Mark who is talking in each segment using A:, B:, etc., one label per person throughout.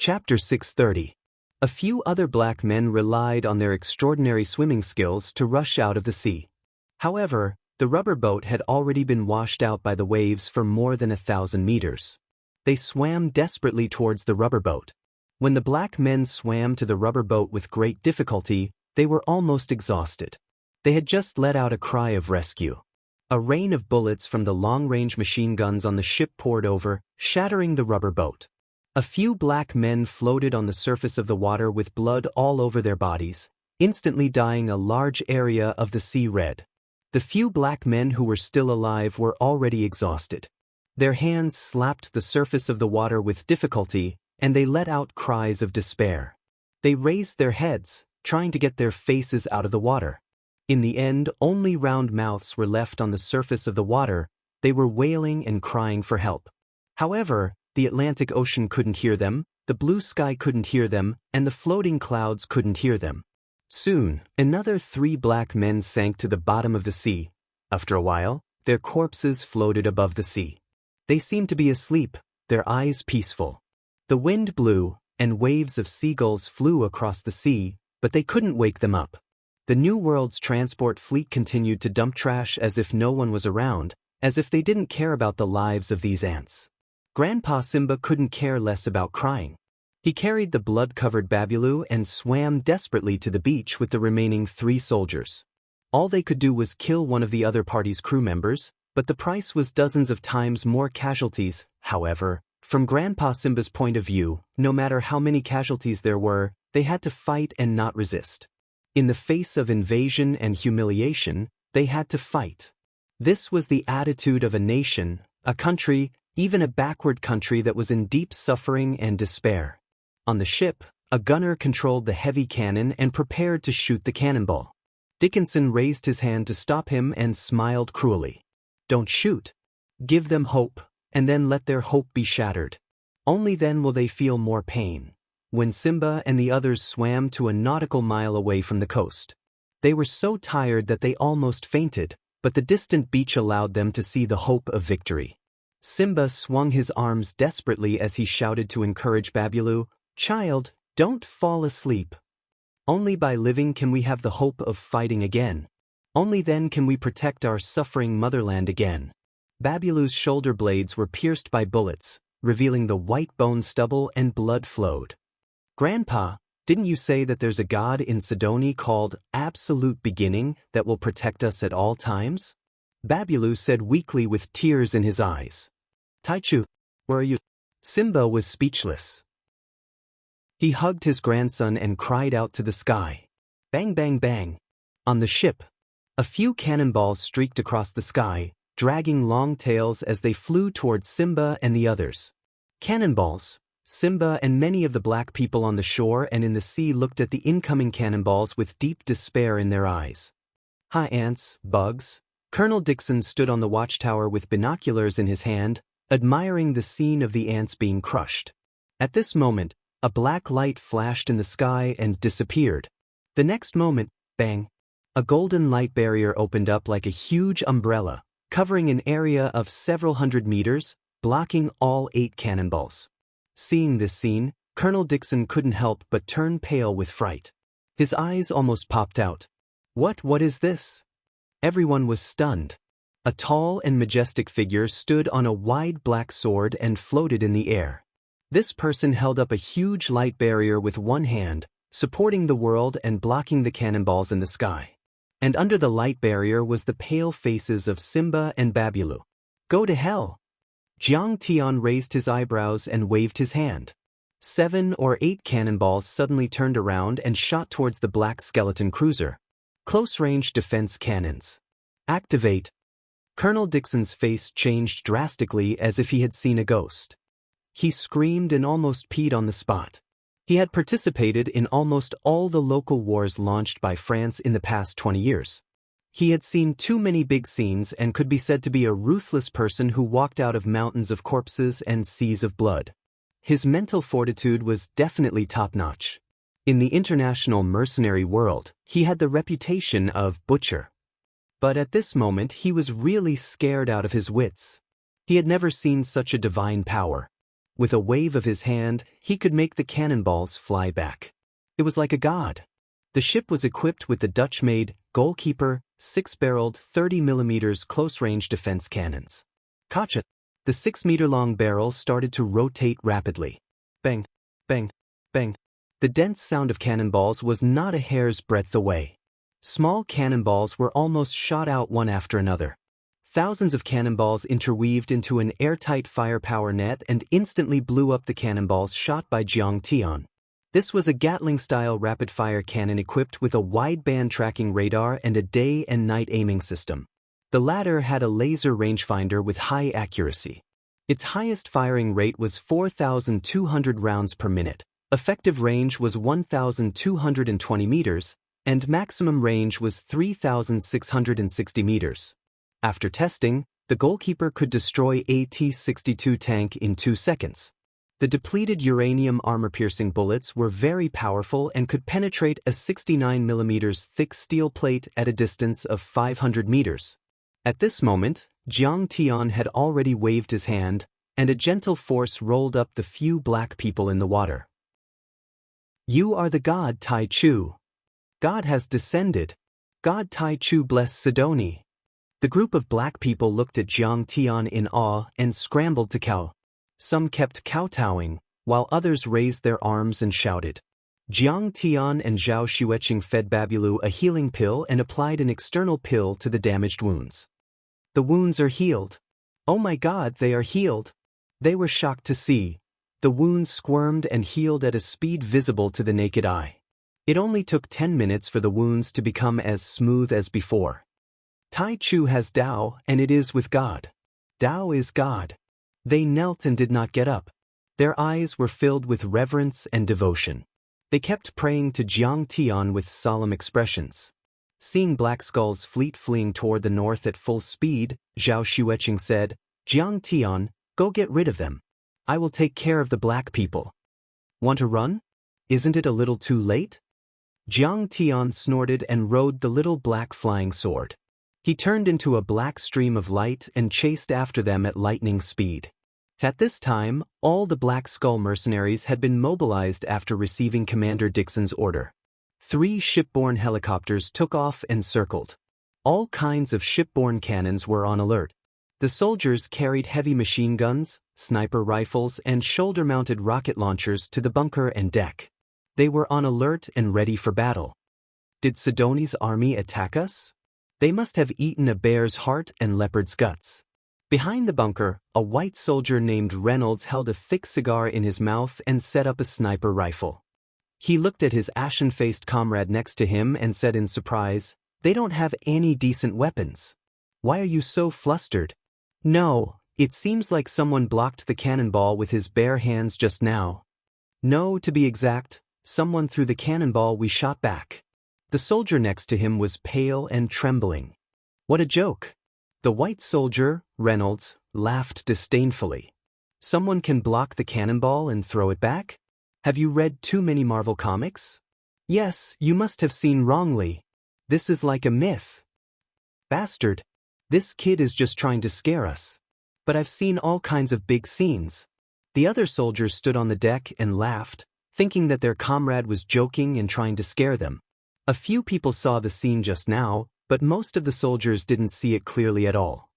A: Chapter 630. A few other black men relied on their extraordinary swimming skills to rush out of the sea. However, the rubber boat had already been washed out by the waves for more than 1,000 meters. They swam desperately towards the rubber boat. When the black men swam to the rubber boat with great difficulty, they were almost exhausted. They had just let out a cry of rescue. A rain of bullets from the long-range machine guns on the ship poured over, shattering the rubber boat. A few black men floated on the surface of the water with blood all over their bodies, instantly dyeing a large area of the sea red. The few black men who were still alive were already exhausted. Their hands slapped the surface of the water with difficulty, and they let out cries of despair. They raised their heads, trying to get their faces out of the water. In the end, only round mouths were left on the surface of the water. They were wailing and crying for help. However, the Atlantic Ocean couldn't hear them, the blue sky couldn't hear them, and the floating clouds couldn't hear them. Soon, another 3 black men sank to the bottom of the sea. After a while, their corpses floated above the sea. They seemed to be asleep, their eyes peaceful. The wind blew, and waves of seagulls flew across the sea, but they couldn't wake them up. The New World's transport fleet continued to dump trash as if no one was around, as if they didn't care about the lives of these ants. Grandpa Simba couldn't care less about crying. He carried the blood-covered Babyloo and swam desperately to the beach with the remaining 3 soldiers. All they could do was kill one of the other party's crew members, but the price was dozens of times more casualties. However, from Grandpa Simba's point of view, no matter how many casualties there were, they had to fight and not resist. In the face of invasion and humiliation, they had to fight. This was the attitude of a nation, a country, even a backward country that was in deep suffering and despair. On the ship, a gunner controlled the heavy cannon and prepared to shoot the cannonball. Dickinson raised his hand to stop him and smiled cruelly. "Don't shoot. Give them hope, and then let their hope be shattered. Only then will they feel more pain." When Simba and the others swam to a nautical mile away from the coast, they were so tired that they almost fainted, but the distant beach allowed them to see the hope of victory. Simba swung his arms desperately as he shouted to encourage Babyloo, "Child, don't fall asleep. Only by living can we have the hope of fighting again. Only then can we protect our suffering motherland again." Babyloo's shoulder blades were pierced by bullets, revealing the white bone stubble, and blood flowed. "Grandpa, didn't you say that there's a god in Sidoni called Absolute Beginning that will protect us at all times?" Babyloo said weakly with tears in his eyes. "Taichu, where are you?" Simba was speechless. He hugged his grandson and cried out to the sky. Bang, bang, bang. On the ship, a few cannonballs streaked across the sky, dragging long tails as they flew towards Simba and the others. Cannonballs. Simba and many of the black people on the shore and in the sea looked at the incoming cannonballs with deep despair in their eyes. "Hi, ants, bugs." Colonel Dixon stood on the watchtower with binoculars in his hand, admiring the scene of the ants being crushed. At this moment, a black light flashed in the sky and disappeared. The next moment, bang, a golden light barrier opened up like a huge umbrella, covering an area of several hundred meters, blocking all 8 cannonballs. Seeing this scene, Colonel Dixon couldn't help but turn pale with fright. His eyes almost popped out. What is this?" Everyone was stunned. A tall and majestic figure stood on a wide black sword and floated in the air. This person held up a huge light barrier with one hand, supporting the world and blocking the cannonballs in the sky. And under the light barrier was the pale faces of Simba and Babyloo. "Go to hell!" Jiang Tian raised his eyebrows and waved his hand. 7 or 8 cannonballs suddenly turned around and shot towards the black skeleton cruiser. Close-range defense cannons. Activate. Colonel Dixon's face changed drastically as if he had seen a ghost. He screamed and almost peed on the spot. He had participated in almost all the local wars launched by France in the past 20 years. He had seen too many big scenes and could be said to be a ruthless person who walked out of mountains of corpses and seas of blood. His mental fortitude was definitely top-notch. In the international mercenary world, he had the reputation of butcher. But at this moment he was really scared out of his wits. He had never seen such a divine power. With a wave of his hand, he could make the cannonballs fly back. It was like a god. The ship was equipped with the Dutch-made Goalkeeper 6-barreled 30mm close-range defense cannons. Gotcha! The 6-meter-long barrel started to rotate rapidly. Bang, bang, bang. The dense sound of cannonballs was not a hair's breadth away. Small cannonballs were almost shot out one after another. Thousands of cannonballs interweaved into an airtight firepower net and instantly blew up the cannonballs shot by Jiang Tian. This was a Gatling-style rapid-fire cannon equipped with a wideband tracking radar and a day and night aiming system. The latter had a laser rangefinder with high accuracy. Its highest firing rate was 4,200 rounds per minute, effective range was 1,220 meters, and maximum range was 3,660 meters. After testing, the Goalkeeper could destroy a T-62 tank in 2 seconds. The depleted uranium armor-piercing bullets were very powerful and could penetrate a 69mm thick steel plate at a distance of 500 meters. At this moment, Jiang Tian had already waved his hand, and a gentle force rolled up the few black people in the water. "You are the god Tai Chu. God has descended. God Tai Chu bless Sidoni." The group of black people looked at Jiang Tian in awe and scrambled to cow. Some kept kowtowing, while others raised their arms and shouted. Jiang Tian and Zhao Xueqing fed Babulu a healing pill and applied an external pill to the damaged wounds. "The wounds are healed. Oh my god, they are healed." They were shocked to see. The wounds squirmed and healed at a speed visible to the naked eye. It only took 10 minutes for the wounds to become as smooth as before. Tai Chu has Tao, and it is with God. Tao is God. They knelt and did not get up. Their eyes were filled with reverence and devotion. They kept praying to Jiang Tian with solemn expressions. Seeing Black Skull's fleet fleeing toward the north at full speed, Zhao Xueqing said, "Jiang Tian, go get rid of them. I will take care of the black people." "Want to run? Isn't it a little too late?" Jiang Tian snorted and rode the little black flying sword. He turned into a black stream of light and chased after them at lightning speed. At this time, all the Black Skull mercenaries had been mobilized after receiving Commander Dixon's order. 3 shipborne helicopters took off and circled. All kinds of shipborne cannons were on alert. The soldiers carried heavy machine guns, sniper rifles, and shoulder-mounted rocket launchers to the bunker and deck. They were on alert and ready for battle. Did Sidoni's army attack us? They must have eaten a bear's heart and leopard's guts. Behind the bunker, a white soldier named Reynolds held a thick cigar in his mouth and set up a sniper rifle. He looked at his ashen-faced comrade next to him and said in surprise, "They don't have any decent weapons. Why are you so flustered?" "No, it seems like someone blocked the cannonball with his bare hands just now." "No, to be exact, someone threw the cannonball we shot back." The soldier next to him was pale and trembling. "What a joke." The white soldier, Reynolds, laughed disdainfully. "Someone can block the cannonball and throw it back? Have you read too many Marvel comics? Yes, you must have seen wrongly. This is like a myth." "Bastard. This kid is just trying to scare us. But I've seen all kinds of big scenes." The other soldiers stood on the deck and laughed, thinking that their comrade was joking and trying to scare them. A few people saw the scene just now, but most of the soldiers didn't see it clearly at all.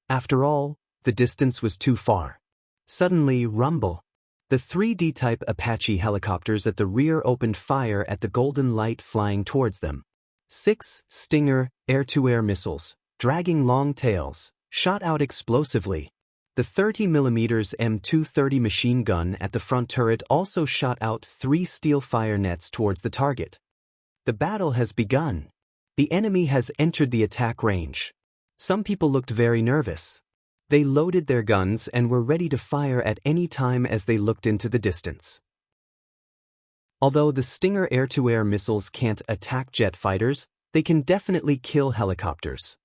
A: After all, the distance was too far. Suddenly, rumble. The 3D-type Apache helicopters at the rear opened fire at the golden light flying towards them. 6 Stinger air-to-air missiles, dragging long tails, shot out explosively. The 30mm M230 machine gun at the front turret also shot out 3 steel fire nets towards the target. The battle has begun. The enemy has entered the attack range. Some people looked very nervous. They loaded their guns and were ready to fire at any time as they looked into the distance. Although the Stinger air-to-air missiles can't attack jet fighters, they can definitely kill helicopters.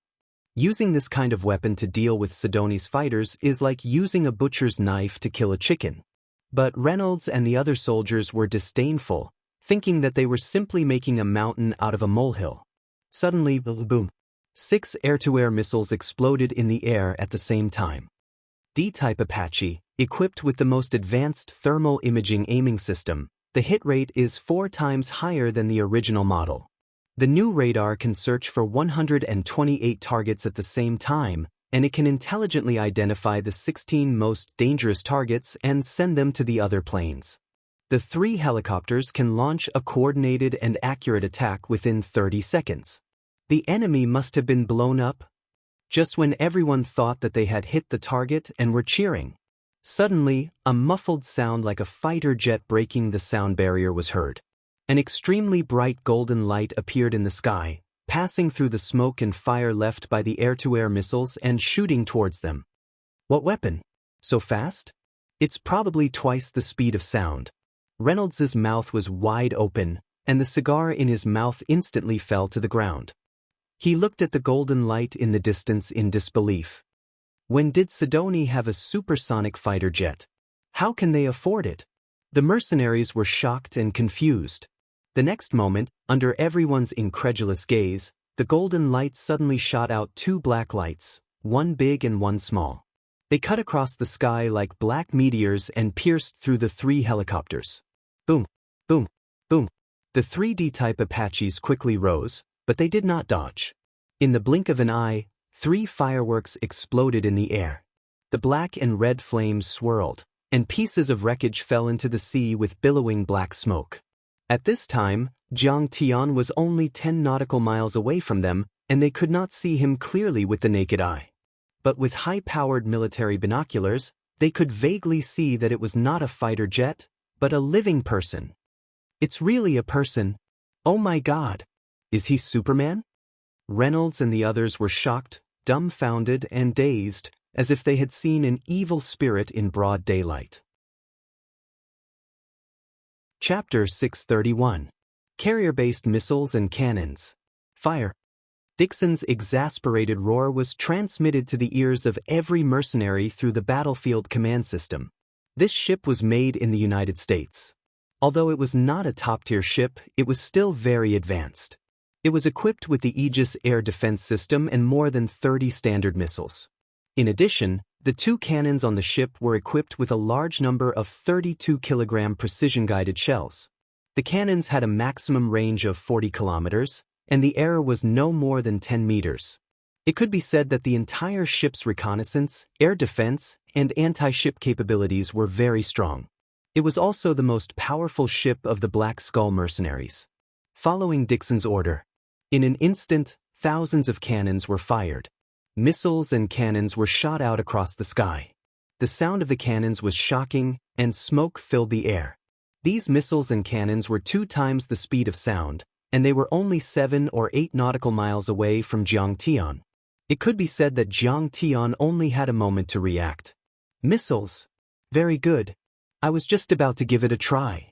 A: Using this kind of weapon to deal with Sidoni's fighters is like using a butcher's knife to kill a chicken. But Reynolds and the other soldiers were disdainful, thinking that they were simply making a mountain out of a molehill. Suddenly, boom. 6 air-to-air missiles exploded in the air at the same time. D-type Apache, Equipped with the most advanced thermal imaging aiming system, the hit rate is 4 times higher than the original model. The new radar can search for 128 targets at the same time, and it can intelligently identify the 16 most dangerous targets and send them to the other planes. The 3 helicopters can launch a coordinated and accurate attack within 30 seconds. The enemy must have been blown up just when everyone thought that they had hit the target and were cheering. Suddenly, a muffled sound like a fighter jet breaking the sound barrier was heard. An extremely bright golden light appeared in the sky, passing through the smoke and fire left by the air-to-air missiles and shooting towards them. What weapon? So fast? It's probably twice the speed of sound. Reynolds's mouth was wide open, and the cigar in his mouth instantly fell to the ground. He looked at the golden light in the distance in disbelief. When did Sidoni have a supersonic fighter jet? How can they afford it? The mercenaries were shocked and confused. The next moment, under everyone's incredulous gaze, the golden light suddenly shot out 2 black lights, one big and one small. They cut across the sky like black meteors and pierced through the 3 helicopters. Boom, boom, boom. The 3D-type Apaches quickly rose, but they did not dodge. In the blink of an eye, 3 fireworks exploded in the air. The black and red flames swirled, and pieces of wreckage fell into the sea with billowing black smoke. At this time, Jiang Tian was only 10 nautical miles away from them, and they could not see him clearly with the naked eye. But with high-powered military binoculars, they could vaguely see that it was not a fighter jet, but a living person. It's really a person. Oh my God! Is he Superman? Reynolds and the others were shocked, dumbfounded, and dazed, as if they had seen an evil spirit in broad daylight. Chapter 631. Carrier-based missiles and cannons. Fire. Dixon's exasperated roar was transmitted to the ears of every mercenary through the battlefield command system. This ship was made in the United States. Although it was not a top-tier ship, it was still very advanced. It was equipped with the Aegis air defense system and more than 30 standard missiles. In addition, the 2 cannons on the ship were equipped with a large number of 32-kilogram precision-guided shells. The cannons had a maximum range of 40 kilometers, and the error was no more than 10 meters. It could be said that the entire ship's reconnaissance, air defense, and anti-ship capabilities were very strong. It was also the most powerful ship of the Black Skull mercenaries. Following Dixon's order, in an instant, thousands of cannons were fired. Missiles and cannons were shot out across the sky. The sound of the cannons was shocking, and smoke filled the air. These missiles and cannons were 2 times the speed of sound, and they were only 7 or 8 nautical miles away from Jiang Tian. It could be said that Jiang Tian only had a moment to react. Missiles? Very good. I was just about to give it a try.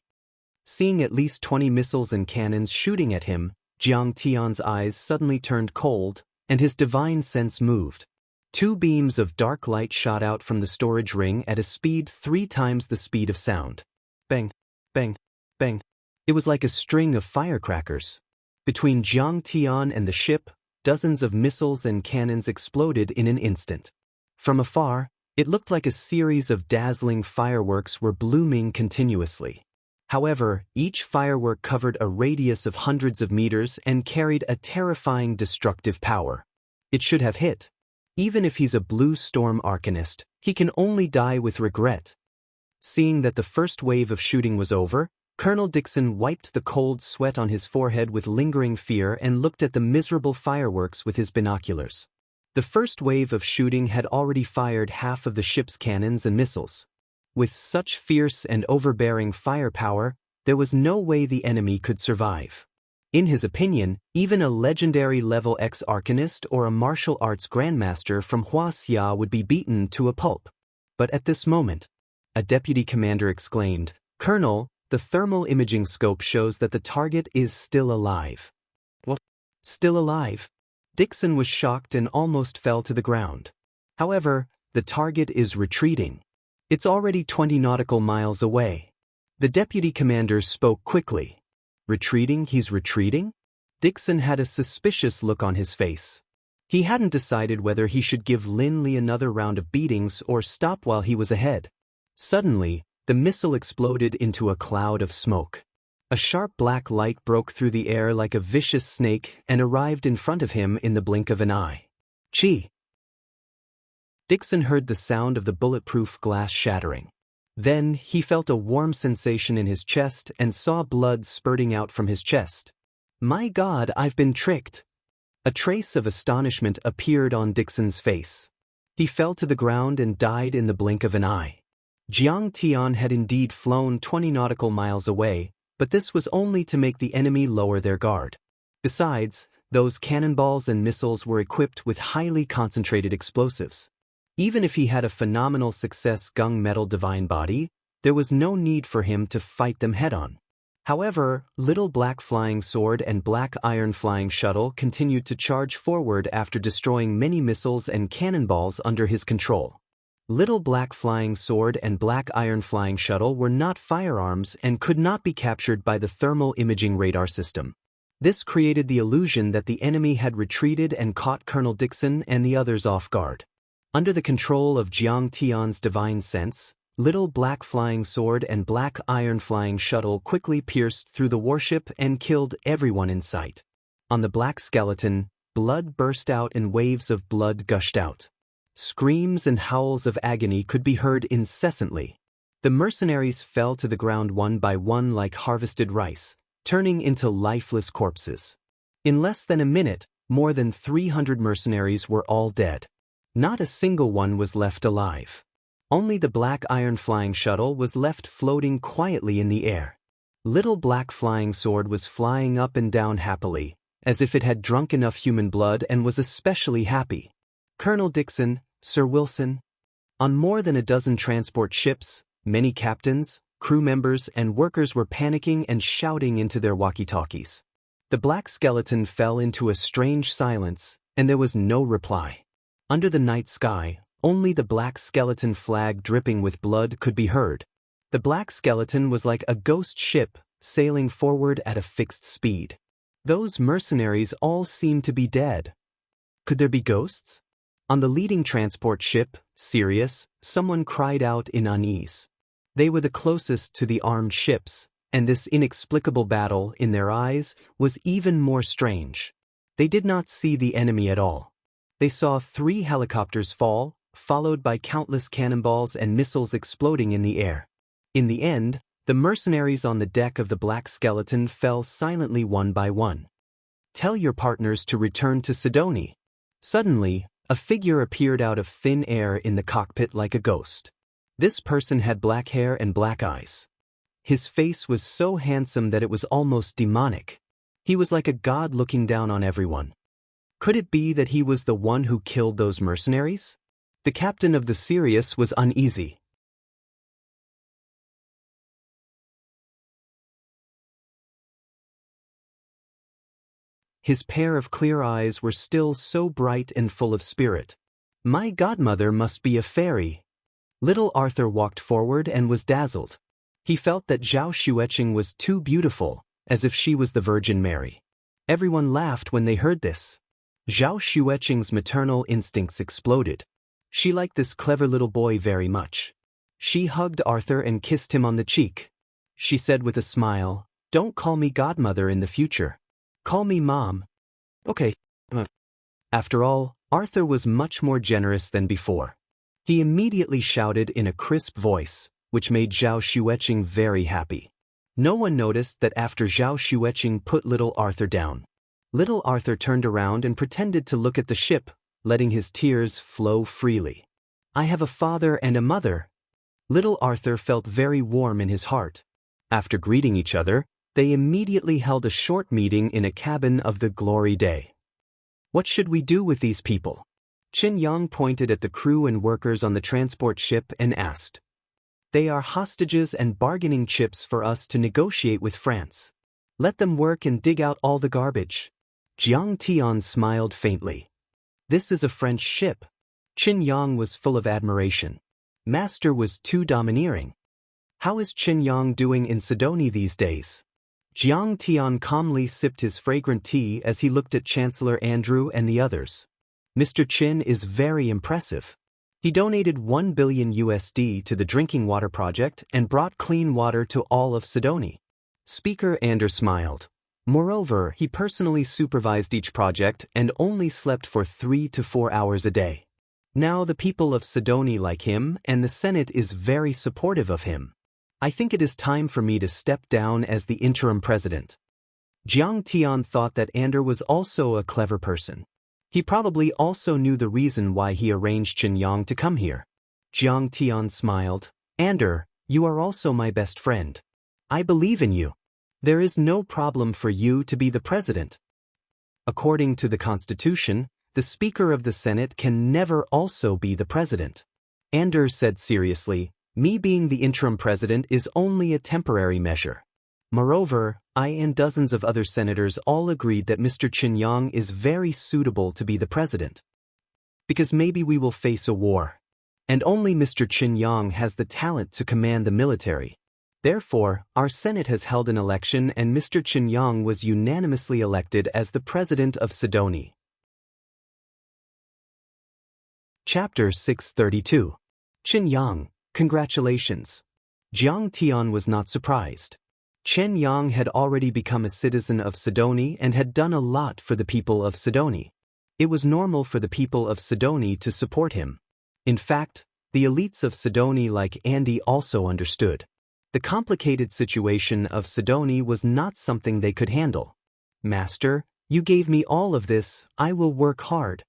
A: Seeing at least 20 missiles and cannons shooting at him, Jiang Tian's eyes suddenly turned cold, and his divine sense moved. 2 beams of dark light shot out from the storage ring at a speed 3 times the speed of sound. Bang, bang, bang. It was like a string of firecrackers. Between Jiang Tian and the ship, dozens of missiles and cannons exploded in an instant. From afar, it looked like a series of dazzling fireworks were blooming continuously. However, each firework covered a radius of hundreds of meters and carried a terrifying destructive power. It should have hit. Even if he's a Blue Storm Arcanist, he can only die with regret. Seeing that the first wave of shooting was over, Colonel Dixon wiped the cold sweat on his forehead with lingering fear and looked at the miserable fireworks with his binoculars. The first wave of shooting had already fired half of the ship's cannons and missiles. With such fierce and overbearing firepower, there was no way the enemy could survive. In his opinion, even a legendary level X Arcanist or a martial arts grandmaster from Huaxia would be beaten to a pulp. But at this moment, a deputy commander exclaimed, "Colonel, the thermal imaging scope shows that the target is still alive." What? Still alive? Dixon was shocked and almost fell to the ground. However, the target is retreating. It's already 20 nautical miles away. The deputy commander spoke quickly. Retreating? He's retreating? Dixon had a suspicious look on his face. He hadn't decided whether he should give Lin Li another round of beatings or stop while he was ahead. Suddenly, the missile exploded into a cloud of smoke. A sharp black light broke through the air like a vicious snake and arrived in front of him in the blink of an eye. Chi! Dixon heard the sound of the bulletproof glass shattering. Then, he felt a warm sensation in his chest and saw blood spurting out from his chest. My God, I've been tricked! A trace of astonishment appeared on Dixon's face. He fell to the ground and died in the blink of an eye. Jiang Tian had indeed flown 20 nautical miles away, but this was only to make the enemy lower their guard. Besides, those cannonballs and missiles were equipped with highly concentrated explosives. Even if he had a phenomenal success gung metal divine body, there was no need for him to fight them head-on. However, Little Black Flying Sword and Black Iron Flying Shuttle continued to charge forward after destroying many missiles and cannonballs under his control. Little Black Flying Sword and Black Iron Flying Shuttle were not firearms and could not be captured by the thermal imaging radar system. This created the illusion that the enemy had retreated and caught Colonel Dixon and the others off guard. Under the control of Jiang Tian's divine sense, Little Black Flying Sword and Black Iron Flying Shuttle quickly pierced through the warship and killed everyone in sight. On the black skeleton, blood burst out and waves of blood gushed out. Screams and howls of agony could be heard incessantly. The mercenaries fell to the ground one by one like harvested rice, turning into lifeless corpses. In less than a minute, more than 300 mercenaries were all dead. Not a single one was left alive. Only the Black Iron Flying Shuttle was left floating quietly in the air. Little Black Flying Sword was flying up and down happily, as if it had drunk enough human blood and was especially happy. Colonel Dixon, Sir Wilson. On more than a dozen transport ships, many captains, crew members and workers were panicking and shouting into their walkie-talkies. The black skeleton fell into a strange silence, and there was no reply. Under the night sky, only the black skeleton flag dripping with blood could be heard. The black skeleton was like a ghost ship, sailing forward at a fixed speed. Those mercenaries all seemed to be dead. Could there be ghosts? On the leading transport ship, Sirius, someone cried out in unease. They were the closest to the armed ships, and this inexplicable battle, in their eyes, was even more strange. They did not see the enemy at all. They saw 3 helicopters fall, followed by countless cannonballs and missiles exploding in the air. In the end, the mercenaries on the deck of the black skeleton fell silently one by one. Tell your partners to return to Sidoni. Suddenly, a figure appeared out of thin air in the cockpit like a ghost. This person had black hair and black eyes. His face was so handsome that it was almost demonic. He was like a god looking down on everyone. Could it be that he was the one who killed those mercenaries? The captain of the Sirius was uneasy. His pair of clear eyes were still so bright and full of spirit. My godmother must be a fairy. Little Arthur walked forward and was dazzled. He felt that Zhao Xueqing was too beautiful, as if she was the Virgin Mary. Everyone laughed when they heard this. Zhao Xueqing's maternal instincts exploded. She liked this clever little boy very much. She hugged Arthur and kissed him on the cheek. She said with a smile, "Don't call me godmother in the future. Call me Mom." Okay. After all, Arthur was much more generous than before. He immediately shouted in a crisp voice, which made Zhao Xueqing very happy. No one noticed that after Zhao Xueqing put little Arthur down. Little Arthur turned around and pretended to look at the ship, letting his tears flow freely. I have a father and a mother. Little Arthur felt very warm in his heart. After greeting each other, they immediately held a short meeting in a cabin of the Glory Day. What should we do with these people? Qin Yang pointed at the crew and workers on the transport ship and asked. They are hostages and bargaining chips for us to negotiate with France. Let them work and dig out all the garbage. Jiang Tian smiled faintly. This is a French ship. Qin Yang was full of admiration. Master was too domineering. How is Qin Yang doing in Sidoni these days? Jiang Tian calmly sipped his fragrant tea as he looked at Chancellor Andrew and the others. Mr. Qin is very impressive. He donated 1 billion USD to the Drinking Water Project and brought clean water to all of Sidoni. Speaker Ander smiled. Moreover, he personally supervised each project and only slept for 3 to 4 hours a day. Now the people of Sidoni like him, and the Senate is very supportive of him. I think it is time for me to step down as the interim president. Jiang Tian thought that Ander was also a clever person. He probably also knew the reason why he arranged Chen Yang to come here. Jiang Tian smiled. Ander, you are also my best friend. I believe in you. There is no problem for you to be the president. According to the Constitution, the Speaker of the Senate can never also be the president. Ander said seriously, me being the interim president is only a temporary measure. Moreover, I and dozens of other senators all agreed that Mr. Chen Yang is very suitable to be the president. Because maybe we will face a war. And only Mr. Chen Yang has the talent to command the military. Therefore, our Senate has held an election and Mr. Chen Yang was unanimously elected as the president of Sidoni. Chapter 632. Chen Yang, congratulations. Jiang Tian was not surprised. Chen Yang had already become a citizen of Sidoni and had done a lot for the people of Sidoni. It was normal for the people of Sidoni to support him. In fact, the elites of Sidoni like Andy also understood. The complicated situation of Sidoni was not something they could handle. Master, you gave me all of this, I will work hard.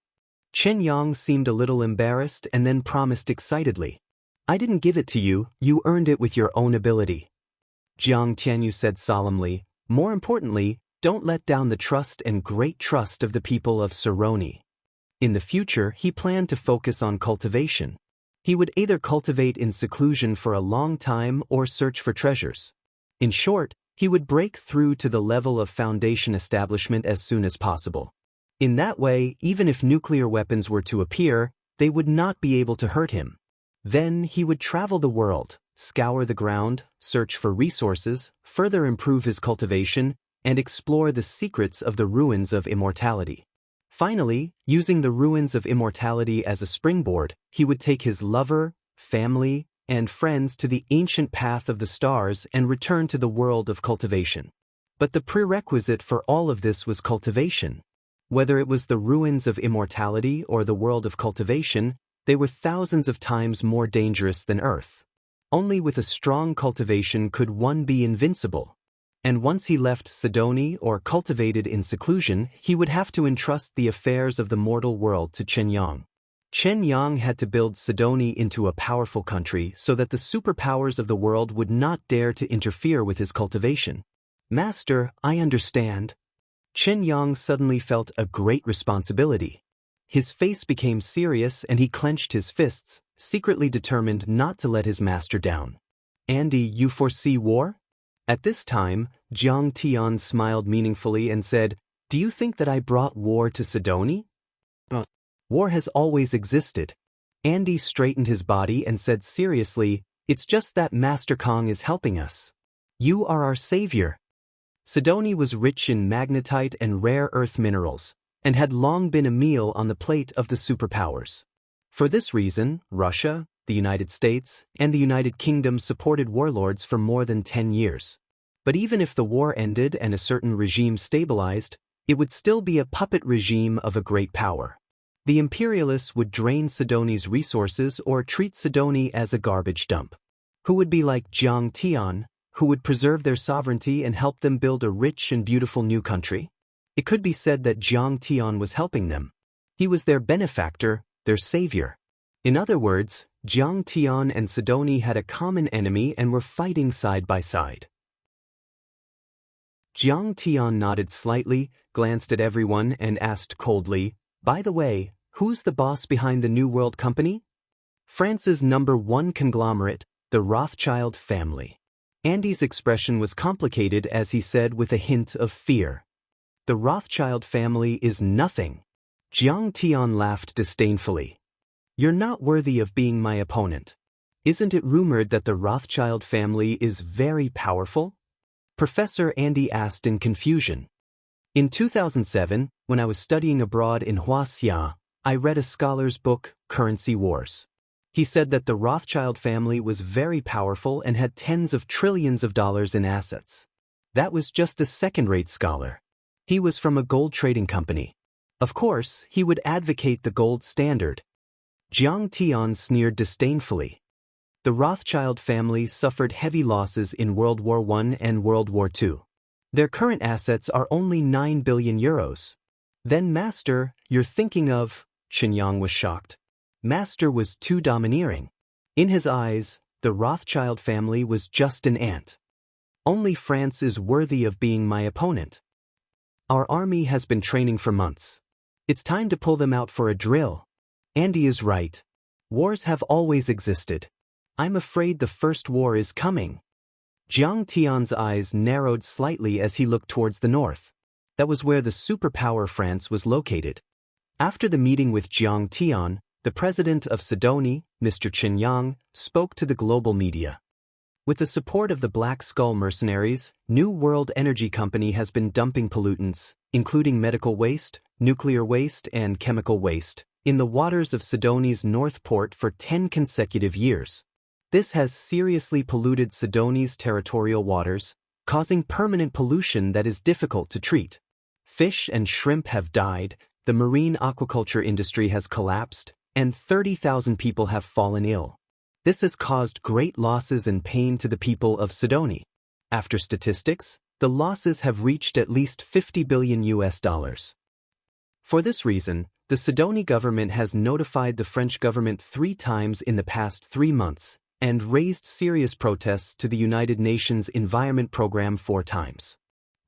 A: Chen Yang seemed a little embarrassed and then promised excitedly. I didn't give it to you, you earned it with your own ability. Jiang Tianyu said solemnly, more importantly, don't let down the trust and great trust of the people of Sidoni. In the future, he planned to focus on cultivation. He would either cultivate in seclusion for a long time or search for treasures. In short, he would break through to the level of foundation establishment as soon as possible. In that way, even if nuclear weapons were to appear, they would not be able to hurt him. Then he would travel the world, scour the ground, search for resources, further improve his cultivation, and explore the secrets of the ruins of immortality. Finally, using the ruins of immortality as a springboard, he would take his lover, family, and friends to the ancient path of the stars and return to the world of cultivation. But the prerequisite for all of this was cultivation. Whether it was the ruins of immortality or the world of cultivation, they were thousands of times more dangerous than Earth. Only with a strong cultivation could one be invincible. And once he left Sidoni or cultivated in seclusion, he would have to entrust the affairs of the mortal world to Chen Yang. Chen Yang had to build Sidoni into a powerful country so that the superpowers of the world would not dare to interfere with his cultivation. Master, I understand. Chen Yang suddenly felt a great responsibility. His face became serious and he clenched his fists, secretly determined not to let his master down. Andy, you foresee war? At this time, Jiang Tian smiled meaningfully and said, do you think that I brought war to Sidoni? War has always existed. Andy straightened his body and said seriously, it's just that Master Kong is helping us. You are our savior. Sidoni was rich in magnetite and rare earth minerals, and had long been a meal on the plate of the superpowers. For this reason, Russia, the United States, and the United Kingdom supported warlords for more than 10 years. But even if the war ended and a certain regime stabilized, it would still be a puppet regime of a great power. The imperialists would drain Sidoni's resources or treat Sidoni as a garbage dump. Who would be like Jiang Tian, who would preserve their sovereignty and help them build a rich and beautiful new country? It could be said that Jiang Tian was helping them. He was their benefactor, their savior. In other words, Jiang Tian and Sidoni had a common enemy and were fighting side by side. Jiang Tian nodded slightly, glanced at everyone, and asked coldly, by the way, who's the boss behind the New World Company? France's #1 conglomerate, the Rothschild family. Andy's expression was complicated as he said with a hint of fear. The Rothschild family is nothing. Jiang Tian laughed disdainfully. You're not worthy of being my opponent. Isn't it rumored that the Rothschild family is very powerful? Professor Andy asked in confusion. In 2007, when I was studying abroad in Huaxia, I read a scholar's book, Currency Wars. He said that the Rothschild family was very powerful and had tens of trillions of dollars in assets. That was just a second-rate scholar. He was from a gold trading company. Of course, he would advocate the gold standard. Jiang Tian sneered disdainfully. The Rothschild family suffered heavy losses in World War I and World War II. Their current assets are only 9 billion euros. Then Master, you're thinking of, Qinyang was shocked. Master was too domineering. In his eyes, the Rothschild family was just an ant. Only France is worthy of being my opponent. Our army has been training for months. It's time to pull them out for a drill. Andy is right. Wars have always existed. I'm afraid the first war is coming. Jiang Tian's eyes narrowed slightly as he looked towards the north. That was where the superpower France was located. After the meeting with Jiang Tian, the president of Sidoni, Mr. Qinyang, spoke to the global media. With the support of the Black Skull mercenaries, New World Energy Company has been dumping pollutants, including medical waste, nuclear waste and chemical waste, in the waters of Sidoni's North Port for 10 consecutive years. This has seriously polluted Sidoni's territorial waters, causing permanent pollution that is difficult to treat. Fish and shrimp have died, the marine aquaculture industry has collapsed, and 30,000 people have fallen ill. This has caused great losses and pain to the people of Sidoni. After statistics, the losses have reached at least $50 billion. For this reason, the Sidoni government has notified the French government 3 times in the past 3 months, and raised serious protests to the United Nations Environment Programme 4 times.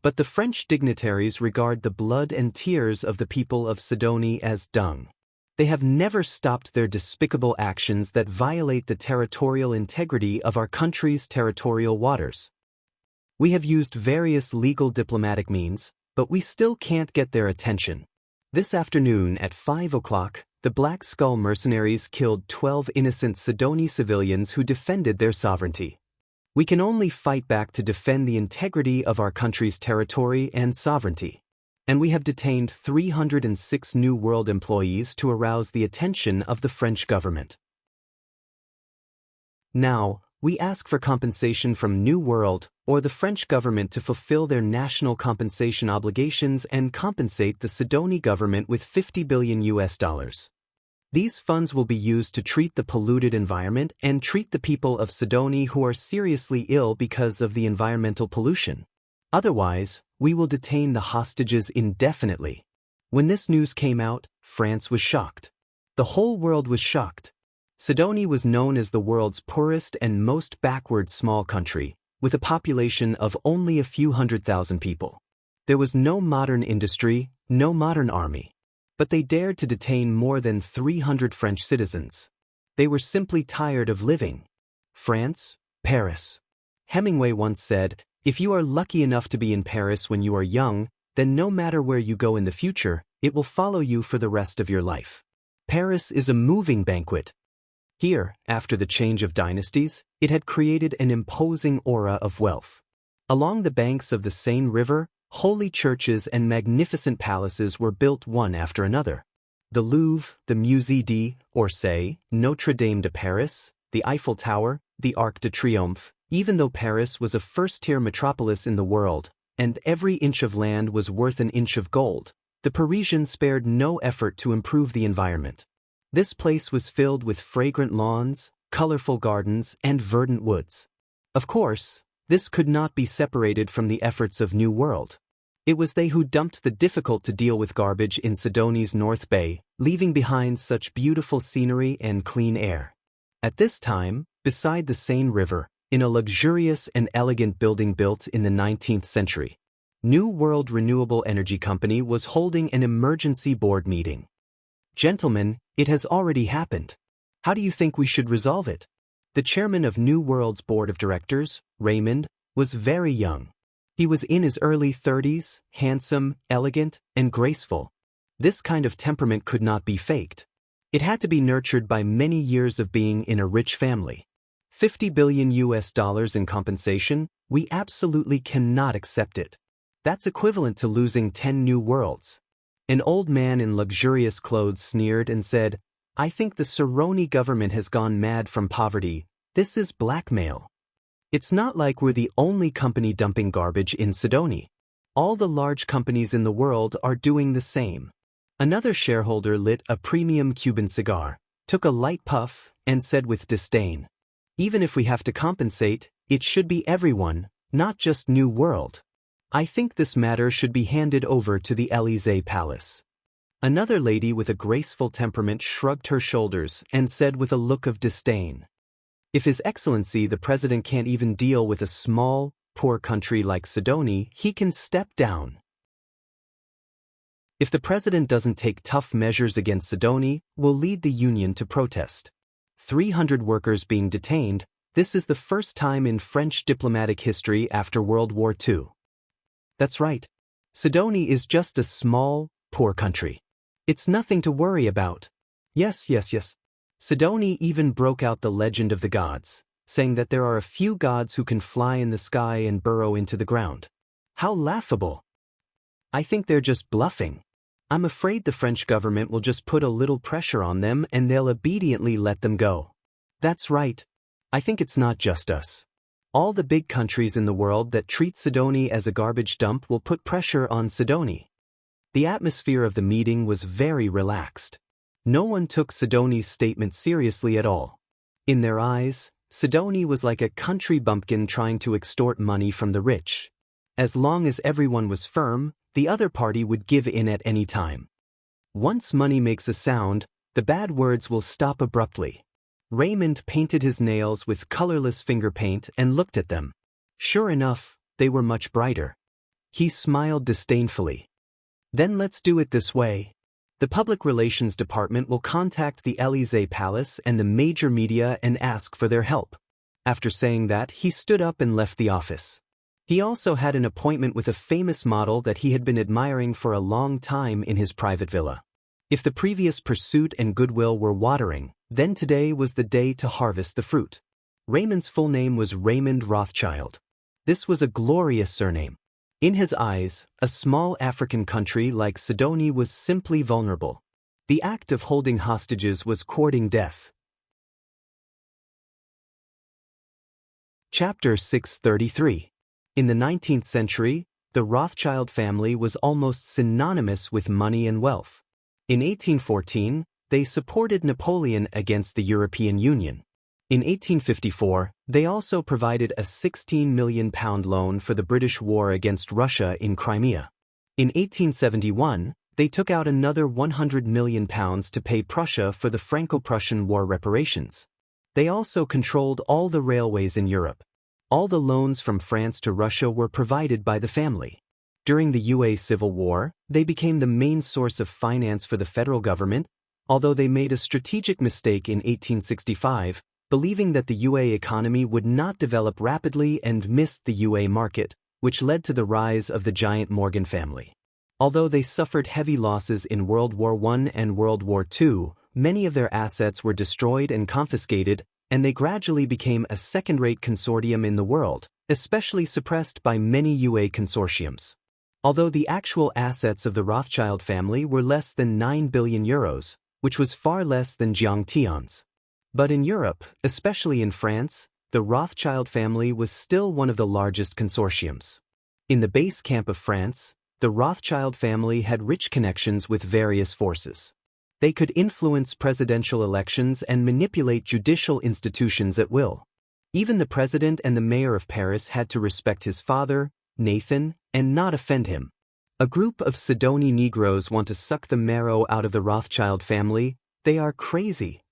A: But the French dignitaries regard the blood and tears of the people of Sidoni as dung. They have never stopped their despicable actions that violate the territorial integrity of our country's territorial waters. We have used various legal diplomatic means, but we still can't get their attention. This afternoon at 5 o'clock, the Black Skull mercenaries killed 12 innocent Sidoni civilians who defended their sovereignty. We can only fight back to defend the integrity of our country's territory and sovereignty. And we have detained 306 New World employees to arouse the attention of the French government. Now, we ask for compensation from New World or the French government to fulfill their national compensation obligations and compensate the Sidoni government with $50 billion. These funds will be used to treat the polluted environment and treat the people of Sidoni who are seriously ill because of the environmental pollution. Otherwise, we will detain the hostages indefinitely. When this news came out, France was shocked. The whole world was shocked. Sidoni was known as the world's poorest and most backward small country, with a population of only a few 100,000 people. There was no modern industry, no modern army. But they dared to detain more than 300 French citizens. They were simply tired of living. France, Paris. Hemingway once said, "If you are lucky enough to be in Paris when you are young, then no matter where you go in the future, it will follow you for the rest of your life." Paris is a moving banquet. Here, after the change of dynasties, it had created an imposing aura of wealth. Along the banks of the Seine River, holy churches and magnificent palaces were built one after another. The Louvre, the Musée d'Orsay, Notre Dame de Paris, the Eiffel Tower, the Arc de Triomphe. Even though Paris was a first-tier metropolis in the world, and every inch of land was worth an inch of gold, the Parisians spared no effort to improve the environment. This place was filled with fragrant lawns, colorful gardens, and verdant woods. Of course, this could not be separated from the efforts of New World. It was they who dumped the difficult-to-deal-with garbage in Sidoni's North Bay, leaving behind such beautiful scenery and clean air. At this time, beside the Seine River, in a luxurious and elegant building built in the 19th century, New World Renewable Energy Company was holding an emergency board meeting. "Gentlemen, it has already happened. How do you think we should resolve it?" The chairman of New World's board of directors, Raymond, was very young. He was in his early 30s, handsome, elegant, and graceful. This kind of temperament could not be faked. It had to be nurtured by many years of being in a rich family. $50 billion in compensation, we absolutely cannot accept it. That's equivalent to losing 10 new worlds. An old man in luxurious clothes sneered and said, I think the Cerrone government has gone mad from poverty. This is blackmail. It's not like we're the only company dumping garbage in Sidoni. All the large companies in the world are doing the same. Another shareholder lit a premium Cuban cigar, took a light puff, and said with disdain, "Even if we have to compensate, it should be everyone, not just New World. I think this matter should be handed over to the Élysée Palace." Another lady with a graceful temperament shrugged her shoulders and said with a look of disdain, "If His Excellency the President can't even deal with a small, poor country like Sidoni, he can step down. If the President doesn't take tough measures against Sidoni, we'll lead the union to protest." 300 workers being detained. This is the first time in French diplomatic history after World War II. That's right. Sidoni is just a small, poor country. It's nothing to worry about. Yes. Sidoni even broke out the legend of the gods, saying that there are a few gods who can fly in the sky and burrow into the ground. How laughable. I think they're just bluffing. I'm afraid the French government will just put a little pressure on them and they'll obediently let them go. That's right. I think it's not just us. All the big countries in the world that treat Sidoni as a garbage dump will put pressure on Sidoni. The atmosphere of the meeting was very relaxed. No one took Sidoni's statement seriously at all. In their eyes, Sidoni was like a country bumpkin trying to extort money from the rich. As long as everyone was firm, the other party would give in at any time. Once money makes a sound, the bad words will stop abruptly. Raymond painted his nails with colorless finger paint and looked at them. Sure enough, they were much brighter. He smiled disdainfully. "Then let's do it this way. The Public Relations Department will contact the Élysée Palace and the major media and ask for their help." After saying that, he stood up and left the office. He also had an appointment with a famous model that he had been admiring for a long time in his private villa. If the previous pursuit and goodwill were watering, then today was the day to harvest the fruit. Raymond's full name was Raymond Rothschild. This was a glorious surname. In his eyes, a small African country like Sidoni was simply vulnerable. The act of holding hostages was courting death. Chapter 633. In the 19th century, the Rothschild family was almost synonymous with money and wealth. In 1814, they supported Napoleon against the European Union. In 1854, they also provided a £16 million loan for the British war against Russia in Crimea. In 1871, they took out another £100 million to pay Prussia for the Franco-Prussian War reparations. They also controlled all the railways in Europe. All the loans from France to Russia were provided by the family. During the UA Civil War, they became the main source of finance for the federal government, although they made a strategic mistake in 1865, believing that the UA economy would not develop rapidly and missed the UA market, which led to the rise of the giant Morgan family. Although they suffered heavy losses in World War I and World War II, many of their assets were destroyed and confiscated, and they gradually became a second-rate consortium in the world, especially suppressed by many UA consortiums. Although the actual assets of the Rothschild family were less than €9 billion, which was far less than Jiang Tian's. But in Europe, especially in France, the Rothschild family was still one of the largest consortiums. In the base camp of France, the Rothschild family had rich connections with various forces. They could influence presidential elections and manipulate judicial institutions at will. Even the president and the mayor of Paris had to respect his father, Nathan, and not offend him. A group of Sidoni Negroes want to suck the marrow out of the Rothschild family. They are crazy.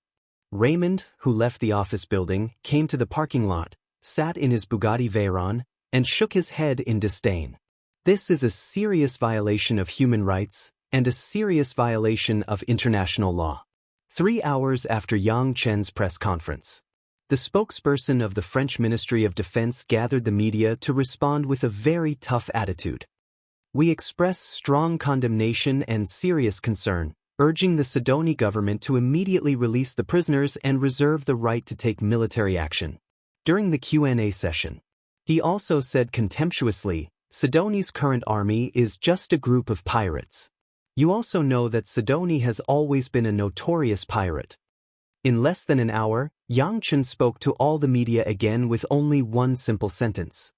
A: Raymond, who left the office building, came to the parking lot, sat in his Bugatti Veyron, and shook his head in disdain. This is a serious violation of human rights, and a serious violation of international law. 3 hours after Yang Chen's press conference, the spokesperson of the French Ministry of Defense gathered the media to respond with a very tough attitude. "We express strong condemnation and serious concern, urging the Sidoni government to immediately release the prisoners and reserve the right to take military action." During the Q&A session, he also said contemptuously, "Sidoni's current army is just a group of pirates." You also know that Sidoni has always been a notorious pirate. In less than an hour, Yang Chen spoke to all the media again with only one simple sentence.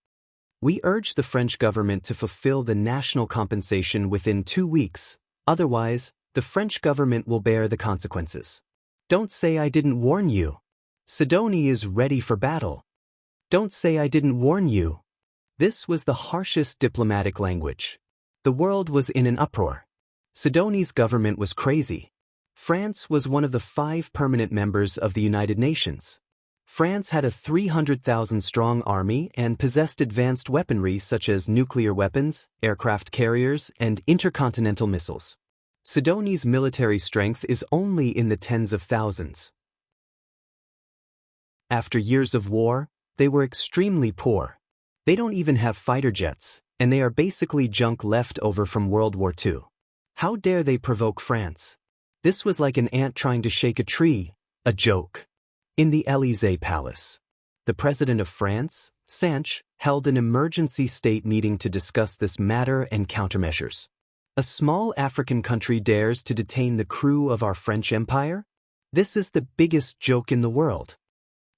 A: We urge the French government to fulfill the national compensation within 2 weeks, otherwise, the French government will bear the consequences. Don't say I didn't warn you. Sidoni is ready for battle. Don't say I didn't warn you. This was the harshest diplomatic language. The world was in an uproar. Sidoni's government was crazy. France was one of the 5 permanent members of the United Nations. France had a 300,000-strong army and possessed advanced weaponry such as nuclear weapons, aircraft carriers, and intercontinental missiles. Sidoni's military strength is only in the tens of thousands. After years of war, they were extremely poor. They don't even have fighter jets, and they are basically junk left over from World War II. How dare they provoke France? This was like an ant trying to shake a tree, a joke. In the Élysée Palace, the President of France, Sanche, held an emergency state meeting to discuss this matter and countermeasures. A small African country dares to detain the crew of our French Empire? This is the biggest joke in the world.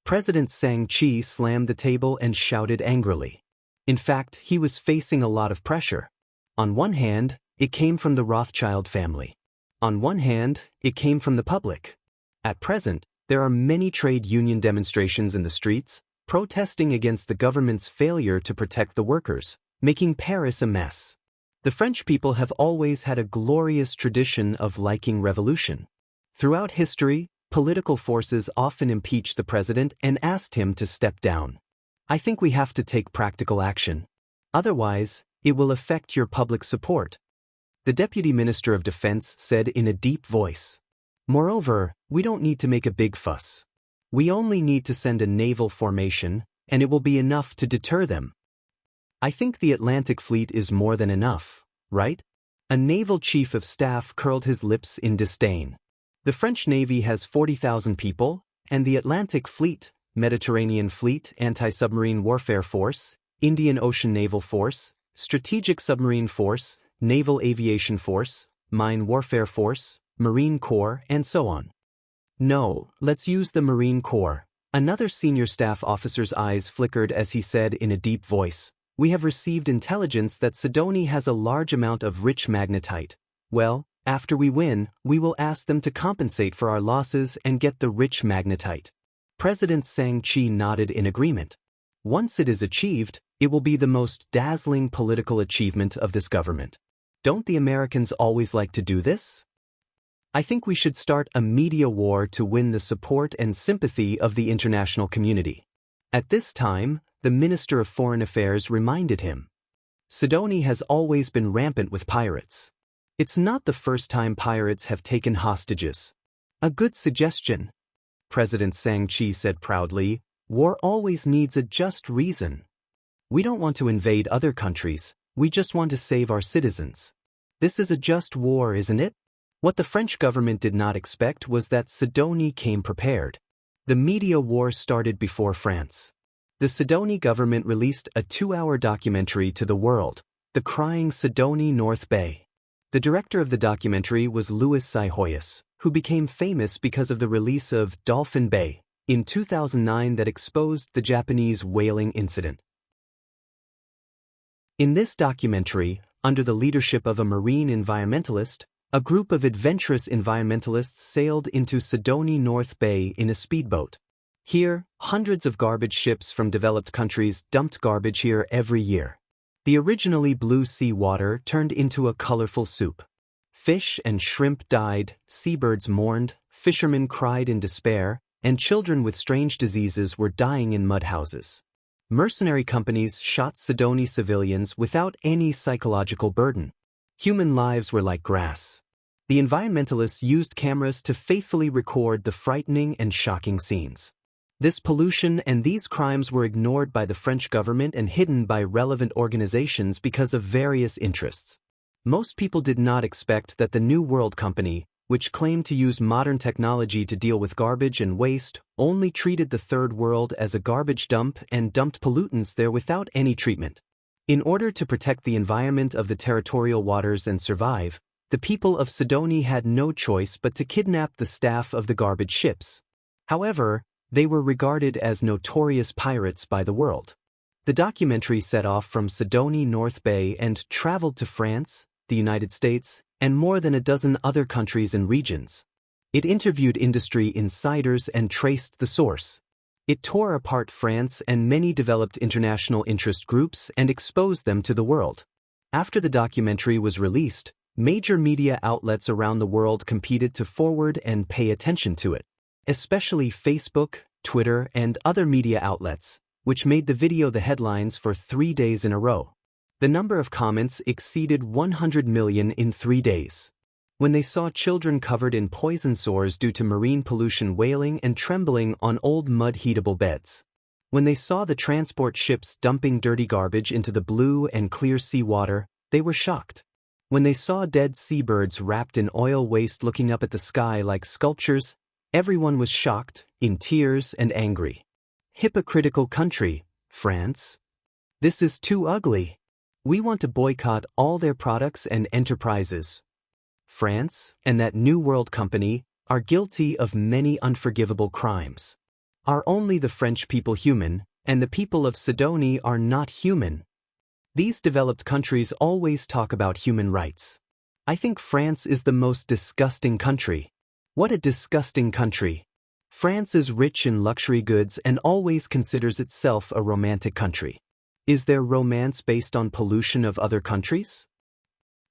A: President Sanche slammed the table and shouted angrily. In fact, he was facing a lot of pressure. On one hand, it came from the Rothschild family. On one hand, it came from the public. At present, there are many trade union demonstrations in the streets, protesting against the government's failure to protect the workers, making Paris a mess. The French people have always had a glorious tradition of liking revolution. Throughout history, political forces often impeached the president and asked him to step down. I think we have to take practical action. Otherwise, it will affect your public support. The Deputy Minister of Defense said in a deep voice. Moreover, we don't need to make a big fuss. We only need to send a naval formation, and it will be enough to deter them. I think the Atlantic Fleet is more than enough, right? A naval chief of staff curled his lips in disdain. The French Navy has 40,000 people, and the Atlantic Fleet, Mediterranean Fleet, Anti-Submarine Warfare Force, Indian Ocean Naval Force, Strategic Submarine Force, Naval Aviation Force, Mine Warfare Force, Marine Corps, and so on. No, let's use the Marine Corps. Another senior staff officer's eyes flickered as he said in a deep voice, We have received intelligence that Sidoni has a large amount of rich magnetite. Well, after we win, we will ask them to compensate for our losses and get the rich magnetite. President Sanche nodded in agreement. Once it is achieved, it will be the most dazzling political achievement of this government. Don't the Americans always like to do this? I think we should start a media war to win the support and sympathy of the international community. At this time, the Minister of Foreign Affairs reminded him. Sidoni has always been rampant with pirates. It's not the first time pirates have taken hostages. A good suggestion. President Sanche said proudly, war always needs a just reason. We don't want to invade other countries, we just want to save our citizens. This is a just war, isn't it? What the French government did not expect was that Sidoni came prepared. The media war started before France. The Sidoni government released a 2-hour documentary to the world, The Crying Sidoni North Bay. The director of the documentary was Louis Sihoyas, who became famous because of the release of Dolphin Bay in 2009 that exposed the Japanese whaling incident. In this documentary, under the leadership of a marine environmentalist, a group of adventurous environmentalists sailed into Sidoni North Bay in a speedboat. Here, hundreds of garbage ships from developed countries dumped garbage here every year. The originally blue sea water turned into a colorful soup. Fish and shrimp died, seabirds mourned, fishermen cried in despair, and children with strange diseases were dying in mudhouses. Mercenary companies shot Sidoni civilians without any psychological burden. Human lives were like grass. The environmentalists used cameras to faithfully record the frightening and shocking scenes. This pollution and these crimes were ignored by the French government and hidden by relevant organizations because of various interests. Most people did not expect that the New World Company, which claimed to use modern technology to deal with garbage and waste, only treated the Third World as a garbage dump and dumped pollutants there without any treatment. In order to protect the environment of the territorial waters and survive, The people of Sidoni had no choice but to kidnap the staff of the garbage ships. However, they were regarded as notorious pirates by the world. The documentary set off from Sidoni North Bay and traveled to France, the United States, and more than a dozen other countries and regions. It interviewed industry insiders and traced the source. It tore apart France and many developed international interest groups and exposed them to the world. After the documentary was released, major media outlets around the world competed to forward and pay attention to it, especially Facebook, Twitter, and other media outlets, which made the video the headlines for 3 days in a row. The number of comments exceeded 100 million in 3 days. When they saw children covered in poison sores due to marine pollution wailing and trembling on old mud-heatable beds. When they saw the transport ships dumping dirty garbage into the blue and clear seawater, they were shocked. When they saw dead seabirds wrapped in oil waste looking up at the sky like sculptures, everyone was shocked, in tears, and angry. Hypocritical country, France. This is too ugly. We want to boycott all their products and enterprises. France, and that New World company, are guilty of many unforgivable crimes. Are only the French people human, and the people of Sidoni are not human? These developed countries always talk about human rights. I think France is the most disgusting country. What a disgusting country. France is rich in luxury goods and always considers itself a romantic country. Is there romance based on pollution of other countries?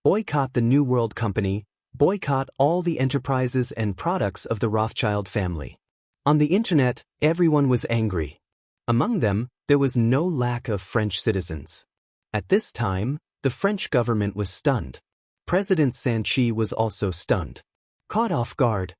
A: Boycott the New World company, boycott all the enterprises and products of the Rothschild family. On the internet, everyone was angry. Among them, there was no lack of French citizens. At this time, the French government was stunned. President Sanchi was also stunned. Caught off guard.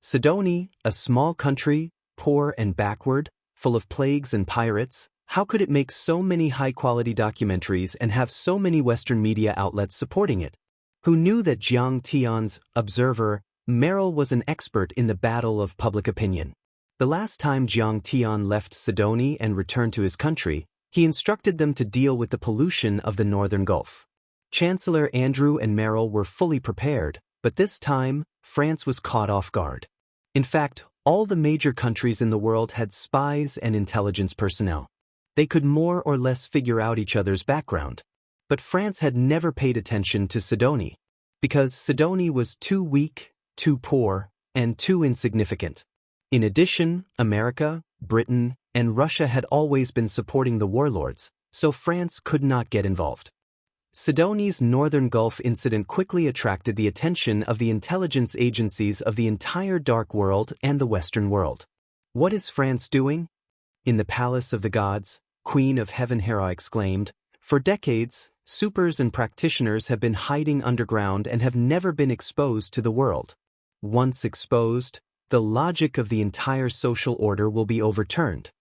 A: Sidoni, a small country, poor and backward, full of plagues and pirates, how could it make so many high-quality documentaries and have so many Western media outlets supporting it? Who knew that Jiang Tian's observer, Merrill, was an expert in the battle of public opinion? The last time Jiang Tian left Sidoni and returned to his country, he instructed them to deal with the pollution of the Northern Gulf. Chancellor Andrew and Merrill were fully prepared, but this time, France was caught off guard. In fact, all the major countries in the world had spies and intelligence personnel. They could more or less figure out each other's background. But France had never paid attention to Sidoni, because Sidoni was too weak, too poor, and too insignificant. In addition, America, Britain, and Russia had always been supporting the warlords, so France could not get involved. Sidoni's Northern Gulf incident quickly attracted the attention of the intelligence agencies of the entire dark world and the Western world. What is France doing? In the palace of the gods, Queen of Heaven Hera exclaimed, "For decades, supers and practitioners have been hiding underground and have never been exposed to the world. Once exposed, the logic of the entire social order will be overturned."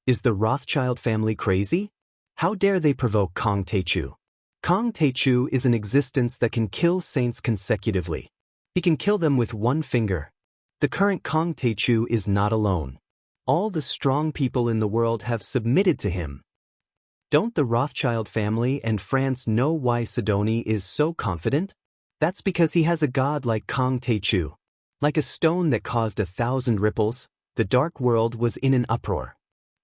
A: Is the Rothschild family crazy? How dare they provoke Kong Taechu? Kong Taechu is an existence that can kill saints consecutively. He can kill them with one finger. The current Kong Taechu is not alone. All the strong people in the world have submitted to him. Don't the Rothschild family and France know why Sidoni is so confident? That's because he has a god like Kong Taechu. Like a stone that caused 1,000 ripples, the dark world was in an uproar.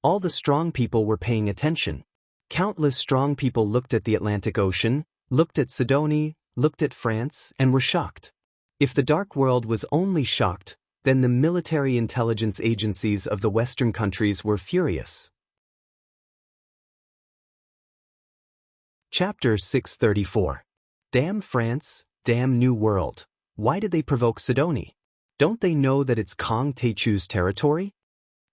A: All the strong people were paying attention. Countless strong people looked at the Atlantic Ocean, looked at Sidoni, looked at France, and were shocked. If the dark world was only shocked, then the military intelligence agencies of the Western countries were furious. Chapter 634. Damn France, damn New World. Why did they provoke Sidoni? Don't they know that it's Kong Taechu's territory?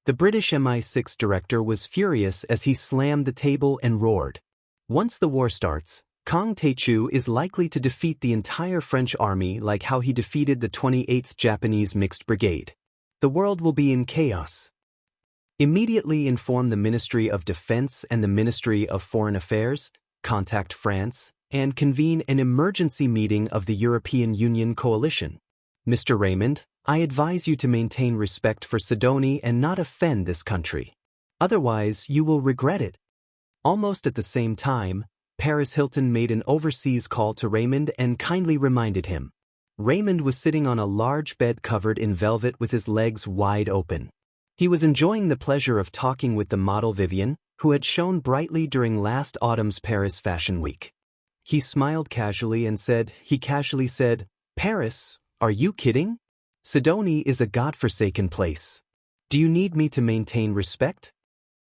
A: The British MI6 director was furious as he slammed the table and roared. Once the war starts, Kong Taechu is likely to defeat the entire French army like how he defeated the 28th Japanese Mixed Brigade. The world will be in chaos. Immediately inform the Ministry of Defense and the Ministry of Foreign Affairs, contact France, and convene an emergency meeting of the European Union coalition. Mr. Raymond, I advise you to maintain respect for Sidoni and not offend this country. Otherwise, you will regret it. Almost at the same time, Paris Hilton made an overseas call to Raymond and kindly reminded him. Raymond was sitting on a large bed covered in velvet with his legs wide open. He was enjoying the pleasure of talking with the model Vivian, who had shone brightly during last autumn's Paris Fashion Week. He smiled casually and casually said, "Paris, are you kidding? Sidonie is a godforsaken place. Do you need me to maintain respect?"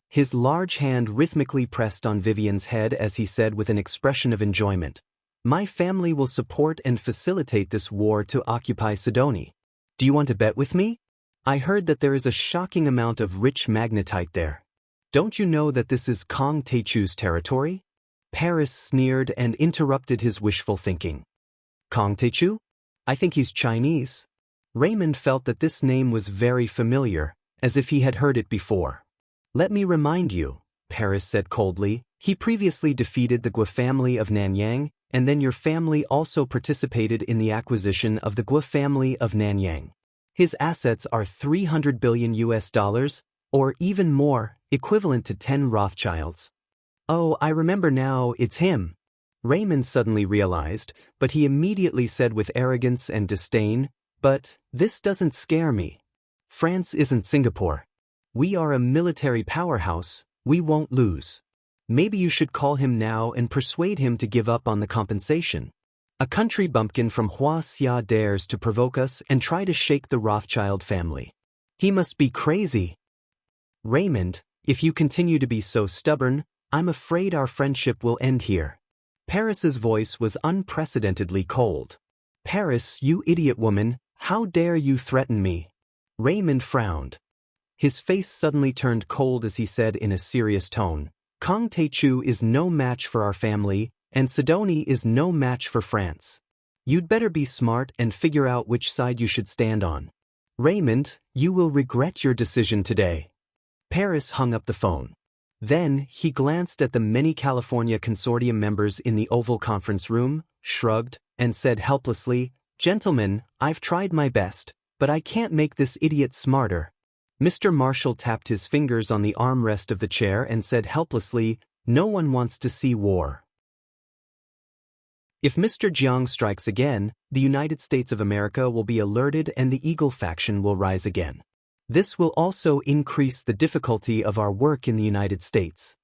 A: His large hand rhythmically pressed on Vivian's head as he said with an expression of enjoyment, "My family will support and facilitate this war to occupy Sidonie. Do you want to bet with me? I heard that there is a shocking amount of rich magnetite there. Don't you know that this is Kong Taechu's territory?" Paris sneered and interrupted his wishful thinking. "Kong Taechu? I think he's Chinese." Raymond felt that this name was very familiar, as if he had heard it before. "Let me remind you," Paris said coldly, "he previously defeated the Guo family of Nanyang, and then your family also participated in the acquisition of the Guo family of Nanyang. His assets are $300 billion, or even more, equivalent to 10 Rothschilds." "Oh, I remember now, it's him," Raymond suddenly realized, but he immediately said with arrogance and disdain, "But this doesn't scare me. France isn't Singapore. We are a military powerhouse, we won't lose. Maybe you should call him now and persuade him to give up on the compensation. A country bumpkin from Huaxia dares to provoke us and try to shake the Rothschild family. He must be crazy. Raymond, if you continue to be so stubborn, I'm afraid our friendship will end here." Paris's voice was unprecedentedly cold. "Paris, you idiot woman, how dare you threaten me?" Raymond frowned. His face suddenly turned cold as he said in a serious tone, "Kong Taechu is no match for our family, and Sidonie is no match for France. You'd better be smart and figure out which side you should stand on. Raymond, you will regret your decision today." Paris hung up the phone. Then, he glanced at the many California Consortium members in the Oval Conference Room, shrugged, and said helplessly, "Gentlemen, I've tried my best, but I can't make this idiot smarter." Mr. Marshall tapped his fingers on the armrest of the chair and said helplessly, "No one wants to see war. If Mr. Jiang strikes again, the United States of America will be alerted and the Eagle faction will rise again. This will also increase the difficulty of our work in the United States.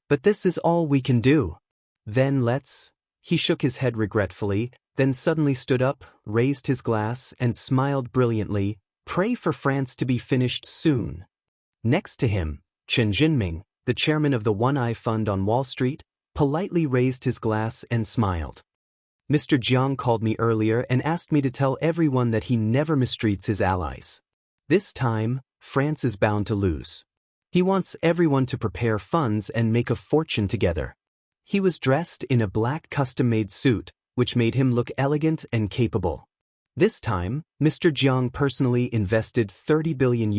A: But this is all we can do. Then let's—" He shook his head regretfully, then suddenly stood up, raised his glass, and smiled brilliantly, "Pray for France to be finished soon." Next to him, Chen Jinming, the chairman of the One-Eye Fund on Wall Street, politely raised his glass and smiled. "Mr. Jiang called me earlier and asked me to tell everyone that he never mistreats his allies. This time, France is bound to lose. He wants everyone to prepare funds and make a fortune together." He was dressed in a black custom-made suit, which made him look elegant and capable. This time, Mr. Jiang personally invested $30 billion.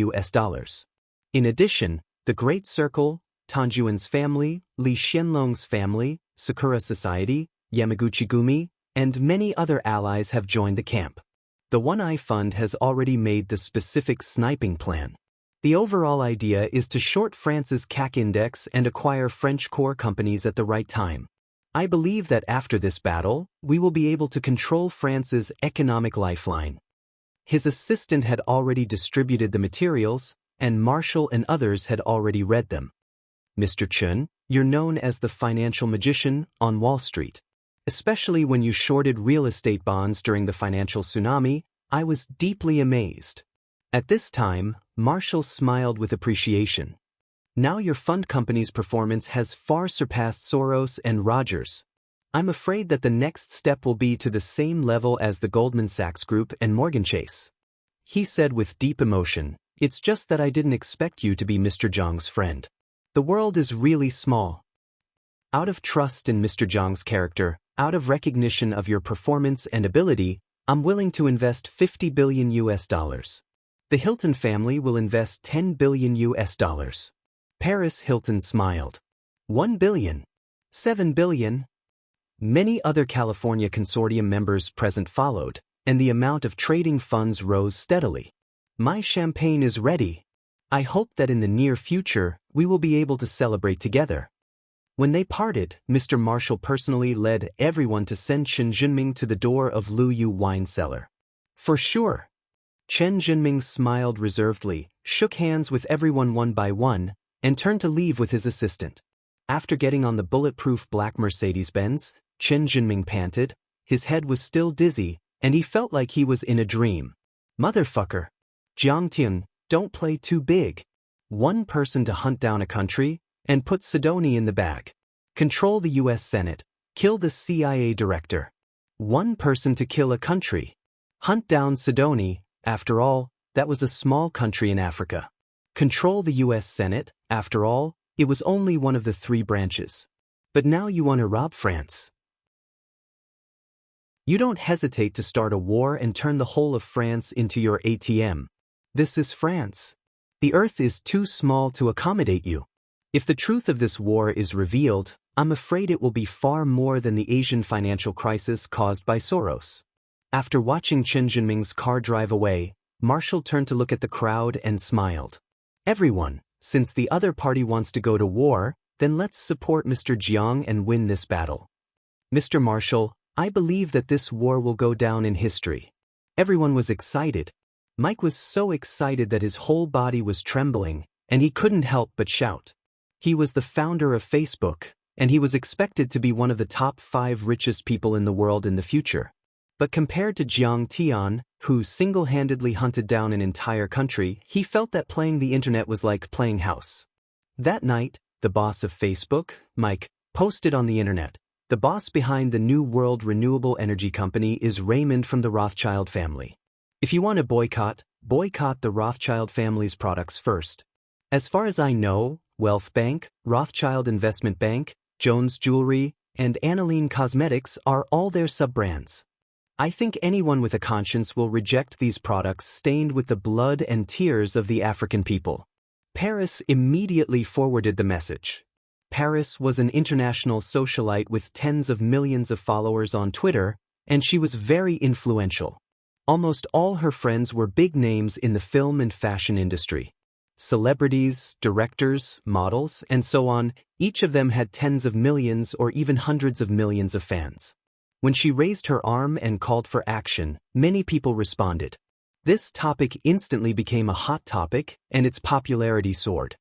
A: In addition, the Great Circle, Tanjuan's family, Li Xianlong's family, Sakura Society, Yamaguchi Gumi, and many other allies have joined the camp. The One-Eye Fund has already made the specific sniping plan. The overall idea is to short France's CAC index and acquire French core companies at the right time. I believe that after this battle, we will be able to control France's economic lifeline. His assistant had already distributed the materials, and Marshall and others had already read them. "Mr. Chen, you're known as the financial magician on Wall Street. Especially when you shorted real estate bonds during the financial tsunami, I was deeply amazed." At this time, Marshall smiled with appreciation. "Now your fund company's performance has far surpassed Soros and Rogers. I'm afraid that the next step will be to the same level as the Goldman Sachs Group and Morgan Chase." He said with deep emotion, "It's just that I didn't expect you to be Mr. Jiang's friend. The world is really small. Out of trust in Mr. Jiang's character, out of recognition of your performance and ability, I'm willing to invest $50 billion. The Hilton family will invest $10 billion. Paris Hilton smiled. $1 billion. $7 billion. Many other California Consortium members present followed, and the amount of trading funds rose steadily. "My champagne is ready. I hope that in the near future, we will be able to celebrate together." When they parted, Mr. Marshall personally led everyone to send Chen Junming to the door of Lu Yu wine cellar. For sure. Chen Junming smiled reservedly, shook hands with everyone one by one, and turned to leave with his assistant. After getting on the bulletproof black Mercedes-Benz, Chen Junming panted, his head was still dizzy, and he felt like he was in a dream. Motherfucker. Jiang Tian, don't play too big. One person to hunt down a country, and put Sidoni in the bag. Control the U.S. Senate, kill the CIA director. One person to kill a country. Hunt down Sidoni, after all, that was a small country in Africa. Control the U.S. Senate, after all, it was only one of the 3 branches. But now you want to rob France. You don't hesitate to start a war and turn the whole of France into your ATM. This is France. The earth is too small to accommodate you. If the truth of this war is revealed, I'm afraid it will be far more than the Asian financial crisis caused by Soros. After watching Chen Junming's car drive away, Marshall turned to look at the crowd and smiled. Everyone, since the other party wants to go to war, then let's support Mr. Jiang and win this battle. Mr. Marshall, I believe that this war will go down in history. Everyone was excited. Mike was so excited that his whole body was trembling, and he couldn't help but shout. He was the founder of Facebook, and he was expected to be one of the top 5 richest people in the world in the future. But compared to Jiang Tian, who single-handedly hunted down an entire country, he felt that playing the internet was like playing house. That night, the boss of Facebook, Mike, posted on the internet, "The boss behind the New World Renewable Energy Company is Raymond from the Rothschild family. If you want to boycott the Rothschild family's products first. As far as I know, Wealth Bank, Rothschild Investment Bank, Jones Jewelry, and Aniline Cosmetics are all their sub-brands. I think anyone with a conscience will reject these products stained with the blood and tears of the African people." Paris immediately forwarded the message. Paris was an international socialite with tens of millions of followers on Twitter, and she was very influential. Almost all her friends were big names in the film and fashion industry. Celebrities, directors, models, and so on, each of them had tens of millions or even hundreds of millions of fans. When she raised her arm and called for action, many people responded. This topic instantly became a hot topic, and its popularity soared.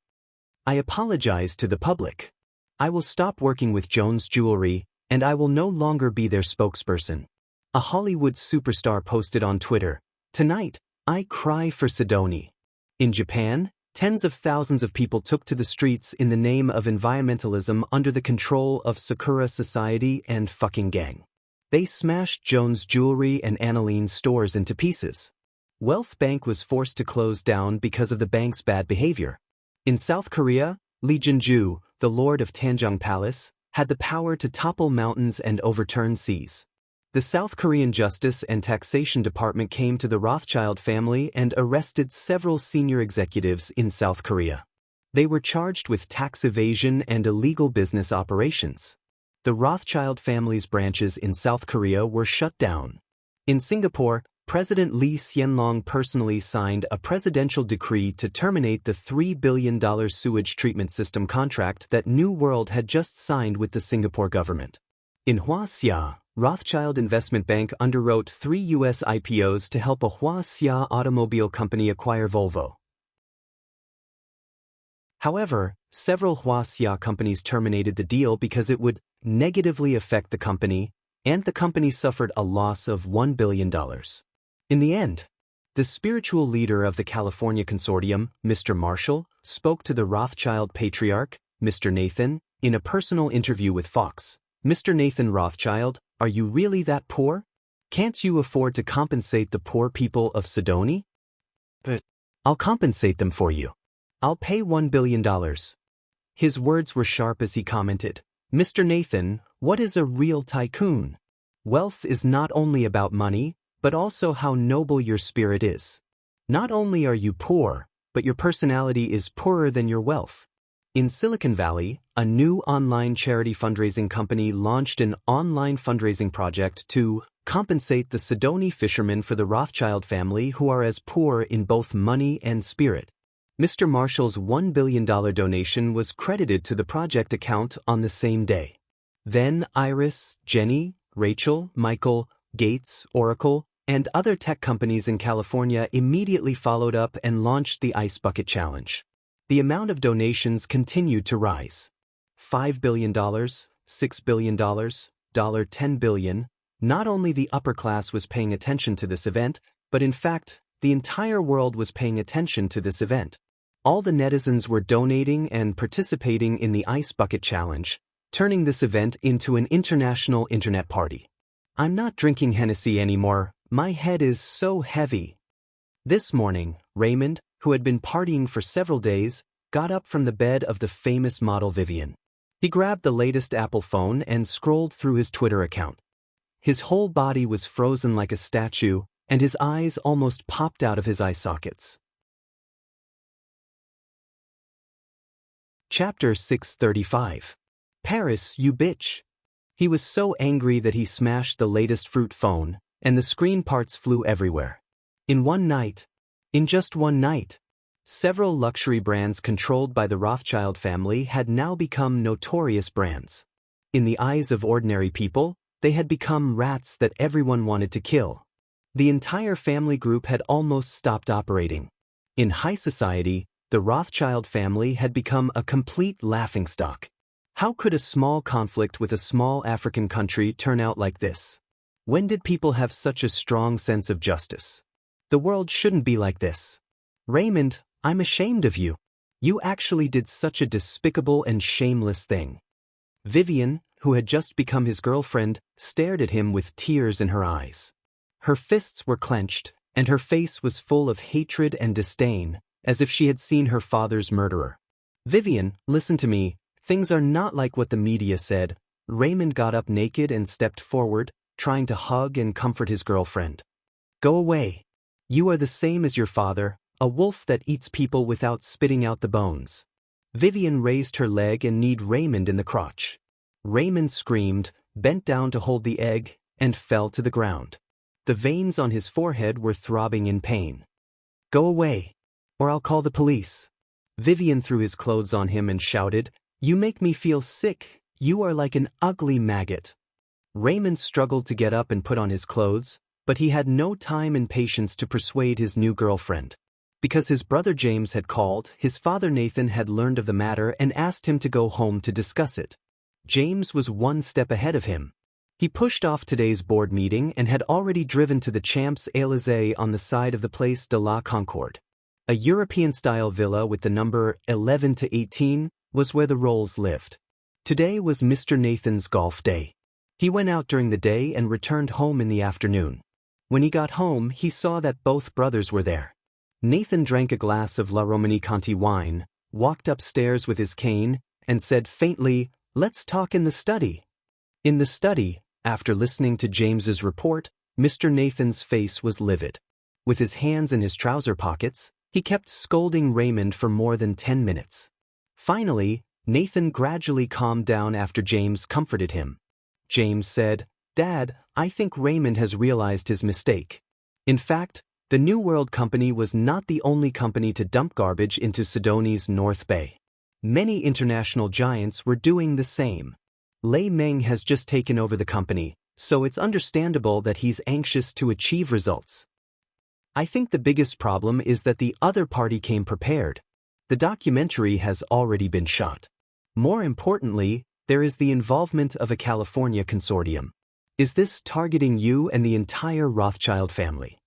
A: I apologize to the public. I will stop working with Jones Jewelry, and I will no longer be their spokesperson. A Hollywood superstar posted on Twitter, "Tonight, I cry for Sidoni." In Japan, tens of thousands of people took to the streets in the name of environmentalism under the control of Sakura Society and fucking gang. They smashed Jones Jewelry and Aniline stores into pieces. Wealth Bank was forced to close down because of the bank's bad behavior. In South Korea, Lee Jin-ju, the lord of Tanjung Palace, had the power to topple mountains and overturn seas. The South Korean Justice and Taxation Department came to the Rothschild family and arrested several senior executives in South Korea. They were charged with tax evasion and illegal business operations. The Rothschild family's branches in South Korea were shut down. In Singapore, President Lee Hsien Loong personally signed a presidential decree to terminate the $3 billion sewage treatment system contract that New World had just signed with the Singapore government. In Hua-Xia, Rothschild Investment Bank underwrote 3 U.S. IPOs to help a Hua-Xia automobile company acquire Volvo. However, several Hua-Xia companies terminated the deal because it would negatively affect the company, and the company suffered a loss of $1 billion. In the end, the spiritual leader of the California Consortium, Mr. Marshall, spoke to the Rothschild patriarch, Mr. Nathan, in a personal interview with Fox. "Mr. Nathan Rothschild, are you really that poor? Can't you afford to compensate the poor people of Sidoni? But I'll compensate them for you. I'll pay $1 billion. His words were sharp as he commented, "Mr. Nathan, what is a real tycoon? Wealth is not only about money, but also how noble your spirit is. Not only are you poor, but your personality is poorer than your wealth." In Silicon Valley, a new online charity fundraising company launched an online fundraising project to compensate the Sidoni fishermen for the Rothschild family who are as poor in both money and spirit. Mr. Marshall's $1 billion donation was credited to the project account on the same day. Then Iris, Jenny, Rachel, Michael, Gates, Oracle, and other tech companies in California immediately followed up and launched the Ice Bucket Challenge. The amount of donations continued to rise. $5 billion, $6 billion, $10 billion. Not only the upper class was paying attention to this event, but in fact, the entire world was paying attention to this event. All the netizens were donating and participating in the Ice Bucket Challenge, turning this event into an international internet party. I'm not drinking Hennessy anymore, my head is so heavy. This morning, Raymond, who had been partying for several days, got up from the bed of the famous model Vivian. He grabbed the latest Apple phone and scrolled through his Twitter account. His whole body was frozen like a statue, and his eyes almost popped out of his eye sockets. Chapter 635. Paris, you bitch. He was so angry that he smashed the latest fruit phone, and the screen parts flew everywhere. In just one night, several luxury brands controlled by the Rothschild family had now become notorious brands. In the eyes of ordinary people, they had become rats that everyone wanted to kill. The entire family group had almost stopped operating. In high society, the Rothschild family had become a complete laughingstock. How could a small conflict with a small African country turn out like this? When did people have such a strong sense of justice? The world shouldn't be like this. Raymond, I'm ashamed of you. You actually did such a despicable and shameless thing. Vivian, who had just become his girlfriend, stared at him with tears in her eyes. Her fists were clenched, and her face was full of hatred and disdain, as if she had seen her father's murderer. Vivian, listen to me, things are not like what the media said. Raymond got up naked and stepped forward, trying to hug and comfort his girlfriend. Go away. You are the same as your father, a wolf that eats people without spitting out the bones. Vivian raised her leg and kneed Raymond in the crotch. Raymond screamed, bent down to hold the egg, and fell to the ground. The veins on his forehead were throbbing in pain. Go away, or I'll call the police. Vivian threw his clothes on him and shouted, You make me feel sick, you are like an ugly maggot. Raymond struggled to get up and put on his clothes, but he had no time and patience to persuade his new girlfriend. Because his brother James had called, his father Nathan had learned of the matter and asked him to go home to discuss it. James was one step ahead of him. He pushed off today's board meeting and had already driven to the Champs-Élysées on the side of the Place de la Concorde. A European-style villa with the number 11 to 18 was where the Rolls lived. Today was Mr. Nathan's golf day. He went out during the day and returned home in the afternoon. When he got home, he saw that both brothers were there. Nathan drank a glass of La Romanée-Conti wine, walked upstairs with his cane, and said faintly, Let's talk in the study. In the study, after listening to James's report, Mr. Nathan's face was livid. With his hands in his trouser pockets, he kept scolding Raymond for more than 10 minutes. Finally, Nathan gradually calmed down after James comforted him. James said, Dad, I think Raymond has realized his mistake. In fact, the New World Company was not the only company to dump garbage into Sidoni's North Bay. Many international giants were doing the same. Lei Meng has just taken over the company, so it's understandable that he's anxious to achieve results. I think the biggest problem is that the other party came prepared. The documentary has already been shot. More importantly, there is the involvement of a California consortium. Is this targeting you and the entire Rothschild family?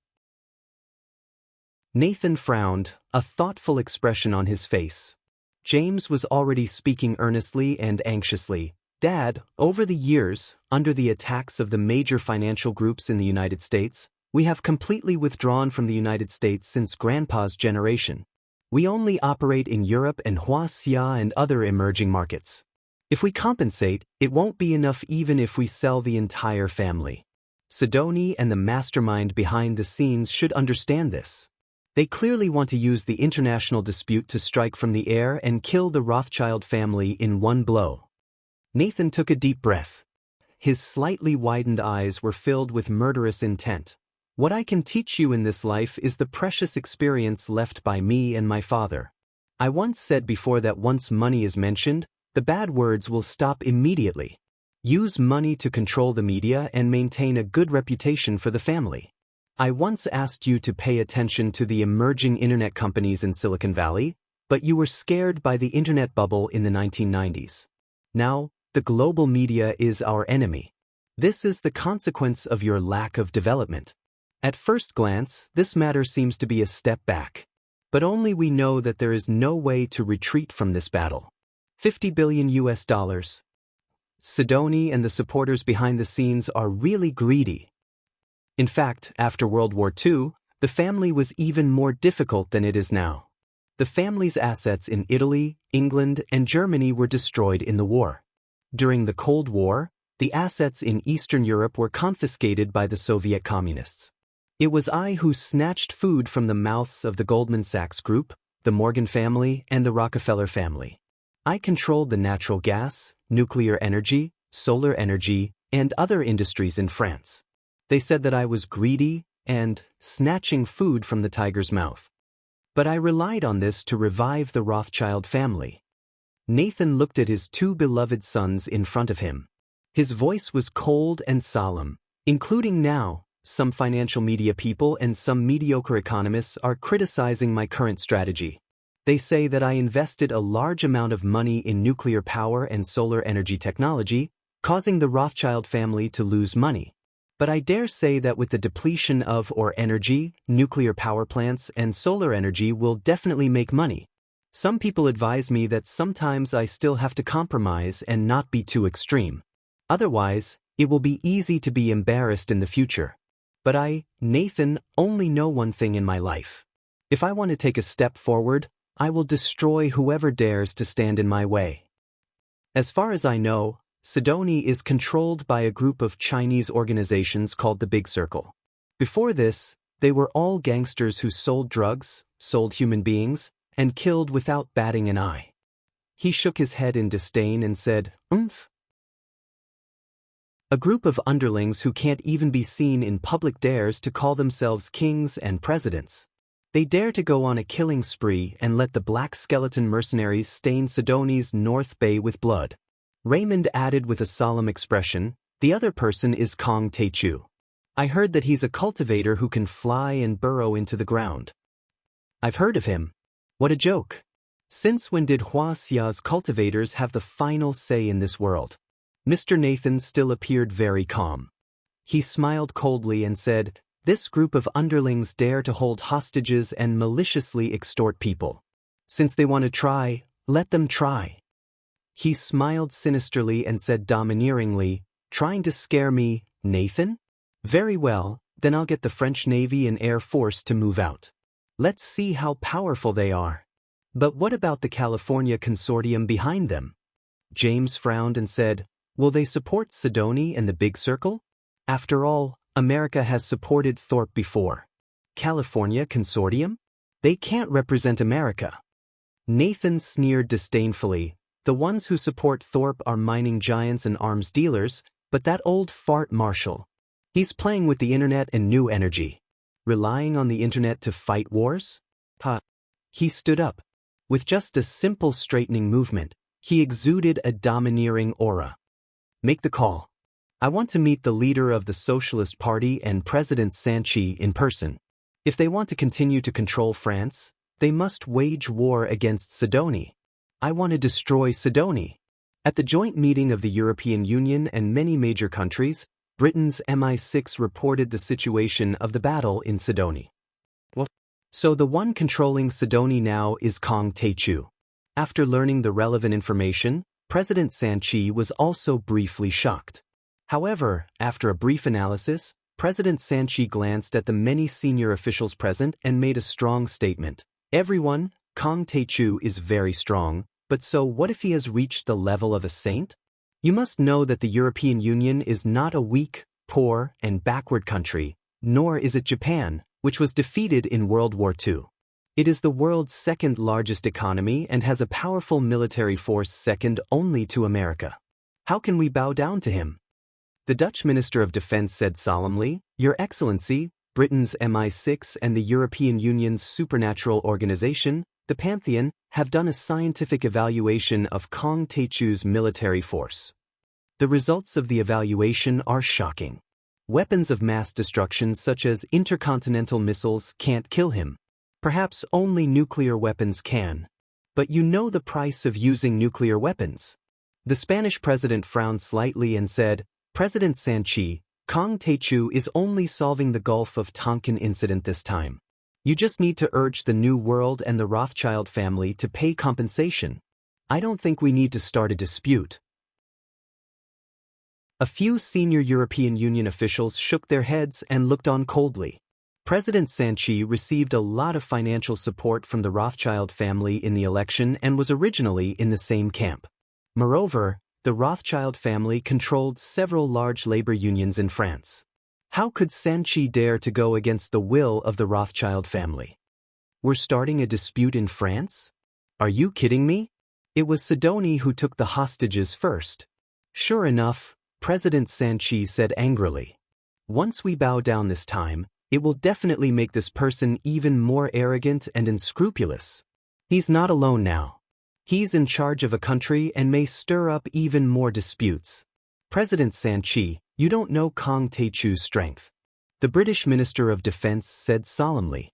A: Nathan frowned, a thoughtful expression on his face. James was already speaking earnestly and anxiously. Dad, over the years, under the attacks of the major financial groups in the United States, we have completely withdrawn from the United States since Grandpa's generation. We only operate in Europe and Xia and other emerging markets. If we compensate, it won't be enough even if we sell the entire family. Sidoni and the mastermind behind the scenes should understand this. They clearly want to use the international dispute to strike from the air and kill the Rothschild family in one blow. Nathan took a deep breath. His slightly widened eyes were filled with murderous intent. What I can teach you in this life is the precious experience left by me and my father. I once said before that once money is mentioned, the bad words will stop immediately. Use money to control the media and maintain a good reputation for the family. I once asked you to pay attention to the emerging internet companies in Silicon Valley, but you were scared by the internet bubble in the 1990s. Now, the global media is our enemy. This is the consequence of your lack of development. At first glance, this matter seems to be a step back. But only we know that there is no way to retreat from this battle. $50 billion. Sidoni and the supporters behind the scenes are really greedy. In fact, after World War II, the family was even more difficult than it is now. The family's assets in Italy, England, and Germany were destroyed in the war. During the Cold War, the assets in Eastern Europe were confiscated by the Soviet communists. It was I who snatched food from the mouths of the Goldman Sachs Group, the Morgan family, and the Rockefeller family. I controlled the natural gas, nuclear energy, solar energy, and other industries in France. They said that I was greedy and snatching food from the tiger's mouth. But I relied on this to revive the Rothschild family. Nathan looked at his two beloved sons in front of him. His voice was cold and solemn, including now. Some financial media people and some mediocre economists are criticizing my current strategy. They say that I invested a large amount of money in nuclear power and solar energy technology, causing the Rothschild family to lose money. But I dare say that with the depletion of energy, nuclear power plants and solar energy will definitely make money. Some people advise me that sometimes I still have to compromise and not be too extreme. Otherwise, it will be easy to be embarrassed in the future. But I, Nathan, only know one thing in my life. If I want to take a step forward, I will destroy whoever dares to stand in my way. As far as I know, Sidoni is controlled by a group of Chinese organizations called the Big Circle. Before this, they were all gangsters who sold drugs, sold human beings, and killed without batting an eye. He shook his head in disdain and said, "Umph." A group of underlings who can't even be seen in public dares to call themselves kings and presidents. They dare to go on a killing spree and let the black skeleton mercenaries stain Sidoni's North Bay with blood. Raymond added with a solemn expression, "The other person is Kong Tae-chu. I heard that he's a cultivator who can fly and burrow into the ground." "I've heard of him." "What a joke. Since when did Hua Xia's cultivators have the final say in this world?" Mr. Nathan still appeared very calm. He smiled coldly and said, "This group of underlings dare to hold hostages and maliciously extort people. Since they want to try, let them try." He smiled sinisterly and said domineeringly, "Trying to scare me, Nathan? Very well, then I'll get the French Navy and Air Force to move out. Let's see how powerful they are." "But what about the California consortium behind them?" James frowned and said, "Will they support Sidoni and the Big Circle? After all, America has supported Thorpe before. California consortium? They can't represent America." Nathan sneered disdainfully. "The ones who support Thorpe are mining giants and arms dealers, but that old fart Marshall. He's playing with the internet and new energy. Relying on the internet to fight wars? Ha." He stood up. With just a simple straightening movement, he exuded a domineering aura. "Make the call. I want to meet the leader of the Socialist Party and President Sanchi in person. If they want to continue to control France, they must wage war against Sidoni. I want to destroy Sidoni." At the joint meeting of the European Union and many major countries, Britain's MI6 reported the situation of the battle in Sidoni. What? So the one controlling Sidoni now is Kong Tae-chu. After learning the relevant information, President Sanchi was also briefly shocked. However, after a brief analysis, President Sanchi glanced at the many senior officials present and made a strong statement. "Everyone, Kong Tae-chu is very strong, but so what if he has reached the level of a saint? You must know that the European Union is not a weak, poor, and backward country, nor is it Japan, which was defeated in World War II. It is the world's second largest economy and has a powerful military force second only to America. How can we bow down to him?" The Dutch Minister of Defense said solemnly, "Your Excellency, Britain's MI6 and the European Union's supernatural organization, the Pantheon, have done a scientific evaluation of Kong Taechu's military force. The results of the evaluation are shocking. Weapons of mass destruction such as intercontinental missiles can't kill him. Perhaps only nuclear weapons can. But you know the price of using nuclear weapons. The Spanish president frowned slightly and said, "President Sanchi, Kong Taechu is only solving the Gulf of Tonkin incident this time. You just need to urge the New World and the Rothschild family to pay compensation. I don't think we need to start a dispute." A few senior European Union officials shook their heads and looked on coldly. President Sanchi received a lot of financial support from the Rothschild family in the election and was originally in the same camp. Moreover, the Rothschild family controlled several large labor unions in France. How could Sanchi dare to go against the will of the Rothschild family? We're starting a dispute in France? Are you kidding me? It was Sidoni who took the hostages first. Sure enough, President Sanchi said angrily. Once we bow down this time, it will definitely make this person even more arrogant and unscrupulous. He's not alone now. He's in charge of a country and may stir up even more disputes. President Sanchi, you don't know Kong Taechu's strength. The British Minister of Defense said solemnly.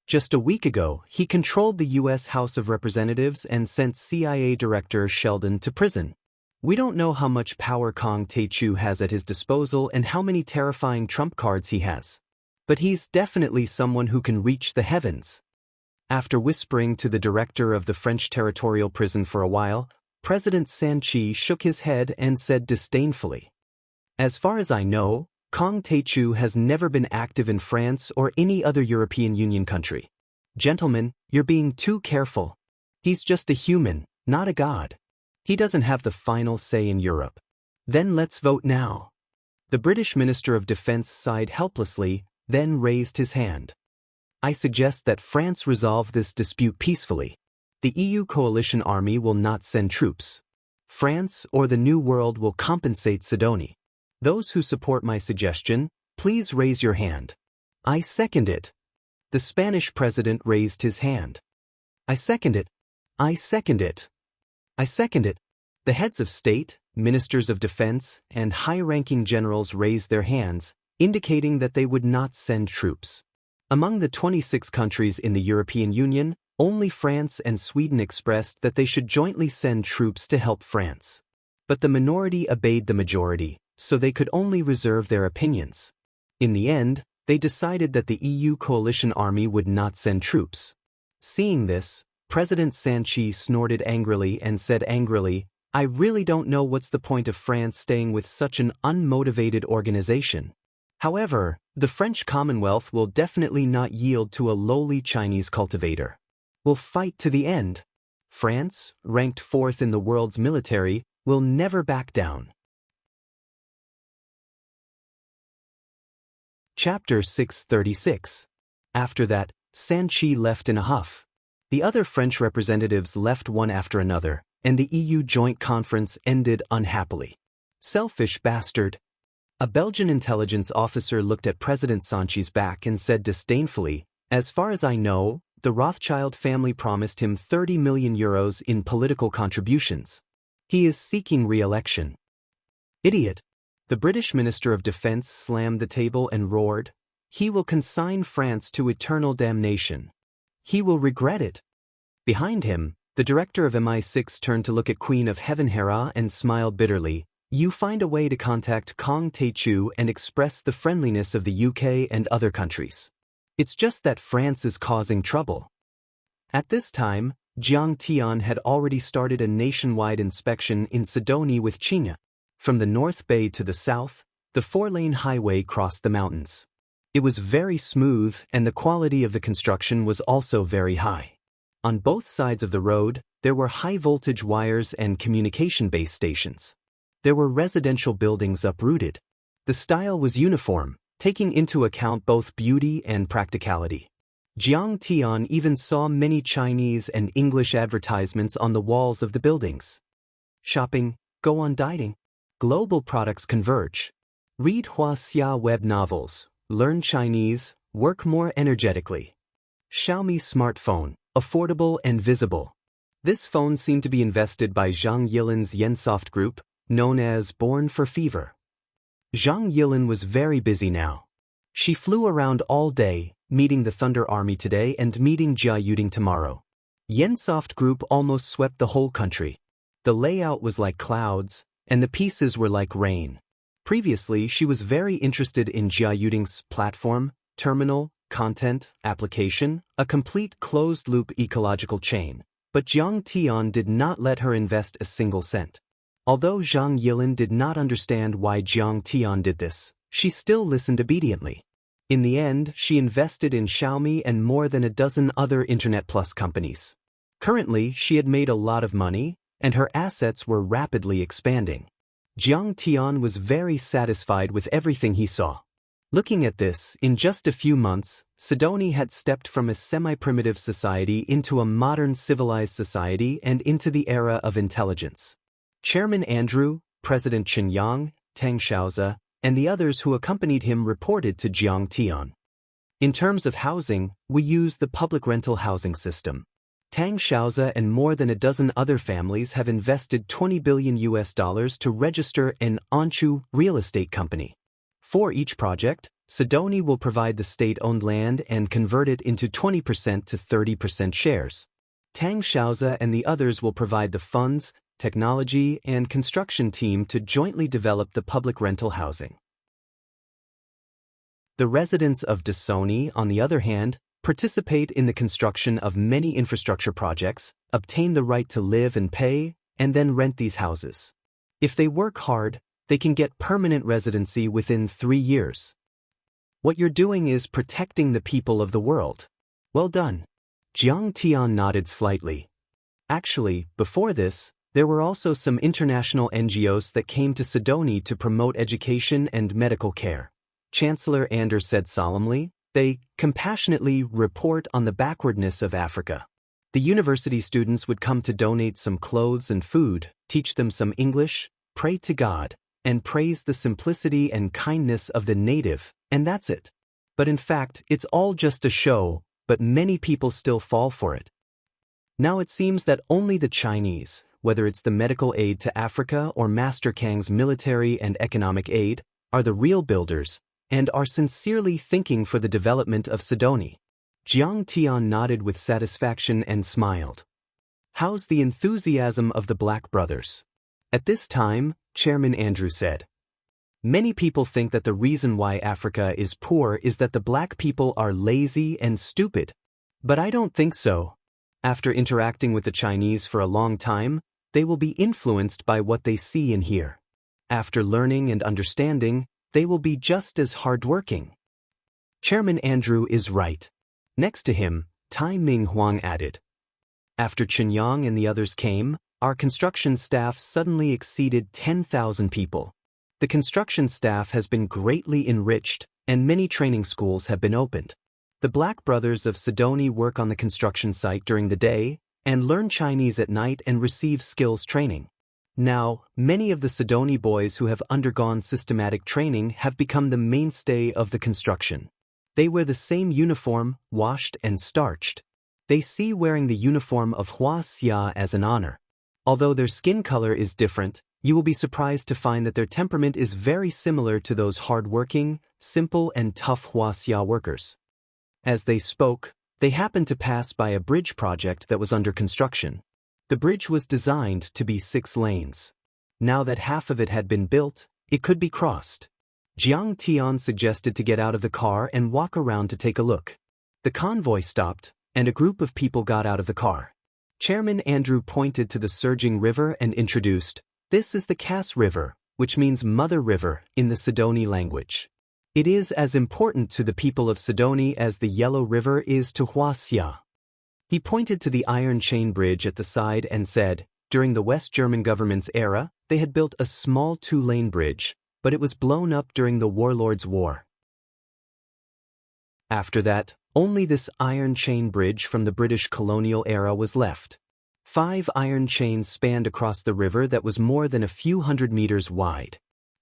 A: Just a week ago, he controlled the U.S. House of Representatives and sent CIA Director Sheldon to prison. We don't know how much power Kong Taechu has at his disposal and how many terrifying trump cards he has. But he's definitely someone who can reach the heavens. After whispering to the director of the French territorial prison for a while, President Sanchi shook his head and said disdainfully, "As far as I know, Kong Taechu has never been active in France or any other European Union country. Gentlemen, you're being too careful. He's just a human, not a god. He doesn't have the final say in Europe. Then let's vote now." The British Minister of Defense sighed helplessly, then raised his hand. "I suggest that France resolve this dispute peacefully. The EU coalition army will not send troops. France or the New World will compensate Sidoni. Those who support my suggestion, please raise your hand." "I second it." The Spanish president raised his hand. "I second it. I second it. I second it." The heads of state, ministers of defense, and high-ranking generals raised their hands, indicating that they would not send troops. Among the 26 countries in the European Union, only France and Sweden expressed that they should jointly send troops to help France. But the minority obeyed the majority, so they could only reserve their opinions. In the end, they decided that the EU coalition army would not send troops. Seeing this, President Sanchi snorted angrily and said angrily, "I really don't know what's the point of France staying with such an unmotivated organization. However, the French Commonwealth will definitely not yield to a lowly Chinese cultivator. We'll fight to the end. France, ranked 4th in the world's military, will never back down." Chapter 636. After that, Sanchi left in a huff. The other French representatives left one after another, and the EU joint conference ended unhappily. "Selfish bastard." A Belgian intelligence officer looked at President Sanchi's back and said disdainfully, "As far as I know, the Rothschild family promised him 30 million euros in political contributions. He is seeking re-election." "Idiot." The British Minister of Defense slammed the table and roared, "He will consign France to eternal damnation. He will regret it." Behind him, the director of MI6 turned to look at Queen of Heaven Hera and smiled bitterly. "You find a way to contact Kong Taechu and express the friendliness of the UK and other countries. It's just that France is causing trouble." At this time, Jiang Tian had already started a nationwide inspection in Sidoni with Qingya. From the North Bay to the south, the 4-lane highway crossed the mountains. It was very smooth and the quality of the construction was also very high. On both sides of the road, there were high-voltage wires and communication base stations. There were residential buildings uprooted. The style was uniform, taking into account both beauty and practicality. Jiang Tian even saw many Chinese and English advertisements on the walls of the buildings. Shopping, go on dieting. Global products converge. Read Huaxia web novels, learn Chinese, work more energetically. Xiaomi smartphone, affordable and visible. This phone seemed to be invested by Zhang Yilin's Yensoft group, known as Born for Fever. Zhang Yilin was very busy now. She flew around all day, meeting the Thunder Army today and meeting Jia Yuding tomorrow. Yensoft Group almost swept the whole country. The layout was like clouds, and the pieces were like rain. Previously, she was very interested in Jia Yuding's platform, terminal, content, application, a complete closed-loop ecological chain. But Jiang Tian did not let her invest a single cent. Although Zhang Yilin did not understand why Jiang Tian did this, she still listened obediently. In the end, she invested in Xiaomi and more than a dozen other Internet Plus companies. Currently, she had made a lot of money, and her assets were rapidly expanding. Jiang Tian was very satisfied with everything he saw. Looking at this, in just a few months, Sidoni had stepped from a semi-primitive society into a modern civilized society and into the era of intelligence. Chairman Andrew, President Chen Yang, Tang Xiaozi, and the others who accompanied him reported to Jiang Tian. In terms of housing, we use the public rental housing system. Tang Xiaozi and more than a dozen other families have invested $20 billion to register an Anchu real estate company. For each project, Sidoni will provide the state-owned land and convert it into 20% to 30% shares. Tang Xiaozi and the others will provide the funds, technology, and construction team to jointly develop the public rental housing. The residents of Dasoni, on the other hand, participate in the construction of many infrastructure projects, obtain the right to live and pay, and then rent these houses. If they work hard, they can get permanent residency within 3 years. What you're doing is protecting the people of the world. Well done. Jiang Tian nodded slightly. Actually, before this, there were also some international NGOs that came to Sidoni to promote education and medical care. Chancellor Anders said solemnly, they compassionately report on the backwardness of Africa. The university students would come to donate some clothes and food, teach them some English, pray to God, and praise the simplicity and kindness of the native, and that's it. But in fact, it's all just a show, but many people still fall for it. Now it seems that only the Chinese, whether it's the medical aid to Africa or Master Kang's military and economic aid, are the real builders, and are sincerely thinking for the development of Sidoni. Jiang Tian nodded with satisfaction and smiled. How's the enthusiasm of the Black brothers? At this time, Chairman Andrew said. Many people think that the reason why Africa is poor is that the black people are lazy and stupid. But I don't think so. After interacting with the Chinese for a long time, they will be influenced by what they see and hear. After learning and understanding, they will be just as hardworking. Chairman Andrew is right. Next to him, Tai Ming Huang added. After Chen Yang and the others came, our construction staff suddenly exceeded 10,000 people. The construction staff has been greatly enriched, and many training schools have been opened. The Black brothers of Sidoni work on the construction site during the day, and learn Chinese at night and receive skills training. Now, many of the Sidoni boys who have undergone systematic training have become the mainstay of the construction. They wear the same uniform, washed and starched. They see wearing the uniform of Hua Xia as an honor. Although their skin color is different, you will be surprised to find that their temperament is very similar to those hard-working, simple and tough Hua Xia workers. As they spoke, they happened to pass by a bridge project that was under construction. The bridge was designed to be 6 lanes. Now that half of it had been built, it could be crossed. Jiang Tian suggested to get out of the car and walk around to take a look. The convoy stopped, and a group of people got out of the car. Chairman Andrew pointed to the surging river and introduced, "This is the Cass River, which means Mother River in the Sidoni language. It is as important to the people of Sidoni as the Yellow River is to Hua Xia." He pointed to the iron chain bridge at the side and said, during the West German government's era, they had built a small 2-lane bridge, but it was blown up during the Warlords' War. After that, only this iron chain bridge from the British colonial era was left. 5 iron chains spanned across the river that was more than a few hundred meters wide.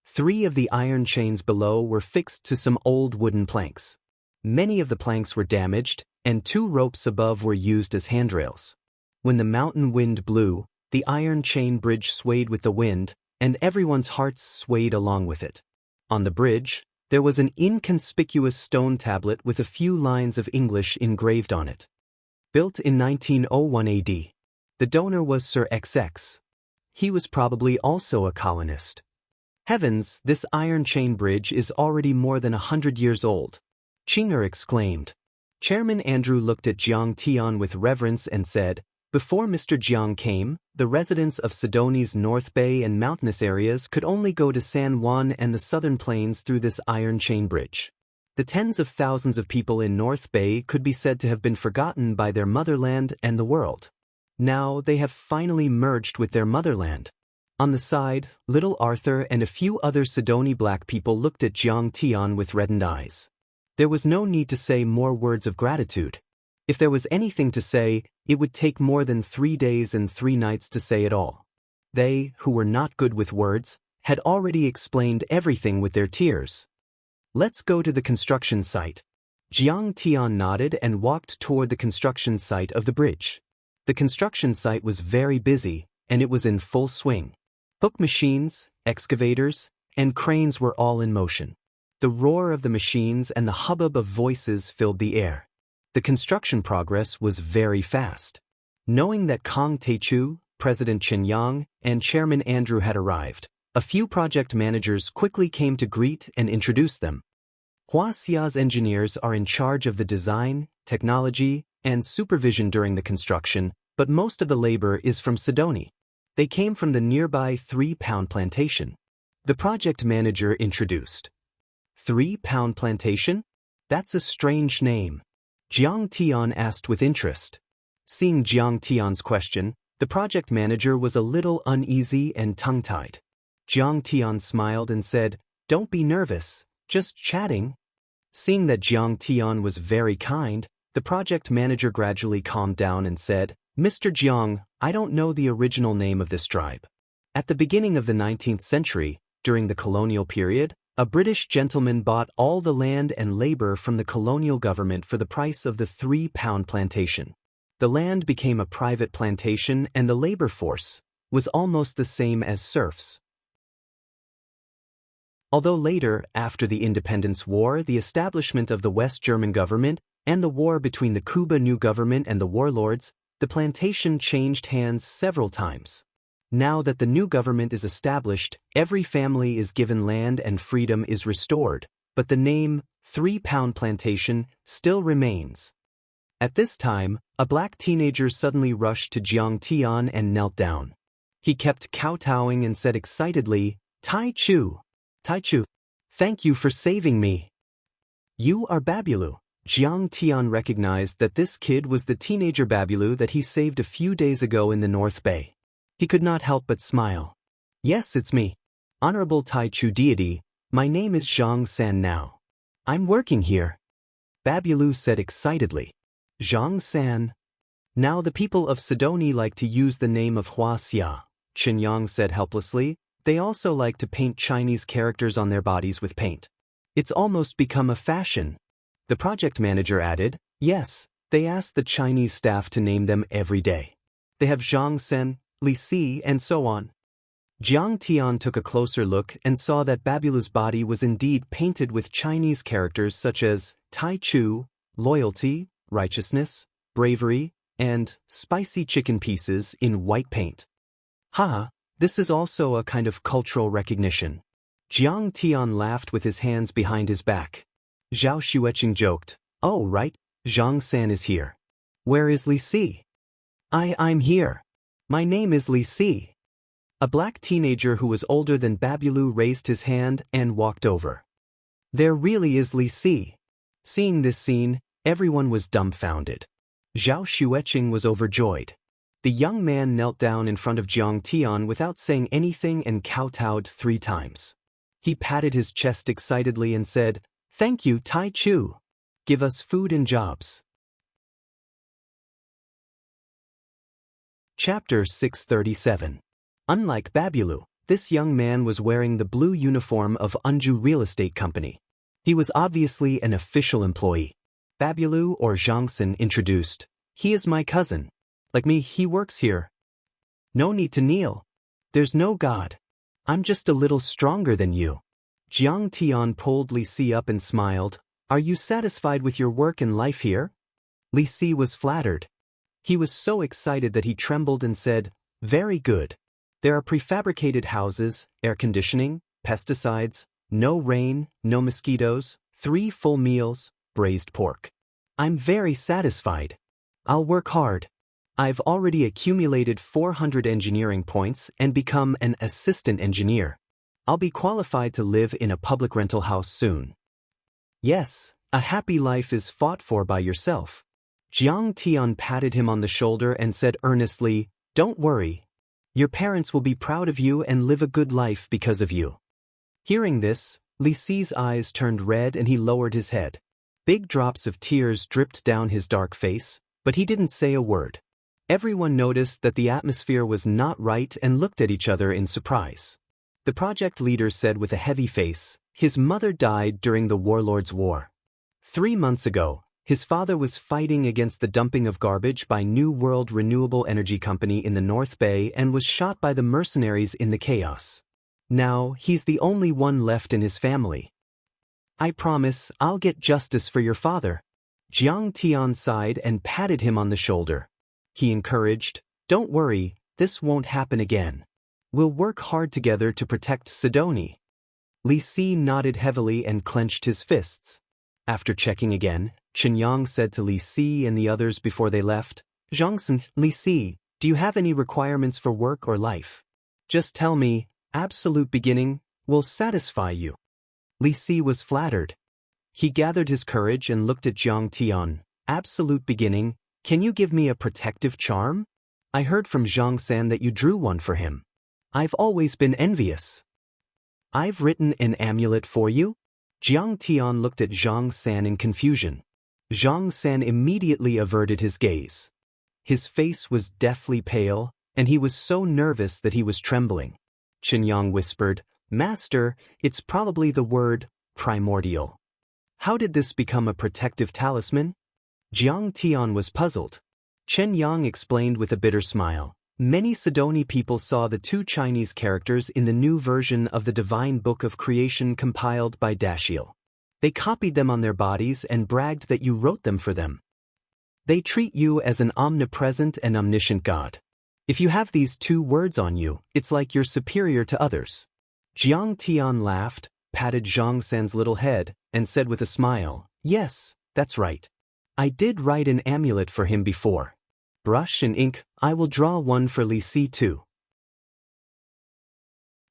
A: 3 of the iron chains below were fixed to some old wooden planks. Many of the planks were damaged, and 2 ropes above were used as handrails. When the mountain wind blew, the iron chain bridge swayed with the wind, and everyone's hearts swayed along with it. On the bridge, there was an inconspicuous stone tablet with a few lines of English engraved on it. Built in 1901 AD. The donor was Sir XX. He was probably also a colonist. Heavens, this iron chain bridge is already more than 100 years old. Ching'er exclaimed. Chairman Andrew looked at Jiang Tian with reverence and said, before Mr. Jiang came, the residents of Sidoni's North Bay and mountainous areas could only go to San Juan and the southern plains through this iron chain bridge. The tens of thousands of people in North Bay could be said to have been forgotten by their motherland and the world. Now they have finally merged with their motherland. On the side, little Arthur and a few other Sidoni black people looked at Jiang Tian with reddened eyes. There was no need to say more words of gratitude. If there was anything to say, it would take more than 3 days and 3 nights to say it all. They, who were not good with words, had already explained everything with their tears. Let's go to the construction site. Jiang Tian nodded and walked toward the construction site of the bridge. The construction site was very busy, and it was in full swing. Hook machines, excavators, and cranes were all in motion. The roar of the machines and the hubbub of voices filled the air. The construction progress was very fast. Knowing that Kang Taechu, President Chen Yang, and Chairman Andrew had arrived, a few project managers quickly came to greet and introduce them. Hua Xia's engineers are in charge of the design, technology, and supervision during the construction, but most of the labor is from Sidoni. They came from the nearby 3-Pound Plantation. The project manager introduced. 3-Pound Plantation? That's a strange name. Jiang Tian asked with interest. Seeing Jiang Tian's question, the project manager was a little uneasy and tongue-tied. Jiang Tian smiled and said, "Don't be nervous, just chatting." Seeing that Jiang Tian was very kind, the project manager gradually calmed down and said, "Mr. Jiang, I don't know the original name of this tribe. At the beginning of the 19th century, during the colonial period, a British gentleman bought all the land and labor from the colonial government for the price of the 3-Pound Plantation. The land became a private plantation and the labor force was almost the same as serfs. Although later, after the Independence War, the establishment of the West German government, and the war between the Cuba new government and the warlords, the plantation changed hands several times. Now that the new government is established, every family is given land and freedom is restored, but the name, 3-Pound Plantation, still remains. At this time, a black teenager suddenly rushed to Jiang Tian and knelt down. He kept kowtowing and said excitedly, Tai Chu, thank you for saving me. You are Babulu." Jiang Tian recognized that this kid was the teenager Babulu that he saved a few days ago in the North Bay. He could not help but smile. "Yes, it's me. Honorable Tai Chu deity, my name is Zhang San now. I'm working here," Babulu said excitedly. "Zhang San. Now the people of Sidoni like to use the name of Hua Xia," Chen Yang said helplessly. "They also like to paint Chinese characters on their bodies with paint. It's almost become a fashion." The project manager added, "Yes, they ask the Chinese staff to name them every day. They have Zhang Sen, Li Si, and so on." Jiang Tian took a closer look and saw that Babulu's body was indeed painted with Chinese characters such as Tai Chu, loyalty, righteousness, bravery, and spicy chicken pieces in white paint. "Haha, this is also a kind of cultural recognition." Jiang Tian laughed with his hands behind his back. Zhao Xueqing joked, "Oh right, Zhang San is here. Where is Li Si?" I'm here. My name is Li Si." A black teenager who was older than Babulu raised his hand and walked over. "There really is Li Si." Seeing this scene, everyone was dumbfounded. Zhao Xueqing was overjoyed. The young man knelt down in front of Jiang Tian without saying anything and kowtowed 3 times. He patted his chest excitedly and said, "Thank you, Tai Chu. Give us food and jobs." Chapter 637. Unlike Babulu, this young man was wearing the blue uniform of Unju Real Estate Company. He was obviously an official employee. Babulu or Zhangsan introduced. He is my cousin. Like me, he works here. No need to kneel. There's no God. I'm just a little stronger than you. Jiang Tian pulled Li Si up and smiled. Are you satisfied with your work and life here? Li Si was flattered. He was so excited that he trembled and said, very good. There are prefabricated houses, air conditioning, pesticides, no rain, no mosquitoes, 3 full meals, braised pork. I'm very satisfied. I'll work hard. I've already accumulated 400 engineering points and become an assistant engineer. I'll be qualified to live in a public rental house soon. Yes, a happy life is fought for by yourself. Jiang Tian patted him on the shoulder and said earnestly, don't worry. Your parents will be proud of you and live a good life because of you. Hearing this, Li Si's eyes turned red and he lowered his head. Big drops of tears dripped down his dark face, but he didn't say a word. Everyone noticed that the atmosphere was not right and looked at each other in surprise. The project leader said with a heavy face, his mother died during the Warlords' War. 3 months ago, his father was fighting against the dumping of garbage by New World Renewable Energy Company in the North Bay and was shot by the mercenaries in the chaos. Now, he's the only one left in his family. I promise I'll get justice for your father. Jiang Tian sighed and patted him on the shoulder. He encouraged, don't worry, this won't happen again. We'll work hard together to protect Sidoni. Li Si nodded heavily and clenched his fists. After checking again, Chen Yang said to Li Si and the others before they left, Zhangsan, Li Si, do you have any requirements for work or life? Just tell me, absolute beginning will satisfy you. Li Si was flattered. He gathered his courage and looked at Jiang Tian. Absolute beginning, can you give me a protective charm? I heard from Zhang San that you drew one for him. I've always been envious. I've written an amulet for you? Jiang Tian looked at Zhang San in confusion. Zhang San immediately averted his gaze. His face was deathly pale, and he was so nervous that he was trembling. Chen Yang whispered, Master, it's probably the word primordial. How did this become a protective talisman? Jiang Tian was puzzled. Chen Yang explained with a bitter smile. Many Sidoni people saw the 2 Chinese characters in the new version of the Divine Book of Creation compiled by Dashiell. They copied them on their bodies and bragged that you wrote them for them. They treat you as an omnipresent and omniscient God. If you have these 2 words on you, it's like you're superior to others. Jiang Tian laughed, patted Zhang San's little head, and said with a smile, yes, that's right. I did write an amulet for him before. Brush and ink, I will draw one for Li Si too.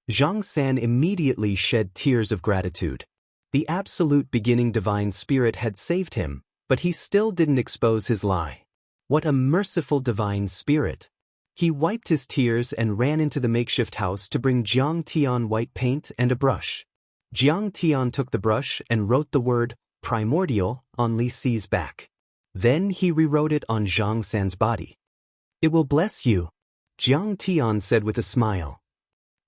A: Zhang San immediately shed tears of gratitude. The absolute beginning divine spirit had saved him, but he still didn't expose his lie. What a merciful divine spirit! He wiped his tears and ran into the makeshift house to bring Jiang Tian white paint and a brush. Jiang Tian took the brush and wrote the word primordial on Li Si's back. Then he rewrote it on Zhang San's body. It will bless you, Jiang Tian said with a smile.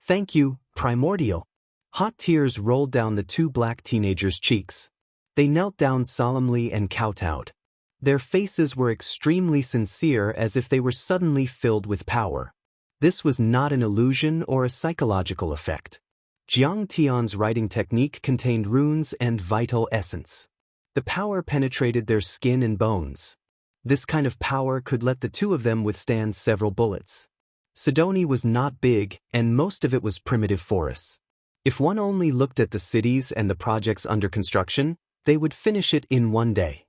A: Thank you, primordial. Hot tears rolled down the 2 black teenagers' cheeks. They knelt down solemnly and kowtowed. Their faces were extremely sincere, as if they were suddenly filled with power. This was not an illusion or a psychological effect. Jiang Tian's writing technique contained runes and vital essence. The power penetrated their skin and bones. This kind of power could let the 2 of them withstand several bullets. Sidoni was not big, and most of it was primitive forests. If one only looked at the cities and the projects under construction, they would finish it in one day.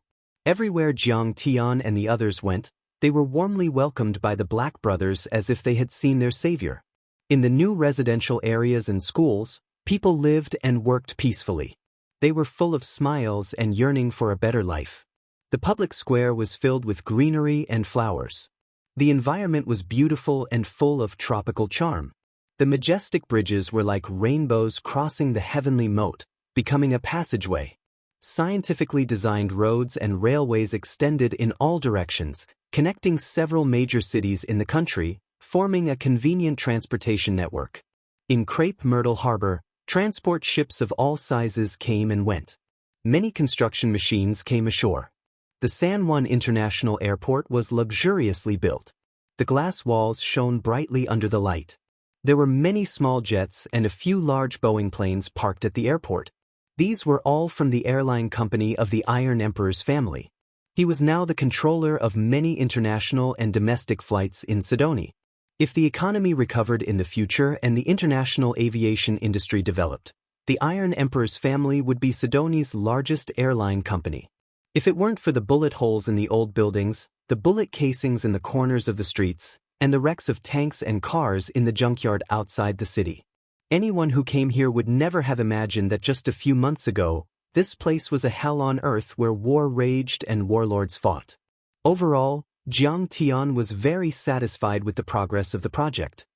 A: Everywhere Jiang Tian and the others went, they were warmly welcomed by the Black brothers as if they had seen their savior. In the new residential areas and schools, people lived and worked peacefully. They were full of smiles and yearning for a better life. The public square was filled with greenery and flowers. The environment was beautiful and full of tropical charm. The majestic bridges were like rainbows crossing the heavenly moat, becoming a passageway. Scientifically designed roads and railways extended in all directions, connecting several major cities in the country, forming a convenient transportation network. In Crepe Myrtle Harbor, transport ships of all sizes came and went. Many construction machines came ashore. The San Juan International Airport was luxuriously built. The glass walls shone brightly under the light. There were many small jets and a few large Boeing planes parked at the airport. These were all from the airline company of the Iron Emperor's family. He was now the controller of many international and domestic flights in Sidoni. If the economy recovered in the future and the international aviation industry developed, the Iron Emperor's family would be Sidoni's largest airline company. If it weren't for the bullet holes in the old buildings, the bullet casings in the corners of the streets, and the wrecks of tanks and cars in the junkyard outside the city, anyone who came here would never have imagined that just a few months ago, this place was a hell on earth where war raged and warlords fought. Overall, Jiang Tian was very satisfied with the progress of the project.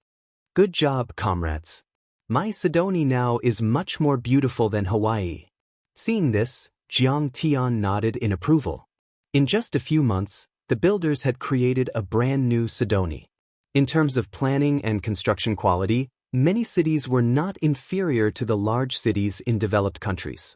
A: Good job, comrades. My Sidoni now is much more beautiful than Hawaii. Seeing this, Jiang Tian nodded in approval. In just a few months, the builders had created a brand new Sidoni. In terms of planning and construction quality, many cities were not inferior to the large cities in developed countries.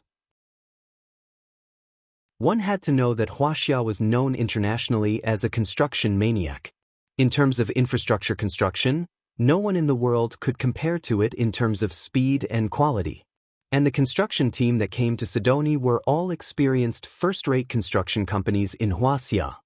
A: One had to know that Huaxia was known internationally as a construction maniac. In terms of infrastructure construction, no one in the world could compare to it in terms of speed and quality. And the construction team that came to Sidoni were all experienced first-rate construction companies in Huaxia.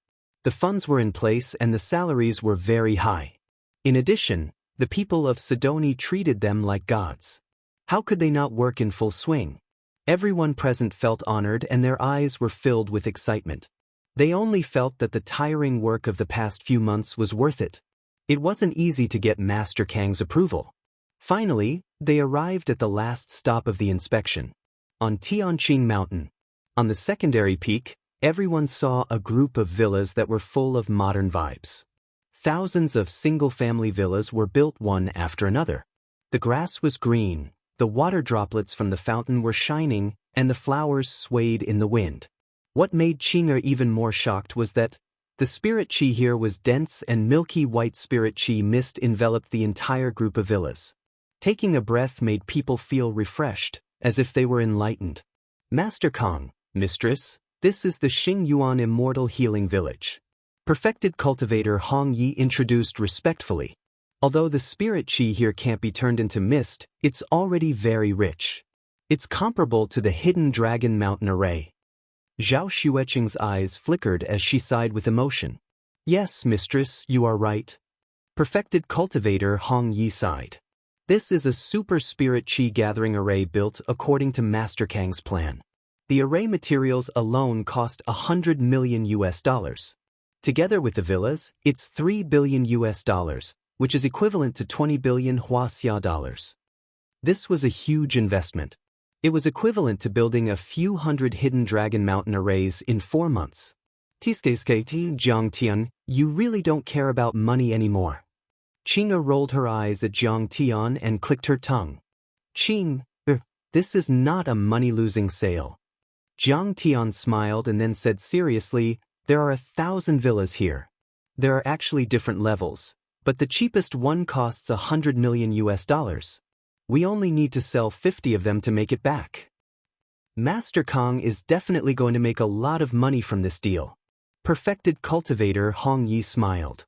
A: The funds were in place and the salaries were very high. In addition, the people of Sidoni treated them like gods. How could they not work in full swing? Everyone present felt honored and their eyes were filled with excitement. They only felt that the tiring work of the past few months was worth it. It wasn't easy to get Master Kang's approval. Finally, they arrived at the last stop of the inspection, on Tianqing Mountain. On the secondary peak, everyone saw a group of villas that were full of modern vibes. Thousands of single-family villas were built one after another. The grass was green, the water droplets from the fountain were shining, and the flowers swayed in the wind. What made Qing'er even more shocked was that the spirit qi here was dense and milky white spirit qi mist enveloped the entire group of villas. Taking a breath made people feel refreshed, as if they were enlightened. Master Kang, Mistress, this is the Xing Yuan Immortal Healing Village. Perfected cultivator Hong Yi introduced respectfully. Although the spirit qi here can't be turned into mist, it's already very rich. It's comparable to the Hidden Dragon Mountain Array. Zhao Xueqing's eyes flickered as she sighed with emotion. Yes, mistress, you are right. Perfected cultivator Hong Yi sighed. This is a super spirit qi gathering array built according to Master Kang's plan. The array materials alone cost $100 million. Together with the villas, it's $3 billion, which is equivalent to 20 billion Huaxia dollars. This was a huge investment. It was equivalent to building a few hundred Hidden Dragon Mountain arrays in 4 months. Jiang Tian, you really don't care about money anymore. Qing'er rolled her eyes at Jiang Tian and clicked her tongue. Qing, this is not a money-losing sale. Jiang Tian smiled and then said seriously, there are 1,000 villas here. There are actually different levels, but the cheapest one costs $100 million. We only need to sell 50 of them to make it back. Master Kang is definitely going to make a lot of money from this deal. Perfected cultivator Hong Yi smiled.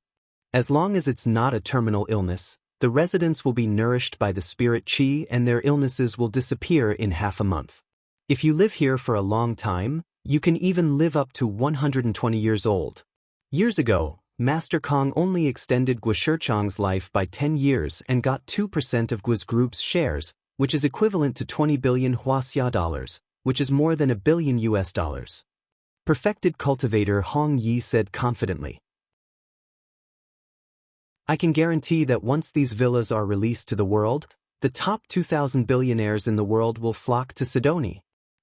A: As long as it's not a terminal illness, the residents will be nourished by the spirit qi and their illnesses will disappear in half a month. If you live here for a long time, you can even live up to 120 years old. Years ago, Master Kang only extended Guoshichang's life by 10 years and got 2% of Guo's group's shares, which is equivalent to 20 billion Huaxia dollars, which is more than $1 billion. Perfected cultivator Hong Yi said confidently. I can guarantee that once these villas are released to the world, the top 2,000 billionaires in the world will flock to Sidoni.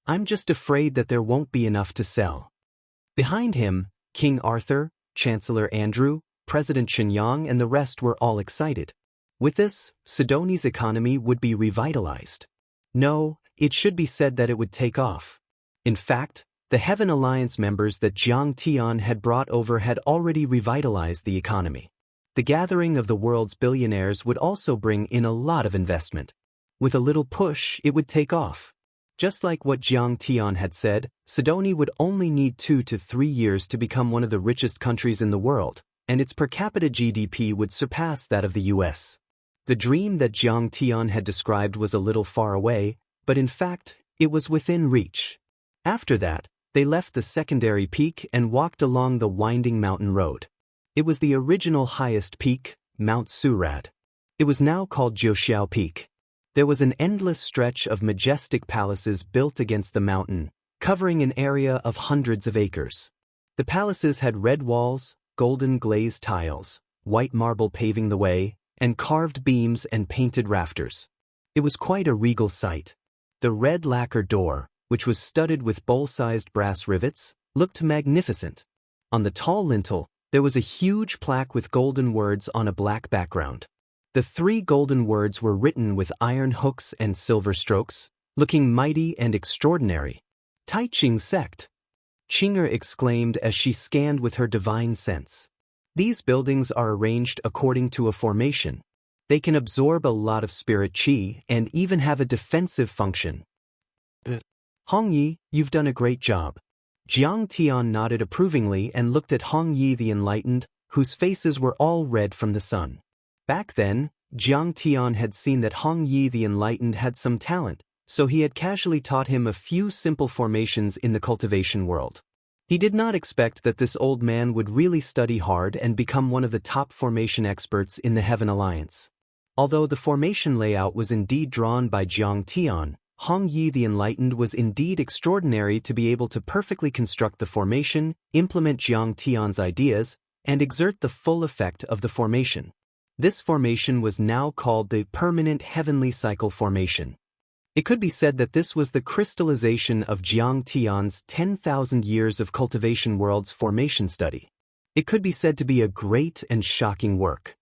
A: I'm just afraid that there won't be enough to sell. Behind him, King Arthur, Chancellor Andrew, President Qinyang and the rest were all excited. With this, Sidoni's economy would be revitalized. No, it should be said that it would take off. In fact, the Heaven Alliance members that Jiang Tian had brought over had already revitalized the economy. The gathering of the world's billionaires would also bring in a lot of investment. With a little push, it would take off. Just like what Jiang Tian had said, Sidonia would only need 2 to 3 years to become one of the richest countries in the world, and its per capita GDP would surpass that of the US. The dream that Jiang Tian had described was a little far away, but in fact, it was within reach. After that, they left the secondary peak and walked along the winding mountain road. It was the original highest peak, Mount Surad. It was now called Jiuxiao Peak. There was an endless stretch of majestic palaces built against the mountain, covering an area of hundreds of acres. The palaces had red walls, golden glazed tiles, white marble paving the way, and carved beams and painted rafters. It was quite a regal sight. The red lacquer door, which was studded with bowl-sized brass rivets, looked magnificent. On the tall lintel, there was a huge plaque with golden words on a black background. The 3 golden words were written with iron hooks and silver strokes, looking mighty and extraordinary. Tai Ching sect, Qinger exclaimed as she scanned with her divine sense. These buildings are arranged according to a formation. They can absorb a lot of spirit qi and even have a defensive function. Hong Yi, you've done a great job. Jiang Tian nodded approvingly and looked at Hong Yi the Enlightened, whose faces were all red from the sun. Back then, Jiang Tian had seen that Hong Yi the Enlightened had some talent, so he had casually taught him a few simple formations in the cultivation world. He did not expect that this old man would really study hard and become one of the top formation experts in the Heaven Alliance. Although the formation layout was indeed drawn by Jiang Tian, Hong Yi the Enlightened was indeed extraordinary to be able to perfectly construct the formation, implement Jiang Tian's ideas, and exert the full effect of the formation. This formation was now called the Permanent Heavenly Cycle Formation. It could be said that this was the crystallization of Jiang Tian's 10,000 years of cultivation world's formation study. It could be said to be a great and shocking work.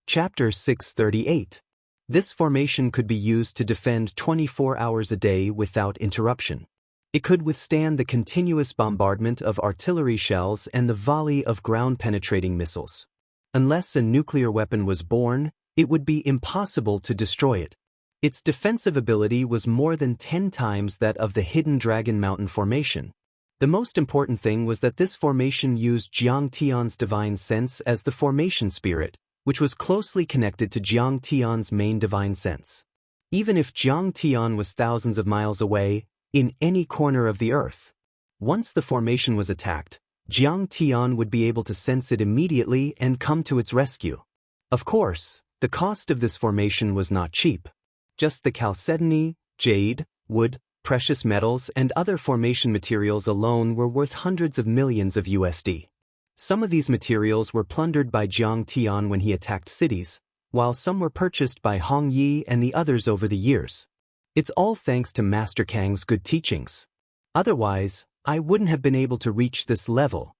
A: Chapter 638. This formation could be used to defend 24 hours a day without interruption. It could withstand the continuous bombardment of artillery shells and the volley of ground-penetrating missiles. Unless a nuclear weapon was born, it would be impossible to destroy it. Its defensive ability was more than 10 times that of the Hidden Dragon Mountain formation. The most important thing was that this formation used Jiang Tian's divine sense as the formation spirit, which was closely connected to Jiang Tian's main divine sense. Even if Jiang Tian was thousands of miles away, in any corner of the earth, once the formation was attacked, Jiang Tian would be able to sense it immediately and come to its rescue. Of course, the cost of this formation was not cheap. Just the chalcedony, jade, wood, precious metals, and other formation materials alone were worth hundreds of millions of USD. Some of these materials were plundered by Jiang Tian when he attacked cities, while some were purchased by Hong Yi and the others over the years. It's all thanks to Master Kang's good teachings. Otherwise, I wouldn't have been able to reach this level.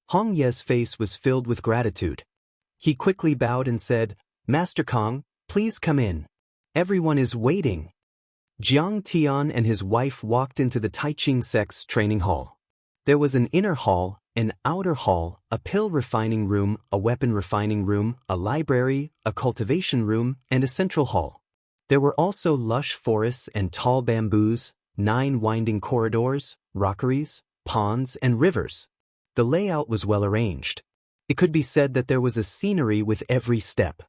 A: Hong Ye's face was filled with gratitude. He quickly bowed and said, "Master Kang, please come in. Everyone is waiting." Jiang Tian and his wife walked into the Tai Ching sect's training hall. There was an inner hall, an outer hall, a pill refining room, a weapon refining room, a library, a cultivation room, and a central hall. There were also lush forests and tall bamboos, 9 winding corridors, rockeries, ponds, and rivers. The layout was well arranged. It could be said that there was a scenery with every step.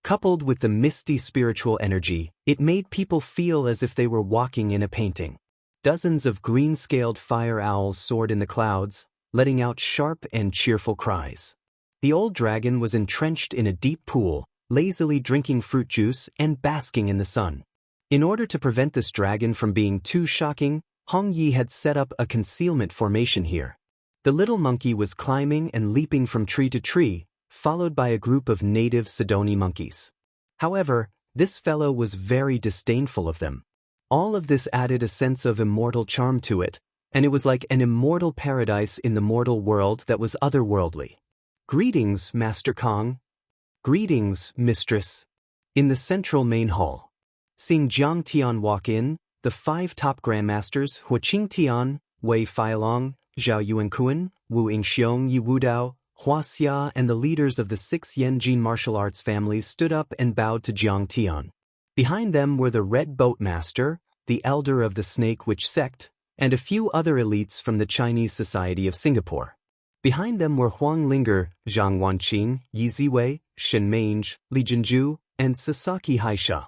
A: Coupled with the misty spiritual energy, it made people feel as if they were walking in a painting. Dozens of green-scaled fire owls soared in the clouds, letting out sharp and cheerful cries. The old dragon was entrenched in a deep pool, lazily drinking fruit juice and basking in the sun. In order to prevent this dragon from being too shocking, Hong Yi had set up a concealment formation here. The little monkey was climbing and leaping from tree to tree, followed by a group of native Sidonia monkeys. However, this fellow was very disdainful of them. All of this added a sense of immortal charm to it, and it was like an immortal paradise in the mortal world that was otherworldly. "Greetings, Master Kang." "Greetings, Mistress." In the central main hall. Seeing Jiang Tian walk in, the 5 top grandmasters Huaqing Tian, Wei Feilong, Zhao Yuankuan, Wu Yingxiong Yi Wudao, Huaxia and the leaders of the 6 Yanjin martial arts families stood up and bowed to Jiang Tian. Behind them were the Red Boat Master, the elder of the Snake Witch sect, and a few other elites from the Chinese Society of Singapore. Behind them were Huang Linger, Zhang Wanqing, Yi Ziwei, Shen Mange, Li Jinju, and Sasaki Haisha.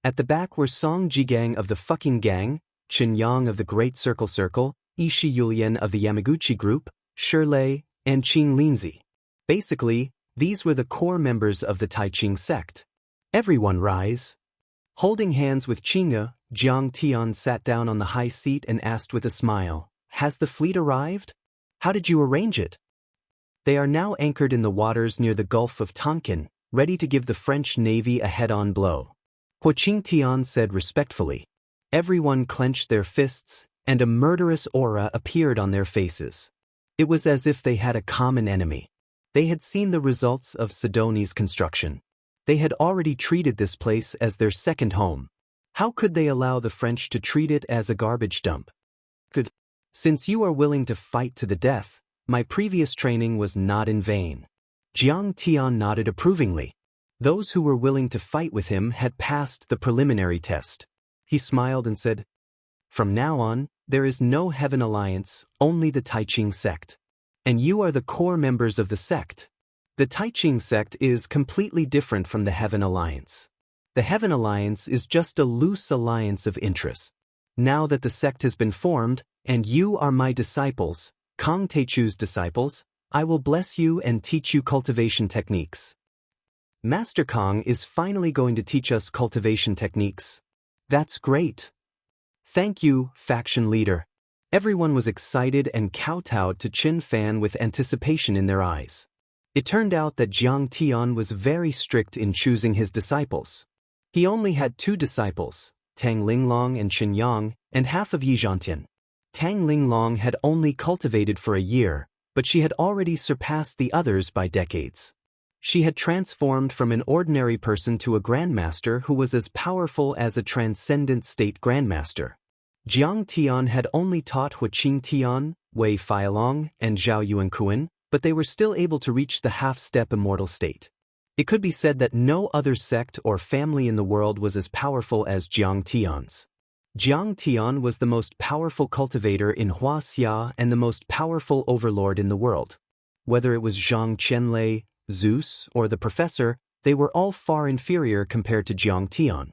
A: At the back were Song Jigang of the Fucking Gang, Chen Yang of the Great Circle, Ishi Yulian of the Yamaguchi Group, Shirlei, and Qing Linzi. Basically, these were the core members of the Taiqing sect. Everyone rise. Holding hands with Qing'e, Jiang Tian sat down on the high seat and asked with a smile, "Has the fleet arrived? How did you arrange it?" "They are now anchored in the waters near the Gulf of Tonkin, ready to give the French Navy a head-on blow," Qing Tian said respectfully. Everyone clenched their fists, and a murderous aura appeared on their faces. It was as if they had a common enemy. They had seen the results of Sidoni's construction. They had already treated this place as their second home. How could they allow the French to treat it as a garbage dump? Since you are willing to fight to the death, my previous training was not in vain. Jiang Tian nodded approvingly. Those who were willing to fight with him had passed the preliminary test. He smiled and said, "From now on, there is no Heaven Alliance, only the Taiqing sect. And you are the core members of the sect. The Taiqing sect is completely different from the Heaven Alliance. The Heaven Alliance is just a loose alliance of interests. Now that the sect has been formed, and you are my disciples, Kong Teichu's disciples, I will bless you and teach you cultivation techniques. Master Kong is finally going to teach us cultivation techniques. That's great. Thank you, faction leader." Everyone was excited and kowtowed to Qin Fan with anticipation in their eyes. It turned out that Jiang Tian was very strict in choosing his disciples. He only had 2 disciples, Tang Linglong and Qin Yang, and half of Yi Zhantian. Tang Linglong had only cultivated for a year, but she had already surpassed the others by decades. She had transformed from an ordinary person to a grandmaster who was as powerful as a transcendent state grandmaster. Jiang Tian had only taught Qing Tian, Wei Feilong, and Zhao Yuankuan, but they were still able to reach the half-step immortal state. It could be said that no other sect or family in the world was as powerful as Jiang Tian's. Jiang Tian was the most powerful cultivator in Huaxia and the most powerful overlord in the world. Whether it was Zhang Qianlei, Zeus, or the professor, they were all far inferior compared to Jiang Tian.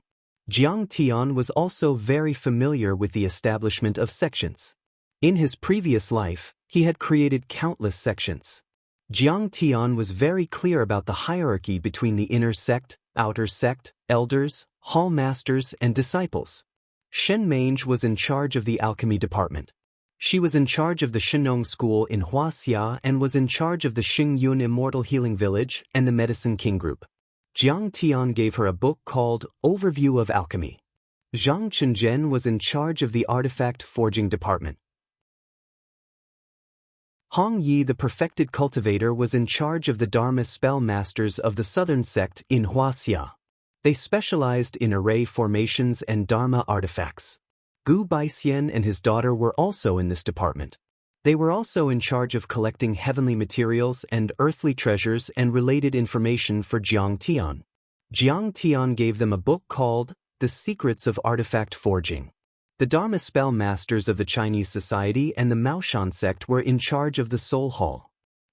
A: Jiang Tian was also very familiar with the establishment of sections. In his previous life, he had created countless sections. Jiang Tian was very clear about the hierarchy between the inner sect, outer sect, elders, hall masters, and disciples. Shen Mange was in charge of the alchemy department. She was in charge of the Shenong School in Huaxia and was in charge of the Xingyun Immortal Healing Village and the Medicine King Group. Jiang Tian gave her a book called Overview of Alchemy. Zhang Chenzhen was in charge of the artifact forging department. Hong Yi, the perfected cultivator, was in charge of the Dharma spell masters of the southern sect in Huaxia. They specialized in array formations and Dharma artifacts. Gu Baixian and his daughter were also in this department. They were also in charge of collecting heavenly materials and earthly treasures and related information for Jiang Tian. Jiang Tian gave them a book called The Secrets of Artifact Forging. The Dharma spell masters of the Chinese Society and the Maoshan sect were in charge of the Soul Hall.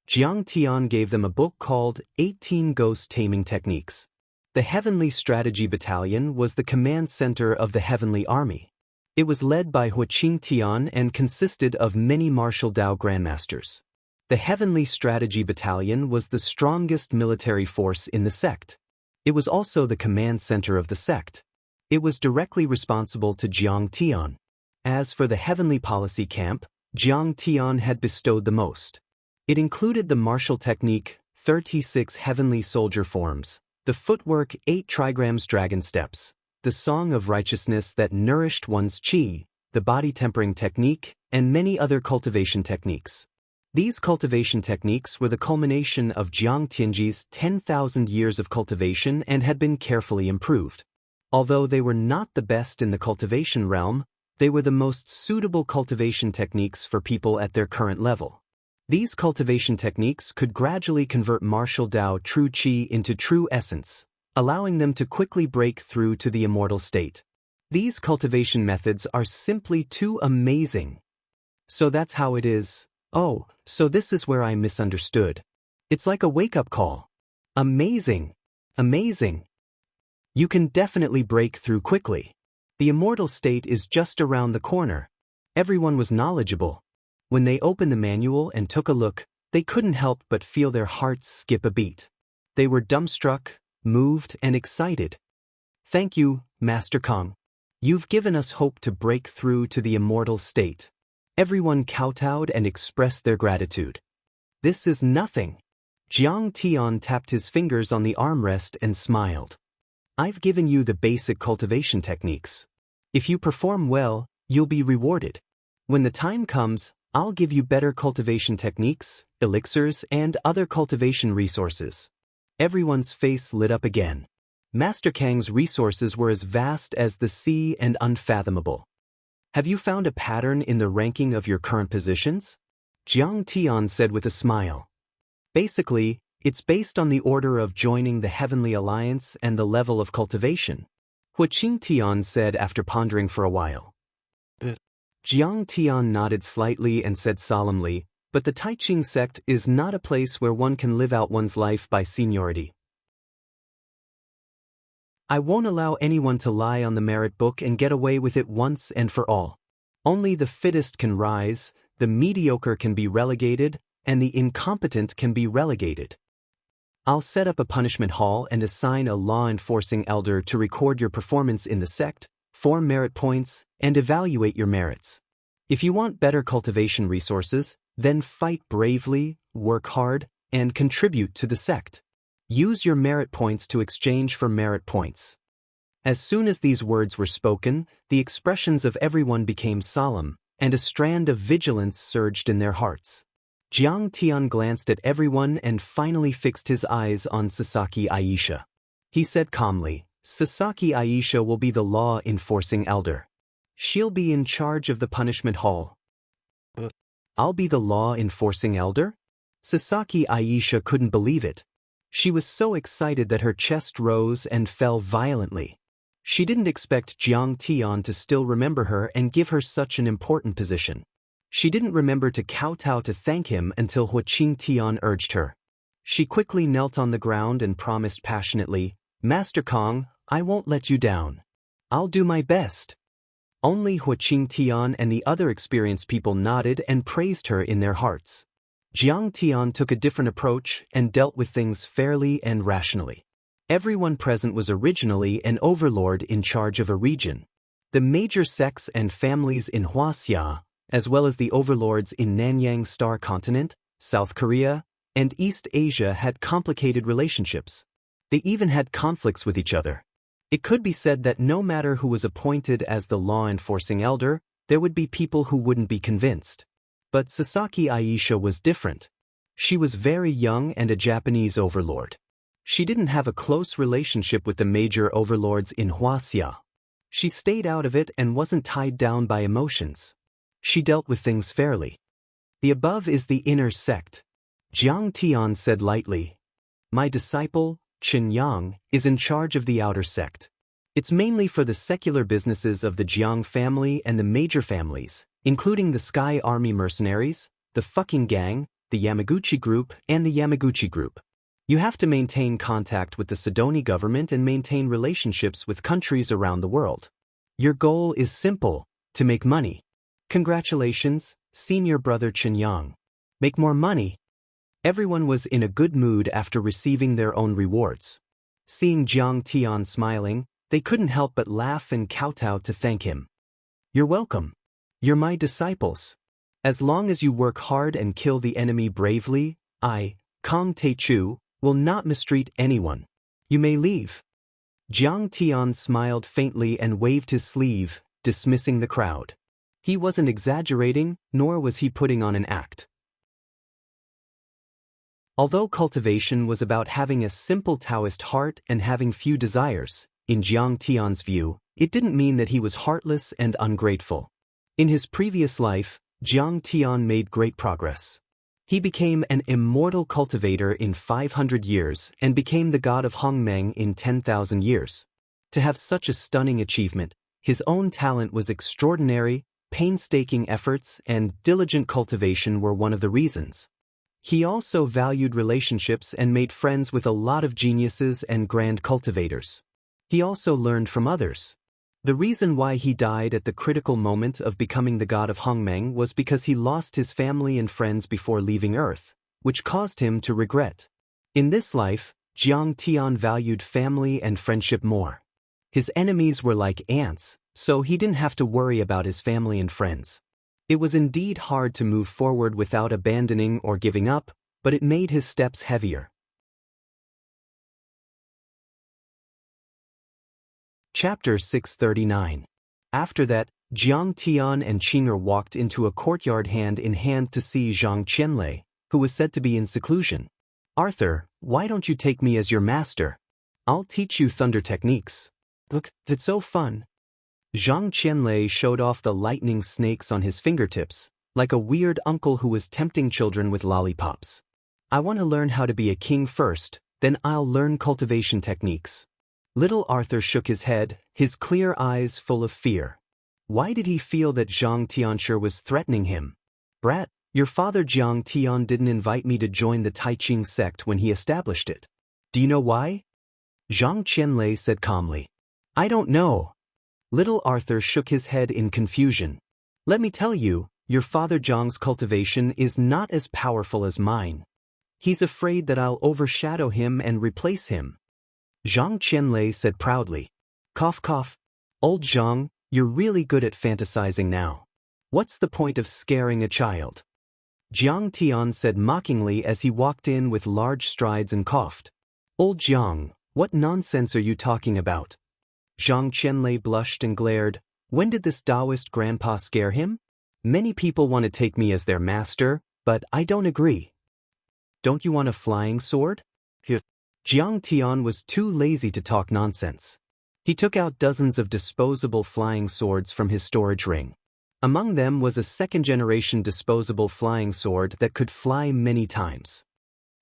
A: Jiang Tian gave them a book called 18 Ghost Taming Techniques. The Heavenly Strategy Battalion was the command center of the Heavenly Army. It was led by Qing Tian and consisted of many martial Dao grandmasters. The Heavenly Strategy Battalion was the strongest military force in the sect. It was also the command center of the sect. It was directly responsible to Jiang Tian. As for the Heavenly Policy Camp, Jiang Tian had bestowed the most. It included the martial technique, 36 heavenly soldier forms, the footwork 8 trigrams dragon steps, the song of righteousness that nourished one's qi, the body tempering technique, and many other cultivation techniques. These cultivation techniques were the culmination of Jiang Tianji's 10,000 years of cultivation and had been carefully improved. Although they were not the best in the cultivation realm, they were the most suitable cultivation techniques for people at their current level. These cultivation techniques could gradually convert martial Dao true Qi into true essence, allowing them to quickly break through to the immortal state. These cultivation methods are simply too amazing. So that's how it is. Oh, so this is where I misunderstood. It's like a wake-up call. Amazing. Amazing. You can definitely break through quickly. The immortal state is just around the corner. Everyone was knowledgeable. When they opened the manual and took a look, they couldn't help but feel their hearts skip a beat. They were dumbstruck, moved, and excited. Thank you, Master Kong. You've given us hope to break through to the immortal state. Everyone kowtowed and expressed their gratitude. This is nothing. Jiang Tian tapped his fingers on the armrest and smiled. I've given you the basic cultivation techniques. If you perform well, you'll be rewarded. When the time comes, I'll give you better cultivation techniques, elixirs, and other cultivation resources. Everyone's face lit up again. Master Kang's resources were as vast as the sea and unfathomable. Have you found a pattern in the ranking of your current positions? Jiang Tian said with a smile. Basically, it's based on the order of joining the Heavenly Alliance and the level of cultivation, Huaqing Tian said after pondering for a while. Jiang Tian nodded slightly and said solemnly, but the Taiqing sect is not a place where one can live out one's life by seniority. I won't allow anyone to lie on the merit book and get away with it once and for all. Only the fittest can rise, the mediocre can be relegated, and the incompetent can be relegated. I'll set up a punishment hall and assign a law-enforcing elder to record your performance in the sect, form merit points, and evaluate your merits. If you want better cultivation resources, then fight bravely, work hard, and contribute to the sect. Use your merit points to exchange for merit points. As soon as these words were spoken, the expressions of everyone became solemn, and a strand of vigilance surged in their hearts. Jiang Tian glanced at everyone and finally fixed his eyes on Sasaki Aisha. He said calmly, Sasaki Aisha will be the law-enforcing elder. She'll be in charge of the punishment hall. I'll be the law-enforcing elder? Sasaki Aisha couldn't believe it. She was so excited that her chest rose and fell violently. She didn't expect Jiang Tian to still remember her and give her such an important position. She didn't remember to kowtow to thank him until Huaqing Tian urged her. She quickly knelt on the ground and promised passionately, Master Kong, I won't let you down. I'll do my best. Only Huaqing Tian and the other experienced people nodded and praised her in their hearts. Jiang Tian took a different approach and dealt with things fairly and rationally. Everyone present was originally an overlord in charge of a region. The major sects and families in Huaxia, as well as the overlords in Nanyang Star Continent, South Korea, and East Asia had complicated relationships. They even had conflicts with each other. It could be said that no matter who was appointed as the law-enforcing elder, there would be people who wouldn't be convinced. But Sasaki Aisha was different. She was very young and a Japanese overlord. She didn't have a close relationship with the major overlords in Huaxia. She stayed out of it and wasn't tied down by emotions. She dealt with things fairly. The above is the inner sect. Jiang Tian said lightly. My disciple, Chen Yang, is in charge of the outer sect. It's mainly for the secular businesses of the Jiang family and the major families, including the Sky Army mercenaries, the fucking gang, the Yamaguchi group, and the Yamaguchi group. You have to maintain contact with the Sidoni government and maintain relationships with countries around the world. Your goal is simple, to make money. Congratulations, senior brother Chen Yang. Make more money. Everyone was in a good mood after receiving their own rewards. Seeing Jiang Tian smiling, they couldn't help but laugh and kowtow to thank him. You're welcome. You're my disciples. As long as you work hard and kill the enemy bravely, I, Kong Teichu, will not mistreat anyone. You may leave. Jiang Tian smiled faintly and waved his sleeve, dismissing the crowd. He wasn't exaggerating, nor was he putting on an act. Although cultivation was about having a simple Taoist heart and having few desires, in Jiang Tian's view, it didn't mean that he was heartless and ungrateful. In his previous life, Jiang Tian made great progress. He became an immortal cultivator in 500 years and became the god of Hongmeng in 10,000 years. To have such a stunning achievement, his own talent was extraordinary, painstaking efforts and diligent cultivation were one of the reasons. He also valued relationships and made friends with a lot of geniuses and grand cultivators. He also learned from others. The reason why he died at the critical moment of becoming the god of Hongmeng was because he lost his family and friends before leaving Earth, which caused him to regret. In this life, Jiang Tian valued family and friendship more. His enemies were like ants, so he didn't have to worry about his family and friends. It was indeed hard to move forward without abandoning or giving up, but it made his steps heavier. Chapter 639. After that, Jiang Tian and Qing'er walked into a courtyard hand in hand to see Zhang Qianlei, who was said to be in seclusion. "Arthur, why don't you take me as your master? I'll teach you thunder techniques. Look, it's so fun." Zhang Qianlei showed off the lightning snakes on his fingertips, like a weird uncle who was tempting children with lollipops. "I want to learn how to be a king first, then I'll learn cultivation techniques." Little Arthur shook his head, his clear eyes full of fear. Why did he feel that Zhang Tianshi was threatening him? "Brat, your father Jiang Tian didn't invite me to join the Taiqing sect when he established it. Do you know why?" Zhang Qianlei said calmly. "I don't know." Little Arthur shook his head in confusion. "Let me tell you, your father Zhang's cultivation is not as powerful as mine. He's afraid that I'll overshadow him and replace him." Zhang Qianlei said proudly. "Cough cough. Old Zhang, you're really good at fantasizing now. What's the point of scaring a child?" Jiang Tian said mockingly as he walked in with large strides and coughed. "Old Jiang, what nonsense are you talking about?" Zhang Qianlei blushed and glared. When did this Taoist grandpa scare him? "Many people want to take me as their master, but I don't agree." "Don't you want a flying sword?" Jiang Tian was too lazy to talk nonsense. He took out dozens of disposable flying swords from his storage ring. Among them was a second-generation disposable flying sword that could fly many times.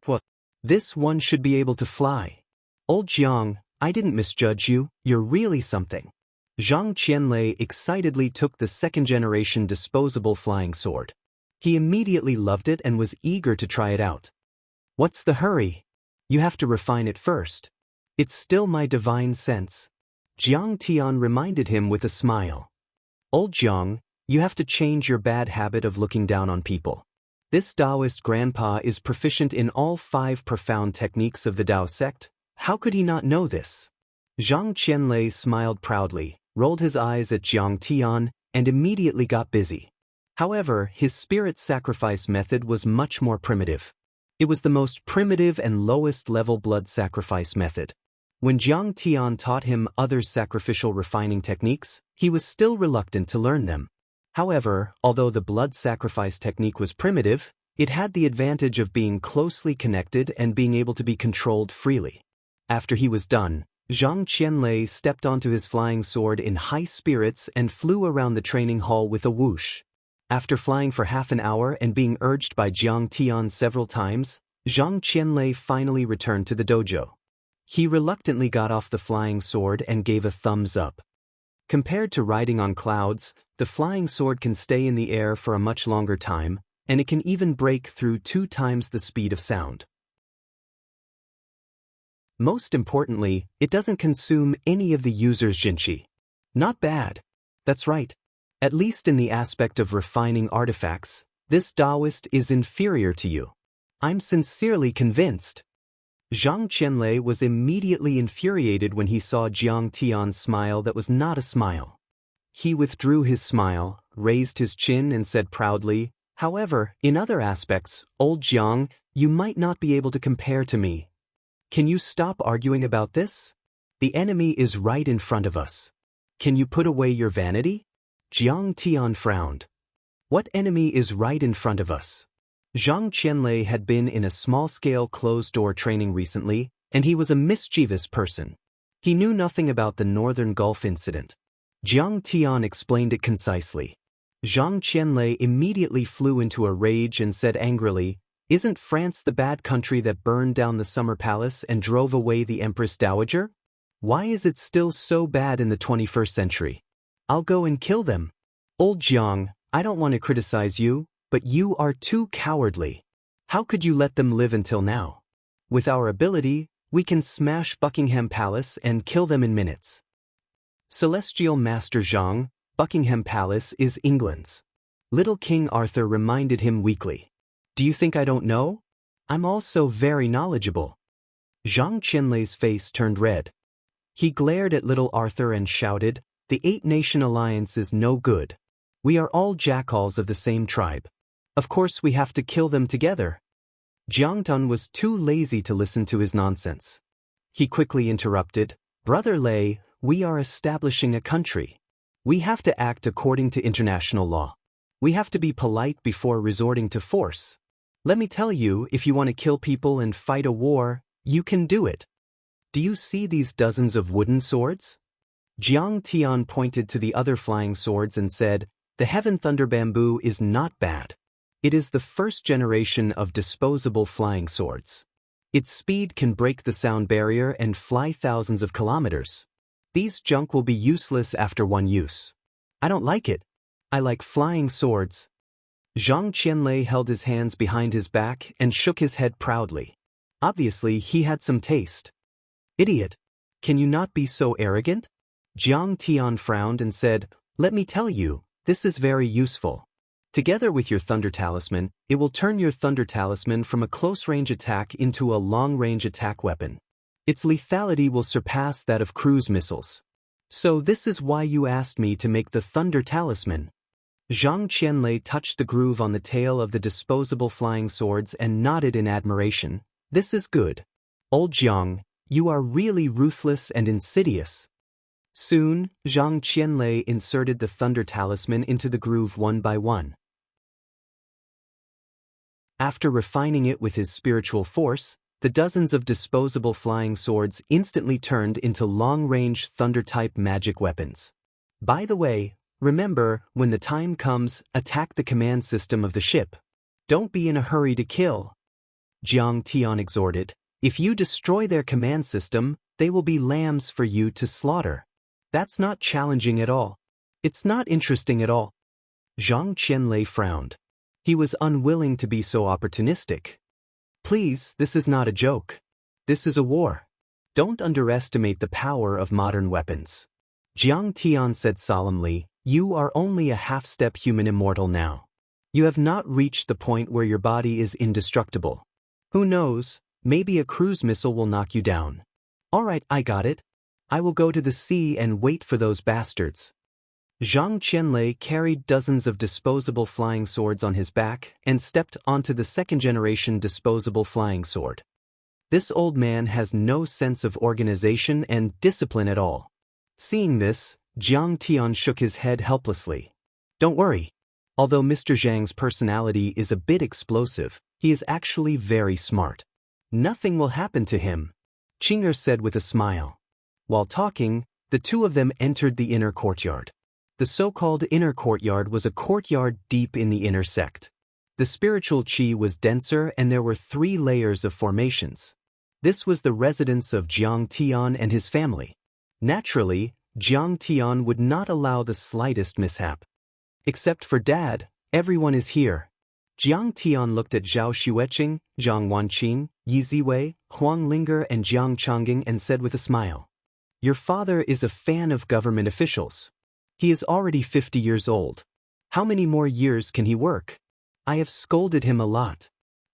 A: "What? This one should be able to fly. Old Jiang, I didn't misjudge you, you're really something." Zhang Qianlei excitedly took the second-generation disposable flying sword. He immediately loved it and was eager to try it out. "What's the hurry? You have to refine it first. It's still my divine sense." Jiang Tian reminded him with a smile. "Old Jiang, you have to change your bad habit of looking down on people. This Taoist grandpa is proficient in all 5 profound techniques of the Tao sect. How could he not know this?" Zhang Qianlei smiled proudly, rolled his eyes at Jiang Tian, and immediately got busy. However, his spirit sacrifice method was much more primitive. It was the most primitive and lowest-level blood sacrifice method. When Jiang Tian taught him other sacrificial refining techniques, he was still reluctant to learn them. However, although the blood sacrifice technique was primitive, it had the advantage of being closely connected and being able to be controlled freely. After he was done, Zhang Qianlei stepped onto his flying sword in high spirits and flew around the training hall with a whoosh. After flying for half an hour and being urged by Jiang Tian several times, Zhang Qianlei finally returned to the dojo. He reluctantly got off the flying sword and gave a thumbs up. Compared to riding on clouds, the flying sword can stay in the air for a much longer time, and it can even break through 2 times the speed of sound. Most importantly, it doesn't consume any of the user's jinqi. Not bad. That's right. At least in the aspect of refining artifacts, this Taoist is inferior to you. I'm sincerely convinced. Zhang Qianlei was immediately infuriated when he saw Jiang Tian's smile that was not a smile. He withdrew his smile, raised his chin and said proudly, "However, in other aspects, old Jiang, you might not be able to compare to me. Can you stop arguing about this? The enemy is right in front of us. Can you put away your vanity?" Jiang Tian frowned. "What enemy is right in front of us?" Zhang Qianlei had been in a small-scale closed-door training recently, and he was a mischievous person. He knew nothing about the Northern Gulf incident. Jiang Tian explained it concisely. Zhang Qianlei immediately flew into a rage and said angrily, Isn't France the bad country that burned down the summer palace and drove away the Empress Dowager? Why is it still so bad in the 21st century? I'll go and kill them. Old Jiang, I don't want to criticize you, but you are too cowardly. How could you let them live until now? With our ability, we can smash Buckingham Palace and kill them in minutes. Celestial Master Zhang, Buckingham Palace is England's. Little King Arthur reminded him weakly. Do you think I don't know? I'm also very knowledgeable. Zhang Qianlei's face turned red. He glared at little Arthur and shouted, The 8-Nation Alliance is no good. We are all jackals of the same tribe. Of course we have to kill them together. Jiang Tun was too lazy to listen to his nonsense. He quickly interrupted, Brother Lei, we are establishing a country. We have to act according to international law. We have to be polite before resorting to force. Let me tell you, if you want to kill people and fight a war, you can do it. Do you see these dozens of wooden swords? Jiang Tian pointed to the other flying swords and said, The Heaven Thunder Bamboo is not bad. It is the first generation of disposable flying swords. Its speed can break the sound barrier and fly thousands of kilometers. These junk will be useless after one use. I don't like it. I like flying swords. Zhang Qianlei held his hands behind his back and shook his head proudly. Obviously, he had some taste. Idiot! Can you not be so arrogant? Jiang Tian frowned and said, Let me tell you, this is very useful. Together with your Thunder Talisman, it will turn your Thunder Talisman from a close-range attack into a long-range attack weapon. Its lethality will surpass that of cruise missiles. So this is why you asked me to make the Thunder Talisman. Zhang Qianlei touched the groove on the tail of the disposable flying swords and nodded in admiration. This is good. Old Jiang, you are really ruthless and insidious. Soon, Zhang Qianlei inserted the Thunder Talisman into the groove one by one. After refining it with his spiritual force, the dozens of disposable flying swords instantly turned into long-range thunder-type magic weapons. By the way, remember, when the time comes, attack the command system of the ship. Don't be in a hurry to kill. Jiang Tian exhorted, If you destroy their command system, they will be lambs for you to slaughter. That's not challenging at all. It's not interesting at all. Zhang Qianlei frowned. He was unwilling to be so opportunistic. Please, this is not a joke. This is a war. Don't underestimate the power of modern weapons. Jiang Tian said solemnly, You are only a half-step human immortal now. You have not reached the point where your body is indestructible. Who knows, maybe a cruise missile will knock you down. All right, I got it. I will go to the sea and wait for those bastards. Zhang Qianlei carried dozens of disposable flying swords on his back and stepped onto the second-generation disposable flying sword. This old man has no sense of organization and discipline at all. Seeing this, Jiang Tian shook his head helplessly. Don't worry. Although Mr. Zhang's personality is a bit explosive, he is actually very smart. Nothing will happen to him, Qinger said with a smile. While talking, the two of them entered the inner courtyard. The so-called inner courtyard was a courtyard deep in the inner sect. The spiritual qi was denser and there were 3 layers of formations. This was the residence of Jiang Tian and his family. Naturally, Jiang Tian would not allow the slightest mishap. Except for Dad, everyone is here. Jiang Tian looked at Zhao Xueqing, Zhang Wanqing, Yi Ziwei, Huang Linger and Jiang Changing and said with a smile, Your father is a fan of government officials. He is already 50 years old. How many more years can he work? I have scolded him a lot.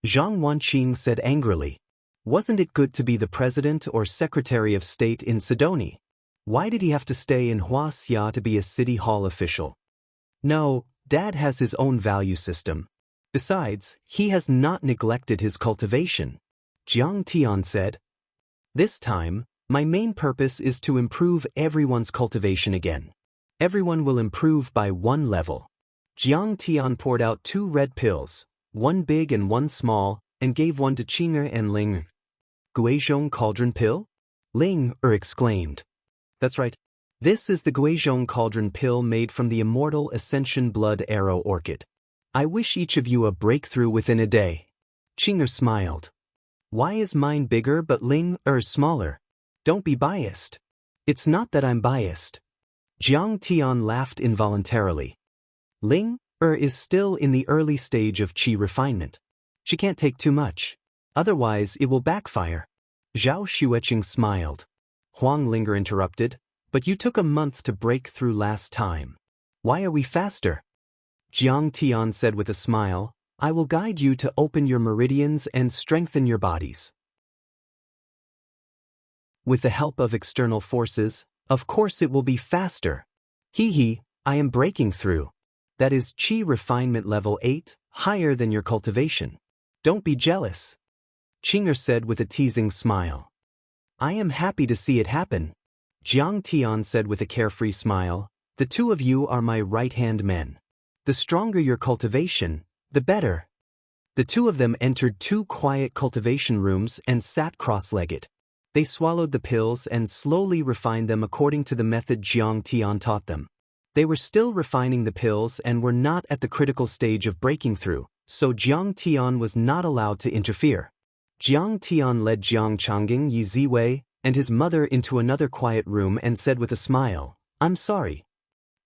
A: Zhang Wanqing said angrily. Wasn't it good to be the president or secretary of state in Sidoni? Why did he have to stay in Huaxia to be a city hall official? No, Dad has his own value system. Besides, he has not neglected his cultivation. Jiang Tian said. This time, my main purpose is to improve everyone's cultivation again. Everyone will improve by 1 level. Jiang Tian poured out 2 red pills, 1 big and 1 small, and gave one to Qinger and Ling. Guizhong Cauldron Pill? Ling exclaimed. That's right. This is the Guizhong Cauldron Pill made from the immortal Ascension Blood Arrow Orchid. I wish each of you a breakthrough within a day. Qing'er smiled. Why is mine bigger but Ling smaller? Don't be biased. It's not that I'm biased. Jiang Tian laughed involuntarily. Ling is still in the early stage of qi refinement. She can't take too much. Otherwise it will backfire. Zhao Xueqing smiled. Huang Linger interrupted. But you took a month to break through last time. Why are we faster? Jiang Tian said with a smile, I will guide you to open your meridians and strengthen your bodies. With the help of external forces, of course it will be faster. I am breaking through. That is qi refinement level 8, higher than your cultivation. Don't be jealous. Qing'er said with a teasing smile. I am happy to see it happen. Jiang Tian said with a carefree smile, the two of you are my right-hand men. The stronger your cultivation, the better. The two of them entered 2 quiet cultivation rooms and sat cross-legged. They swallowed the pills and slowly refined them according to the method Jiang Tian taught them. They were still refining the pills and were not at the critical stage of breaking through, so Jiang Tian was not allowed to interfere. Jiang Tian led Jiang Changging Yi Ziwei and his mother into another quiet room and said with a smile, I'm sorry.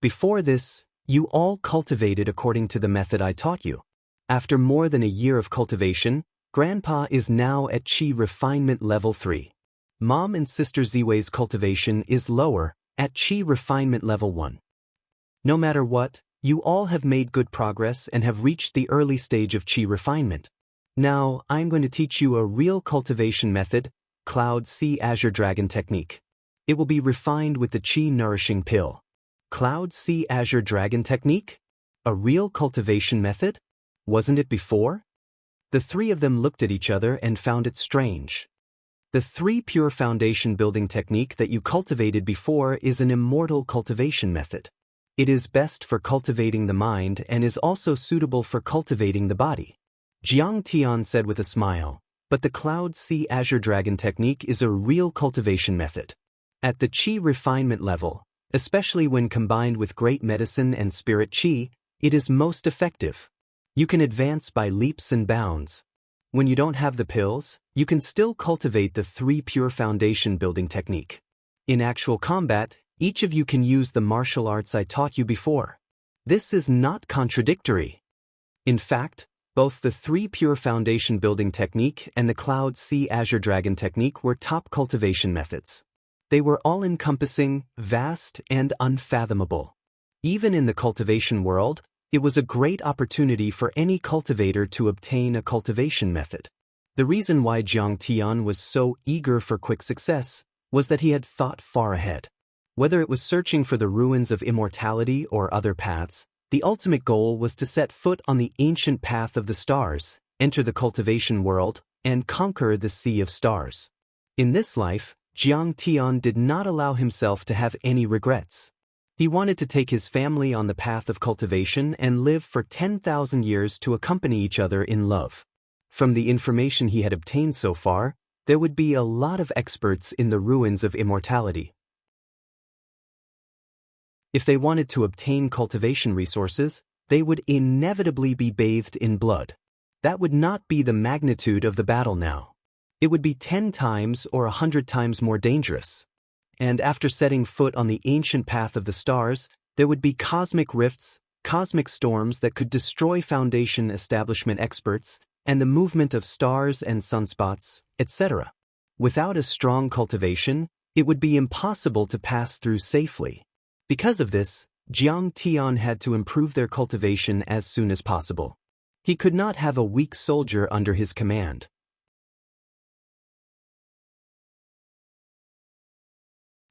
A: Before this, you all cultivated according to the method I taught you. After more than a year of cultivation, Grandpa is now at qi refinement level 3. Mom and Sister Ziwei's cultivation is lower, at qi refinement level 1. No matter what, you all have made good progress and have reached the early stage of qi refinement. Now, I'm going to teach you a real cultivation method, Cloud Sea Azure Dragon Technique. It will be refined with the Qi Nourishing Pill. Cloud Sea Azure Dragon Technique? A real cultivation method? Wasn't it before? The three of them looked at each other and found it strange. The 3 pure foundation building technique that you cultivated before is an immortal cultivation method. It is best for cultivating the mind and is also suitable for cultivating the body. Jiang Tian said with a smile, but the Cloud Sea Azure Dragon Technique is a real cultivation method. At the qi refinement level, especially when combined with great medicine and spirit qi, it is most effective. You can advance by leaps and bounds. When you don't have the pills, you can still cultivate the 3 pure foundation building technique. In actual combat, each of you can use the martial arts I taught you before. This is not contradictory. In fact, both the 3 pure foundation building technique and the Cloud Sea Azure Dragon technique were top cultivation methods. They were all-encompassing, vast, and unfathomable. Even in the cultivation world, it was a great opportunity for any cultivator to obtain a cultivation method. The reason why Jiang Tian was so eager for quick success was that he had thought far ahead. Whether it was searching for the ruins of immortality or other paths, the ultimate goal was to set foot on the ancient path of the stars, enter the cultivation world, and conquer the sea of stars. In this life, Jiang Tian did not allow himself to have any regrets. He wanted to take his family on the path of cultivation and live for 10,000 years to accompany each other in love. From the information he had obtained so far, there would be a lot of experts in the ruins of immortality. If they wanted to obtain cultivation resources, they would inevitably be bathed in blood. That would not be the magnitude of the battle now. It would be 10 times or 100 times more dangerous. And after setting foot on the ancient path of the stars, there would be cosmic rifts, cosmic storms that could destroy foundation establishment experts, and the movement of stars and sunspots, etc. Without a strong cultivation, it would be impossible to pass through safely. Because of this, Jiang Tian had to improve their cultivation as soon as possible. He could not have a weak soldier under his command.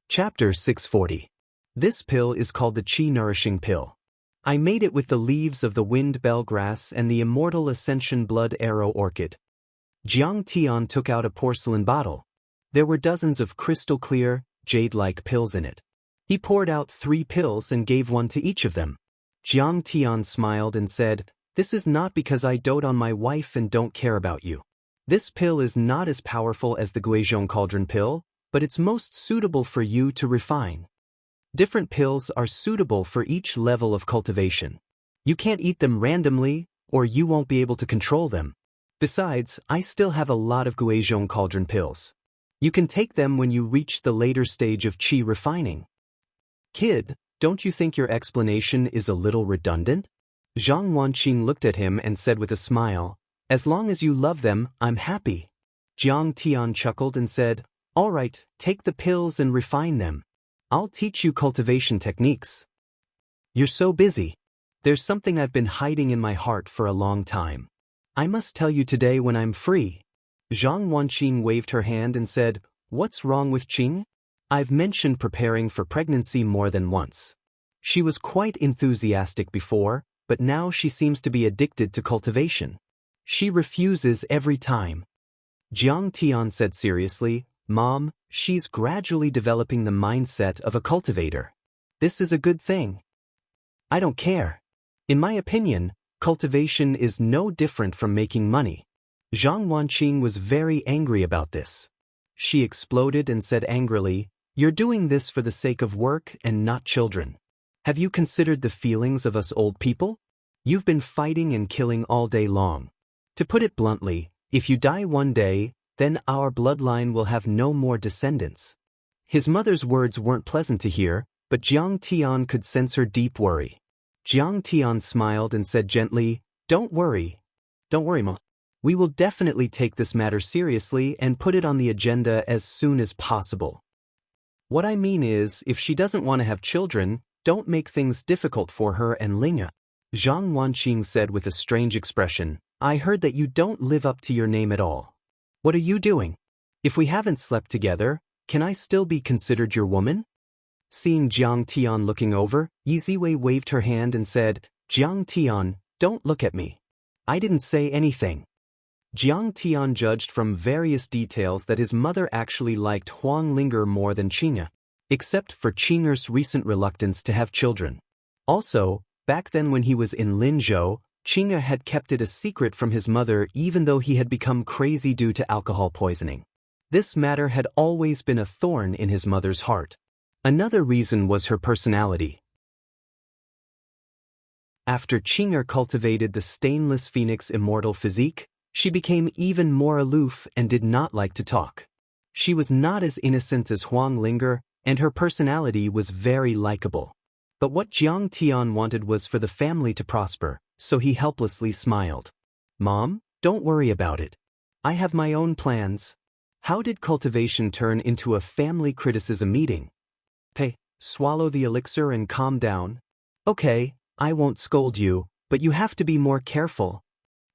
A: Chapter 640. This pill is called the Qi Nourishing Pill. I made it with the leaves of the wind bell grass and the immortal ascension blood arrow orchid. Jiang Tian took out a porcelain bottle. There were dozens of crystal-clear, jade-like pills in it. He poured out 3 pills and gave one to each of them. Jiang Tian smiled and said, "This is not because I dote on my wife and don't care about you. This pill is not as powerful as the Guizhong Cauldron pill, but it's most suitable for you to refine. Different pills are suitable for each level of cultivation. You can't eat them randomly, or you won't be able to control them. Besides, I still have a lot of Guizhong cauldron pills. You can take them when you reach the later stage of qi refining. Kid, don't you think your explanation is a little redundant? Zhang Wanqing looked at him and said with a smile, as long as you love them, I'm happy. Jiang Tian chuckled and said, all right, take the pills and refine them. I'll teach you cultivation techniques. You're so busy. There's something I've been hiding in my heart for a long time. I must tell you today when I'm free. Zhang Wanqing waved her hand and said, what's wrong with Qing? I've mentioned preparing for pregnancy more than once. She was quite enthusiastic before, but now she seems to be addicted to cultivation. She refuses every time. Jiang Tian said seriously, Mom, she's gradually developing the mindset of a cultivator. This is a good thing. I don't care. In my opinion, cultivation is no different from making money. Zhang Wanqing was very angry about this. She exploded and said angrily, you're doing this for the sake of work and not children. Have you considered the feelings of us old people? You've been fighting and killing all day long. To put it bluntly, if you die one day, then our bloodline will have no more descendants. His mother's words weren't pleasant to hear, but Jiang Tian could sense her deep worry. Jiang Tian smiled and said gently, don't worry. Don't worry, Ma. We will definitely take this matter seriously and put it on the agenda as soon as possible. What I mean is, if she doesn't want to have children, don't make things difficult for her and Linga. Zhang Wanqing said with a strange expression, I heard that you don't live up to your name at all. What are you doing? If we haven't slept together, can I still be considered your woman? Seeing Jiang Tian looking over, Yi Ziwei waved her hand and said, Jiang Tian, don't look at me. I didn't say anything. Jiang Tian judged from various details that his mother actually liked Huang Linger more than Qing'e, except for Qing'er's recent reluctance to have children. Also, back then when he was in Linzhou, Qing'e had kept it a secret from his mother even though he had become crazy due to alcohol poisoning. This matter had always been a thorn in his mother's heart. Another reason was her personality. After Qing'e cultivated the stainless phoenix immortal physique, she became even more aloof and did not like to talk. She was not as innocent as Huang Linger, and her personality was very likable. But what Jiang Tian wanted was for the family to prosper, so he helplessly smiled. Mom, don't worry about it. I have my own plans. How did cultivation turn into a family criticism meeting? Hey, swallow the elixir and calm down. Okay, I won't scold you, but you have to be more careful.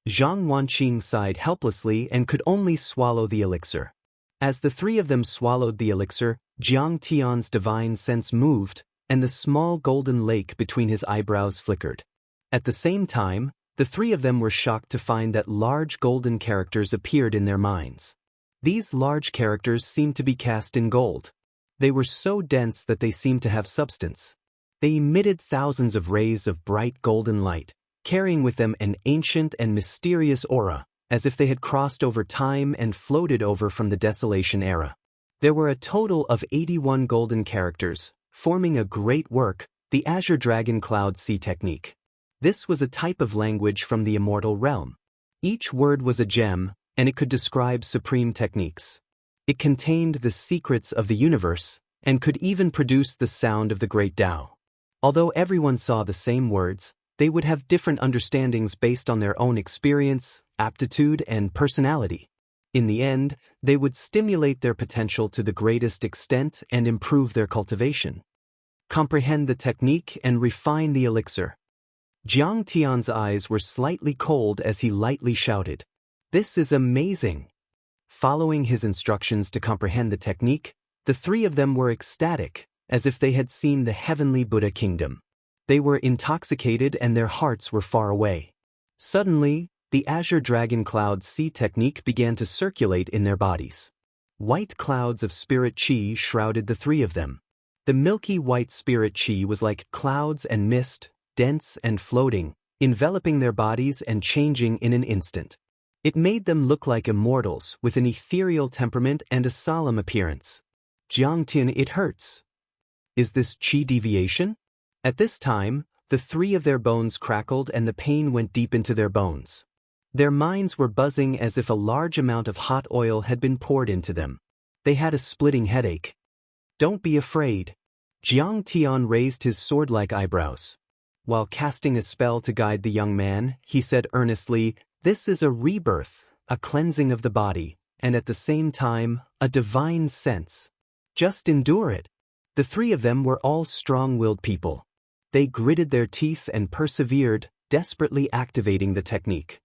A: Zhang Wanqing sighed helplessly and could only swallow the elixir. As the three of them swallowed the elixir, Jiang Tian's divine sense moved, and the small golden lake between his eyebrows flickered. At the same time, the three of them were shocked to find that large golden characters appeared in their minds. These large characters seemed to be cast in gold. They were so dense that they seemed to have substance. They emitted thousands of rays of bright golden light, carrying with them an ancient and mysterious aura, as if they had crossed over time and floated over from the Desolation era. There were a total of 81 golden characters, forming a great work, the Azure Dragon Cloud Sea technique. This was a type of language from the immortal realm. Each word was a gem, and it could describe supreme techniques. It contained the secrets of the universe, and could even produce the sound of the great Tao. Although everyone saw the same words, they would have different understandings based on their own experience, aptitude, and personality. In the end, they would stimulate their potential to the greatest extent and improve their cultivation. Comprehend the technique and refine the elixir. Jiang Tian's eyes were slightly cold as he lightly shouted, This is amazing! Following his instructions to comprehend the technique, the three of them were ecstatic, as if they had seen the heavenly Buddha kingdom. They were intoxicated and their hearts were far away. Suddenly, the Azure Dragon Cloud Sea technique began to circulate in their bodies. White clouds of spirit qi shrouded the three of them. The milky white spirit qi was like clouds and mist, dense and floating, enveloping their bodies and changing in an instant. It made them look like immortals with an ethereal temperament and a solemn appearance. Jiang Tian, it hurts. Is this qi deviation? At this time, the three of their bones crackled and the pain went deep into their bones. Their minds were buzzing as if a large amount of hot oil had been poured into them. They had a splitting headache. "Don't be afraid." Jiang Tian raised his sword-like eyebrows. While casting a spell to guide the young man, he said earnestly, "This is a rebirth, a cleansing of the body, and at the same time, a divine sense. Just endure it." The three of them were all strong-willed people. They gritted their teeth and persevered, desperately activating the technique.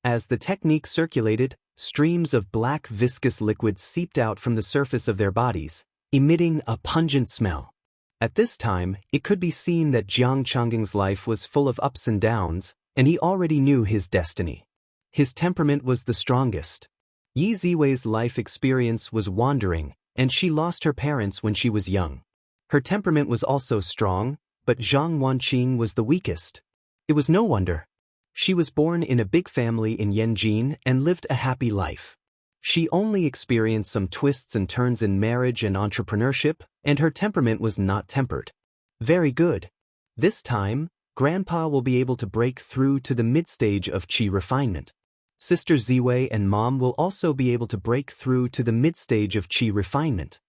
A: As the technique circulated, streams of black viscous liquid seeped out from the surface of their bodies, emitting a pungent smell. At this time, it could be seen that Jiang Changging's life was full of ups and downs, and he already knew his destiny. His temperament was the strongest. Yi Ziwei's life experience was wandering, and she lost her parents when she was young. Her temperament was also strong, but Zhang Wanqing was the weakest. It was no wonder. She was born in a big family in Yanjin and lived a happy life. She only experienced some twists and turns in marriage and entrepreneurship, and her temperament was not tempered. Very good. This time, Grandpa will be able to break through to the mid-stage of qi refinement. Sister Ziwei and Mom will also be able to break through to the mid-stage of qi refinement.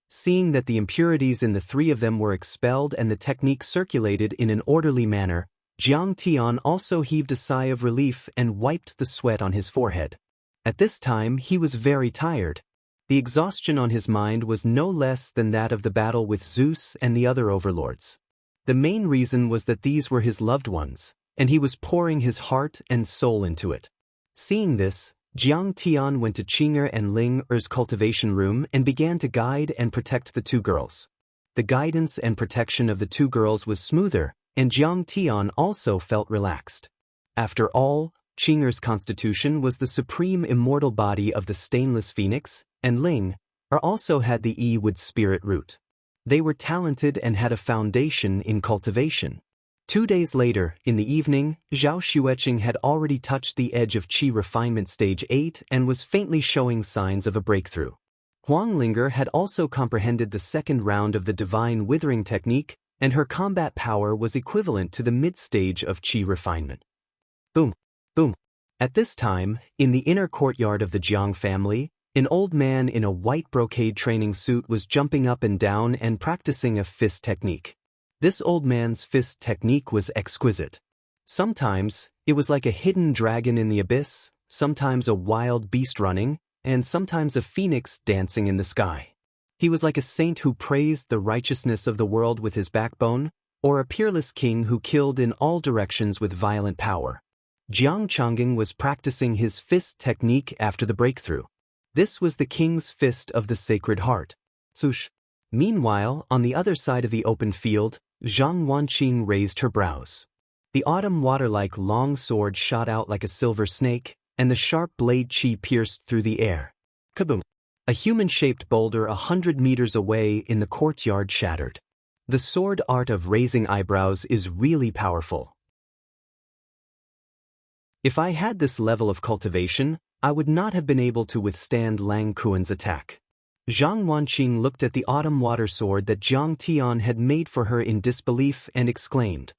A: Seeing that the impurities in the three of them were expelled and the technique circulated in an orderly manner, Jiang Tian also heaved a sigh of relief and wiped the sweat on his forehead. At this time he was very tired. The exhaustion on his mind was no less than that of the battle with Zeus and the other overlords. The main reason was that these were his loved ones, and he was pouring his heart and soul into it. Seeing this, Jiang Tian went to Qinger and Ling Er's cultivation room and began to guide and protect the two girls. The guidance and protection of the two girls was smoother, and Jiang Tian also felt relaxed. After all, Qinger's constitution was the supreme immortal body of the stainless phoenix, and Ling Er also had the Yi-wood spirit root. They were talented and had a foundation in cultivation. 2 days later, in the evening, Zhao Xueqing had already touched the edge of Qi refinement stage 8 and was faintly showing signs of a breakthrough. Huang Linger had also comprehended the second round of the divine withering technique, and her combat power was equivalent to the mid-stage of Qi refinement. Boom! Boom! At this time, in the inner courtyard of the Jiang family, an old man in a white brocade training suit was jumping up and down and practicing a fist technique. This old man's fist technique was exquisite. Sometimes, it was like a hidden dragon in the abyss, sometimes a wild beast running, and sometimes a phoenix dancing in the sky. He was like a saint who praised the righteousness of the world with his backbone, or a peerless king who killed in all directions with violent power. Jiang Changging was practicing his fist technique after the breakthrough. This was the king's fist of the Sacred Heart. Sush. Meanwhile, on the other side of the open field, Zhang Wanqing raised her brows. The autumn water-like long sword shot out like a silver snake, and the sharp blade qi pierced through the air. Kaboom! A human-shaped boulder 100 meters away in the courtyard shattered. The sword art of raising eyebrows is really powerful. If I had this level of cultivation, I would not have been able to withstand Lang Kuan's attack. Zhang Wanqing looked at the autumn water sword that Jiang Tian had made for her in disbelief and exclaimed,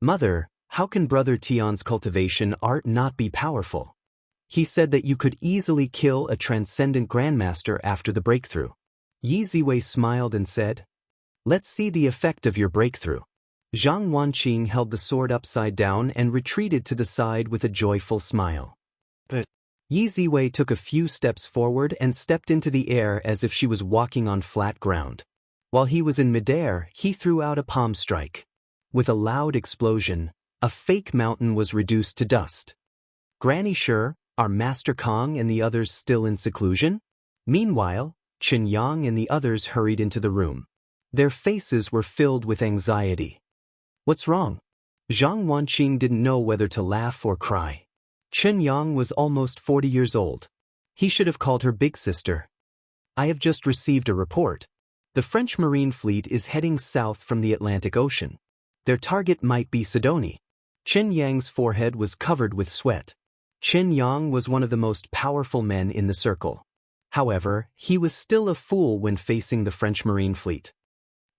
A: "Mother, how can Brother Tian's cultivation art not be powerful? He said that you could easily kill a transcendent grandmaster after the breakthrough." Yi Ziwei smiled and said, "Let's see the effect of your breakthrough." Zhang Wanqing held the sword upside down and retreated to the side with a joyful smile. But Yi Ziwei took a few steps forward and stepped into the air as if she was walking on flat ground. While he was in midair, he threw out a palm strike. With a loud explosion, a fake mountain was reduced to dust. "Granny Shi, are Master Kong and the others still in seclusion?" Meanwhile, Chen Yang and the others hurried into the room. Their faces were filled with anxiety. "What's wrong?" Zhang Wanqing didn't know whether to laugh or cry. Chen Yang was almost 40 years old. He should have called her big sister. "I have just received a report. The French Marine Fleet is heading south from the Atlantic Ocean. Their target might be Sidonie." Chen Yang's forehead was covered with sweat. Chen Yang was one of the most powerful men in the circle. However, he was still a fool when facing the French Marine Fleet.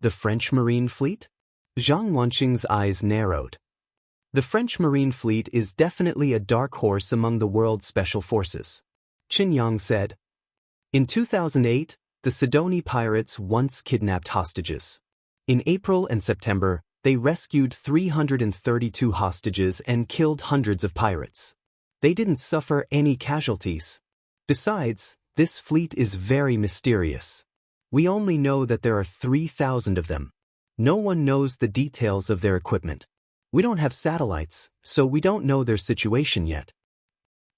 A: The French Marine Fleet? Zhang Wanqing's eyes narrowed. The French Marine Fleet is definitely a dark horse among the world's special forces. Qin Yang said. In 2008, the Sidoni pirates once kidnapped hostages. In April and September, they rescued 332 hostages and killed hundreds of pirates. They didn't suffer any casualties. Besides, this fleet is very mysterious. We only know that there are 3,000 of them. No one knows the details of their equipment. We don't have satellites, so we don't know their situation yet.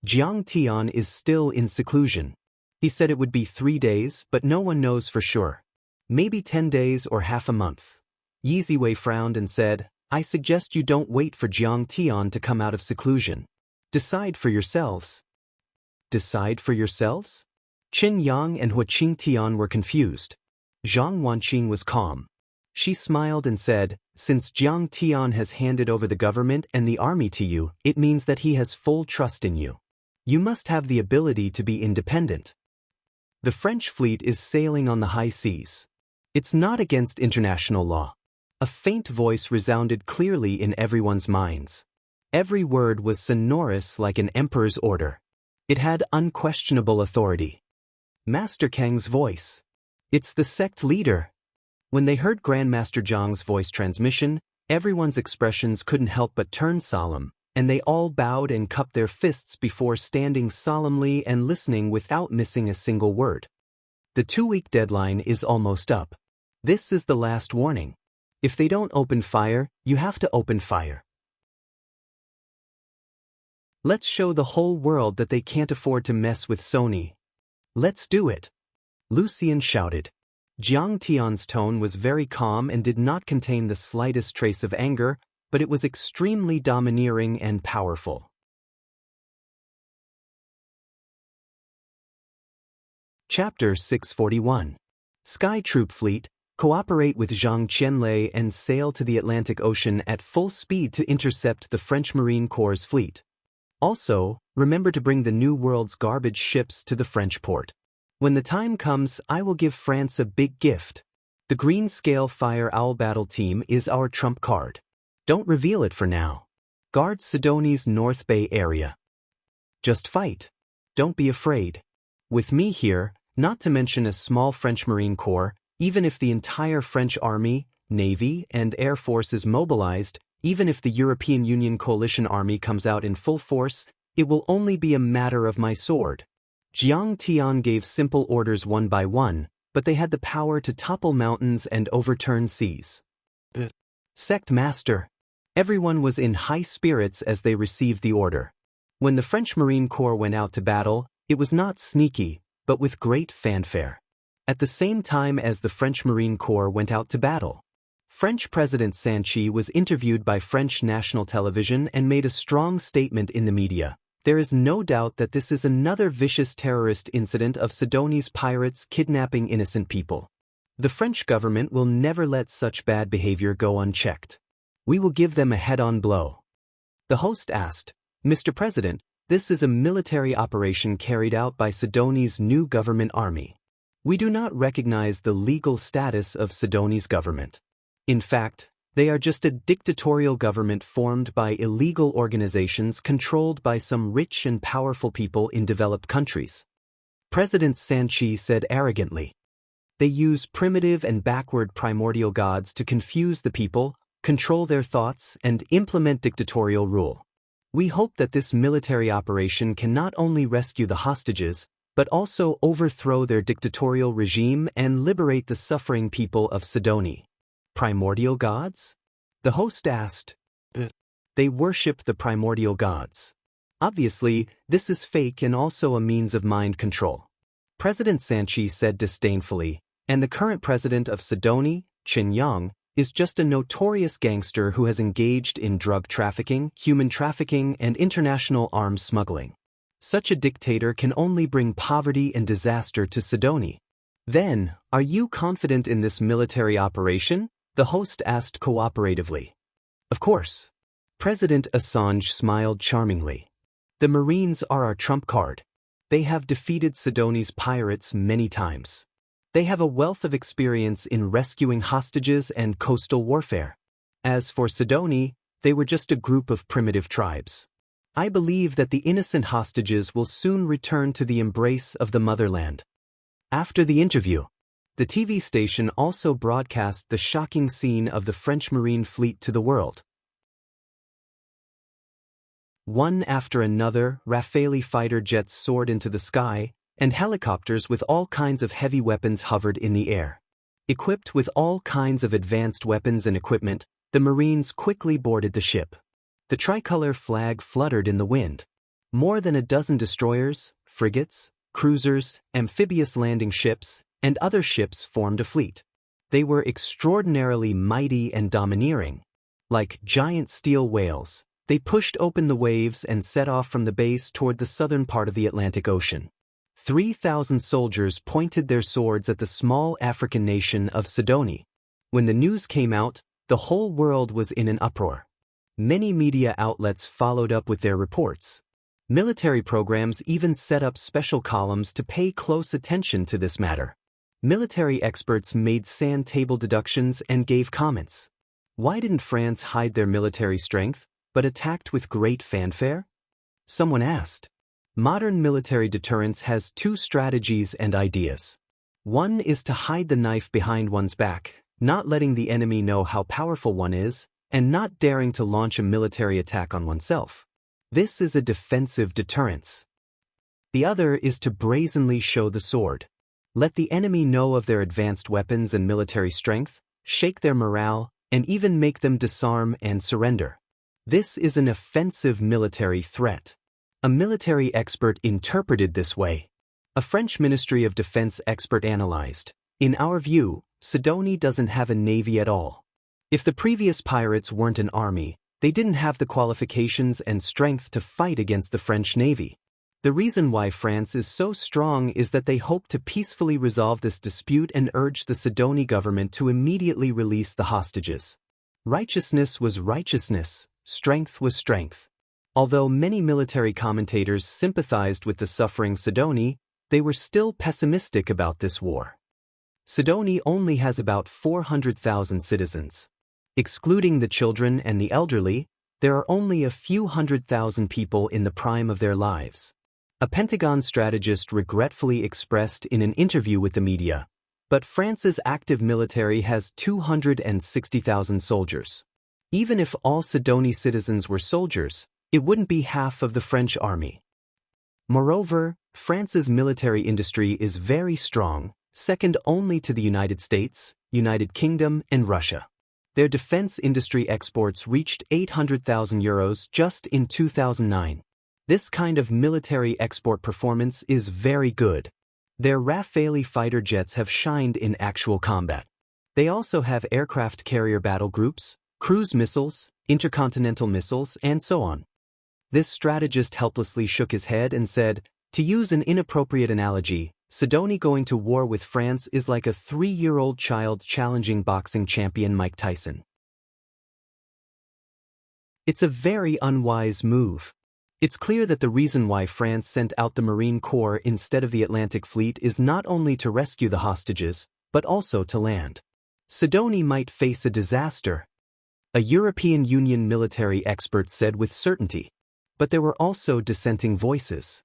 A: Jiang Tian is still in seclusion. He said it would be 3 days, but no one knows for sure. Maybe 10 days or half a month. Yi Ziwei frowned and said, I suggest you don't wait for Jiang Tian to come out of seclusion. Decide for yourselves. Decide for yourselves? Qin Yang and Hua Qingtian were confused. Zhang Wanqing was calm. She smiled and said, since Jiang Tian has handed over the government and the army to you, it means that he has full trust in you. You must have the ability to be independent. The French fleet is sailing on the high seas. It's not against international law. A faint voice resounded clearly in everyone's minds. Every word was sonorous like an emperor's order. It had unquestionable authority. Master Kang's voice. It's the sect leader. When they heard Grandmaster Zhang's voice transmission, everyone's expressions couldn't help but turn solemn, and they all bowed and cupped their fists before standing solemnly and listening without missing a single word. The 2-week deadline is almost up. This is the last warning. If they don't open fire, you have to open fire. Let's show the whole world that they can't afford to mess with Sony. Let's do it. Lucien shouted. Jiang Tian's tone was very calm and did not contain the slightest trace of anger, but it was extremely domineering and powerful. Chapter 641. Sky Troop Fleet, cooperate with Zhang Qianlei and sail to the Atlantic Ocean at full speed to intercept the French Marine Corps' fleet. Also, remember to bring the New World's garbage ships to the French port. When the time comes, I will give France a big gift. The Green Scale Fire Owl Battle Team is our trump card. Don't reveal it for now. Guard Sidoni's North Bay area. Just fight. Don't be afraid. With me here, not to mention a small French Marine Corps, even if the entire French Army, Navy, and Air Force is mobilized, even if the European Union Coalition Army comes out in full force, it will only be a matter of my sword. Jiang Tian gave simple orders one by one, but they had the power to topple mountains and overturn seas. Sect Master. Everyone was in high spirits as they received the order. When the French Marine Corps went out to battle, it was not sneaky, but with great fanfare. At the same time as the French Marine Corps went out to battle, French President Sanchi was interviewed by French national television and made a strong statement in the media. There is no doubt that this is another vicious terrorist incident of Sidoni's pirates kidnapping innocent people. The French government will never let such bad behavior go unchecked. We will give them a head-on blow. The host asked, Mr. President, this is a military operation carried out by Sidoni's new government army. We do not recognize the legal status of Sidoni's government. In fact, they are just a dictatorial government formed by illegal organizations controlled by some rich and powerful people in developed countries. President Sanchi said arrogantly. They use primitive and backward primordial gods to confuse the people, control their thoughts, and implement dictatorial rule. We hope that this military operation can not only rescue the hostages, but also overthrow their dictatorial regime and liberate the suffering people of Sidoni. Primordial gods? The host asked. They worship the primordial gods. Obviously, this is fake and also a means of mind control. President Sanchi said disdainfully, and the current president of Sidoni, Qin Yang, is just a notorious gangster who has engaged in drug trafficking, human trafficking, and international arms smuggling. Such a dictator can only bring poverty and disaster to Sidoni. Then, are you confident in this military operation? The host asked cooperatively. Of course. President Assange smiled charmingly. The Marines are our trump card. They have defeated Sidoni's pirates many times. They have a wealth of experience in rescuing hostages and coastal warfare. As for Sidoni, they were just a group of primitive tribes. I believe that the innocent hostages will soon return to the embrace of the motherland. After the interview, the TV station also broadcast the shocking scene of the French Marine fleet to the world. One after another, Rafale fighter jets soared into the sky, and helicopters with all kinds of heavy weapons hovered in the air. Equipped with all kinds of advanced weapons and equipment, the Marines quickly boarded the ship. The tricolor flag fluttered in the wind. More than a dozen destroyers, frigates, cruisers, amphibious landing ships, and other ships formed a fleet. They were extraordinarily mighty and domineering. Like giant steel whales, they pushed open the waves and set off from the base toward the southern part of the Atlantic Ocean. 3,000 soldiers pointed their swords at the small African nation of Sidoni. When the news came out, the whole world was in an uproar. Many media outlets followed up with their reports. Military programs even set up special columns to pay close attention to this matter. Military experts made sand table deductions and gave comments. Why didn't France hide their military strength, but attacked with great fanfare? Someone asked. Modern military deterrence has two strategies and ideas. One is to hide the knife behind one's back, not letting the enemy know how powerful one is, and not daring to launch a military attack on oneself. This is a defensive deterrence. The other is to brazenly show the sword. Let the enemy know of their advanced weapons and military strength, shake their morale, and even make them disarm and surrender. This is an offensive military threat. A military expert interpreted this way. A French Ministry of Defense expert analyzed, "In our view, Sidoni doesn't have a navy at all. If the previous pirates weren't an army, they didn't have the qualifications and strength to fight against the French Navy. The reason why France is so strong is that they hope to peacefully resolve this dispute and urge the Sidoni government to immediately release the hostages." Righteousness was righteousness, strength was strength. Although many military commentators sympathized with the suffering Sidoni, they were still pessimistic about this war. Sidoni only has about 400,000 citizens. Excluding the children and the elderly, there are only a few 100,000 people in the prime of their lives. A Pentagon strategist regretfully expressed in an interview with the media, "But France's active military has 260,000 soldiers. Even if all Sidoni citizens were soldiers, it wouldn't be half of the French army." Moreover, France's military industry is very strong, second only to the United States, United Kingdom, and Russia. Their defense industry exports reached €800,000 just in 2009. This kind of military export performance is very good. Their Rafale fighter jets have shined in actual combat. They also have aircraft carrier battle groups, cruise missiles, intercontinental missiles, and so on. This strategist helplessly shook his head and said, "To use an inappropriate analogy, Sidoni going to war with France is like a 3-year-old child challenging boxing champion Mike Tyson." It's a very unwise move. It's clear that the reason why France sent out the Marine Corps instead of the Atlantic Fleet is not only to rescue the hostages, but also to land. Sidoni might face a disaster. A European Union military expert said with certainty. But there were also dissenting voices.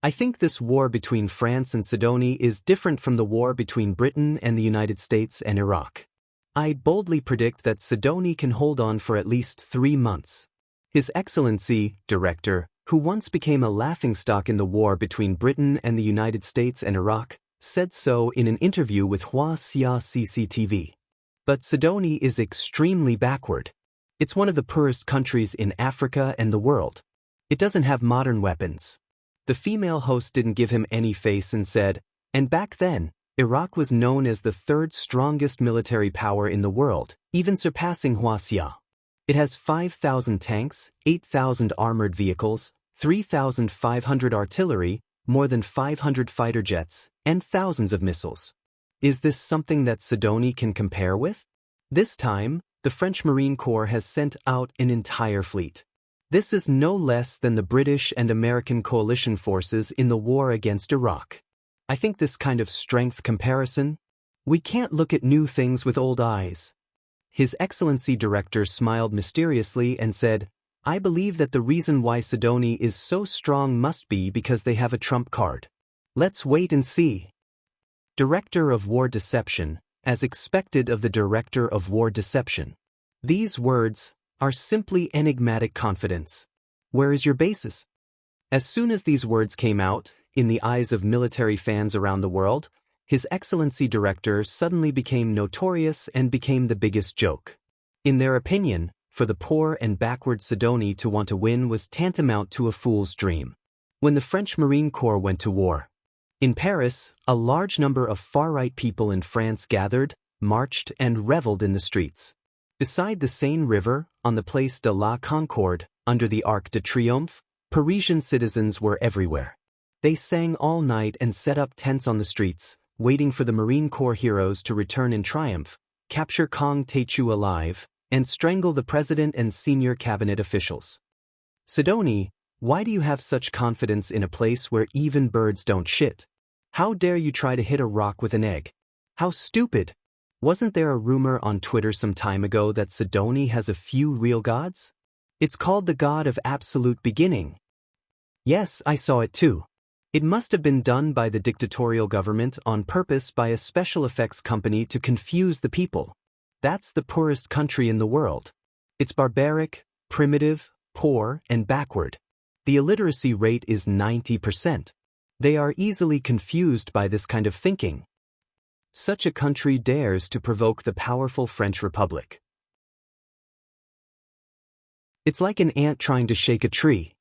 A: I think this war between France and Sidoni is different from the war between Britain and the United States and Iraq. I boldly predict that Sidoni can hold on for at least 3 months. His Excellency, Director, who once became a laughingstock in the war between Britain and the United States and Iraq, said so in an interview with Hua-Sia CCTV. But Sidoni is extremely backward. It's one of the poorest countries in Africa and the world. It doesn't have modern weapons. The female host didn't give him any face and said, "And back then, Iraq was known as the 3rd strongest military power in the world, even surpassing Hua-Sia. It has 5,000 tanks, 8,000 armored vehicles, 3,500 artillery, more than 500 fighter jets, and thousands of missiles. Is this something that Sidoni can compare with?" This time, the French Marine Corps has sent out an entire fleet. This is no less than the British and American coalition forces in the war against Iraq. I think this kind of strength comparison, we can't look at new things with old eyes. His Excellency Director smiled mysteriously and said, I believe that the reason why Sidoni is so strong must be because they have a trump card. Let's wait and see. Director of War Deception, as expected of the Director of War Deception. These words are simply enigmatic confidence. Where is your basis? As soon as these words came out, in the eyes of military fans around the world, His Excellency Director suddenly became notorious and became the biggest joke. In their opinion, for the poor and backward Sidoni to want to win was tantamount to a fool's dream. When the French Marine Corps went to war. In Paris, a large number of far-right people in France gathered, marched and reveled in the streets. Beside the Seine River, on the Place de la Concorde, under the Arc de Triomphe, Parisian citizens were everywhere. They sang all night and set up tents on the streets, waiting for the Marine Corps heroes to return in triumph, capture Kang Taechu alive, and strangle the president and senior cabinet officials. Sidoni, why do you have such confidence in a place where even birds don't shit? How dare you try to hit a rock with an egg? How stupid! Wasn't there a rumor on Twitter some time ago that Sidoni has a few real gods? It's called the God of Absolute Beginning. Yes, I saw it too. It must have been done by the dictatorial government on purpose by a special effects company to confuse the people. That's the poorest country in the world. It's barbaric, primitive, poor, and backward. The illiteracy rate is 90%. They are easily confused by this kind of thinking. Such a country dares to provoke the powerful French Republic. It's like an ant trying to shake a tree.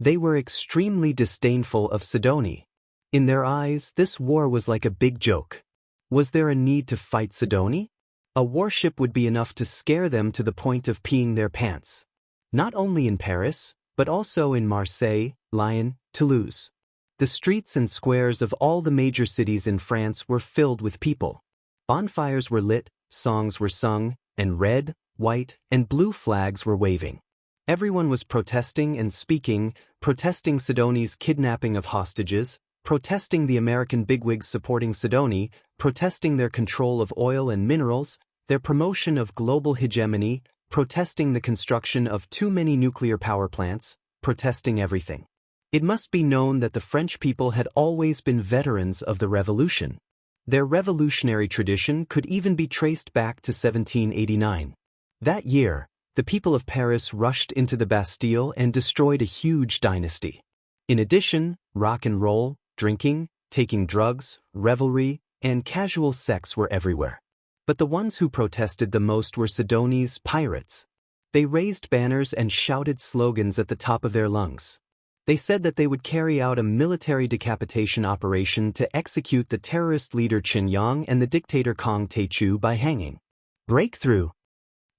A: They were extremely disdainful of Sidoni. In their eyes, this war was like a big joke. Was there a need to fight Sidoni? A warship would be enough to scare them to the point of peeing their pants. Not only in Paris, but also in Marseille, Lyon, Toulouse. The streets and squares of all the major cities in France were filled with people. Bonfires were lit, songs were sung, and red, white, and blue flags were waving. Everyone was protesting and speaking, protesting Sidoni's kidnapping of hostages, protesting the American bigwigs supporting Sidoni, protesting their control of oil and minerals, their promotion of global hegemony, protesting the construction of too many nuclear power plants, protesting everything. It must be known that the French people had always been veterans of the revolution. Their revolutionary tradition could even be traced back to 1789. That year, the people of Paris rushed into the Bastille and destroyed a huge dynasty. In addition, rock and roll, drinking, taking drugs, revelry, and casual sex were everywhere. But the ones who protested the most were Sidoni's pirates. They raised banners and shouted slogans at the top of their lungs. They said that they would carry out a military decapitation operation to execute the terrorist leader Qin Yang and the dictator Kang Taechu by hanging. Breakthrough!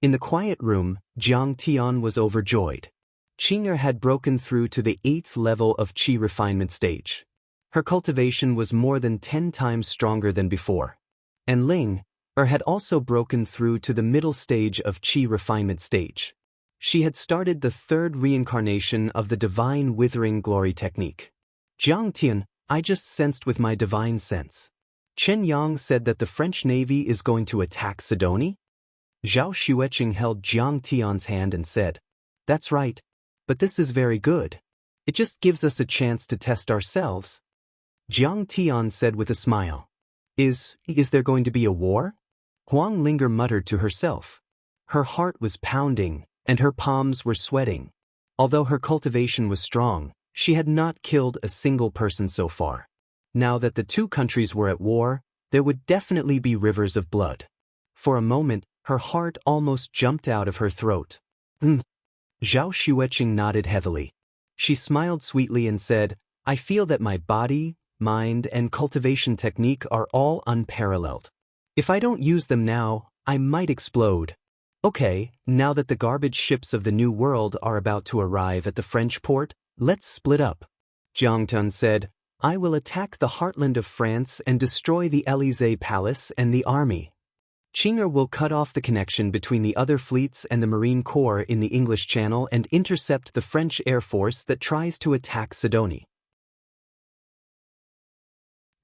A: In the quiet room, Jiang Tian was overjoyed. Qing'er had broken through to the 8th level of qi refinement stage. Her cultivation was more than 10 times stronger than before. And Ling had also broken through to the middle stage of qi refinement stage. She had started the 3rd reincarnation of the divine withering glory technique. Jiang Tian, I just sensed with my divine sense. Chen Yang said that the French Navy is going to attack Sidoni? Zhao Xueqing held Jiang Tian's hand and said, That's right, but this is very good. It just gives us a chance to test ourselves. Jiang Tian said with a smile, Is there going to be a war? Huang Linger muttered to herself. Her heart was pounding, and her palms were sweating. Although her cultivation was strong, she had not killed a single person so far. Now that the two countries were at war, there would definitely be rivers of blood. For a moment, her heart almost jumped out of her throat. Zhao Xueqing nodded heavily. She smiled sweetly and said, I feel that my body, mind, and cultivation technique are all unparalleled. If I don't use them now, I might explode. Okay, now that the garbage ships of the New World are about to arrive at the French port, let's split up. Jiang Tian said, I will attack the heartland of France and destroy the Élysée Palace and the army. Qing'er will cut off the connection between the other fleets and the Marine Corps in the English Channel and intercept the French Air Force that tries to attack Sidoni.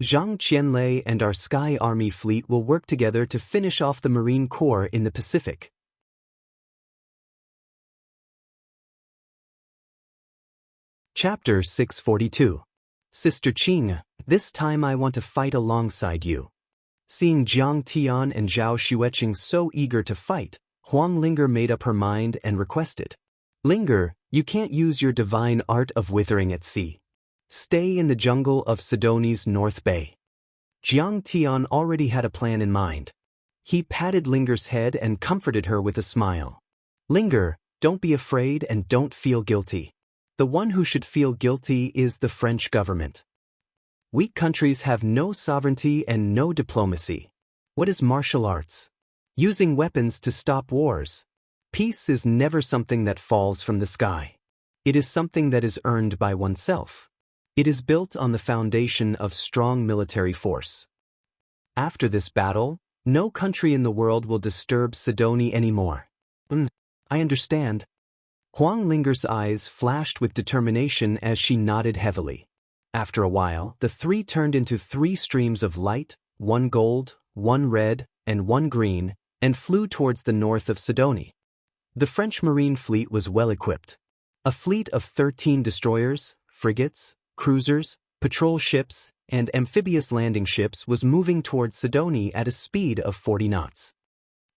A: Zhang Qianlei and our Sky Army fleet will work together to finish off the Marine Corps in the Pacific. Chapter 642. Sister Qing, this time I want to fight alongside you. Seeing Jiang Tian and Zhao Xueqing so eager to fight, Huang Linger made up her mind and requested. Linger, you can't use your divine art of withering at sea. Stay in the jungle of Sidoni's North Bay. Jiang Tian already had a plan in mind. He patted Linger's head and comforted her with a smile. Linger, don't be afraid and don't feel guilty. The one who should feel guilty is the French government. Weak countries have no sovereignty and no diplomacy. What is martial arts? Using weapons to stop wars. Peace is never something that falls from the sky. It is something that is earned by oneself. It is built on the foundation of strong military force. After this battle, no country in the world will disturb Sidoni anymore. I understand. Huang Linger's eyes flashed with determination as she nodded heavily. After a while, the three turned into 3 streams of light, 1 gold, 1 red, and 1 green, and flew towards the north of Sidoni. The French marine fleet was well equipped. A fleet of 13 destroyers, frigates, cruisers, patrol ships, and amphibious landing ships was moving towards Sidoni at a speed of 40 knots.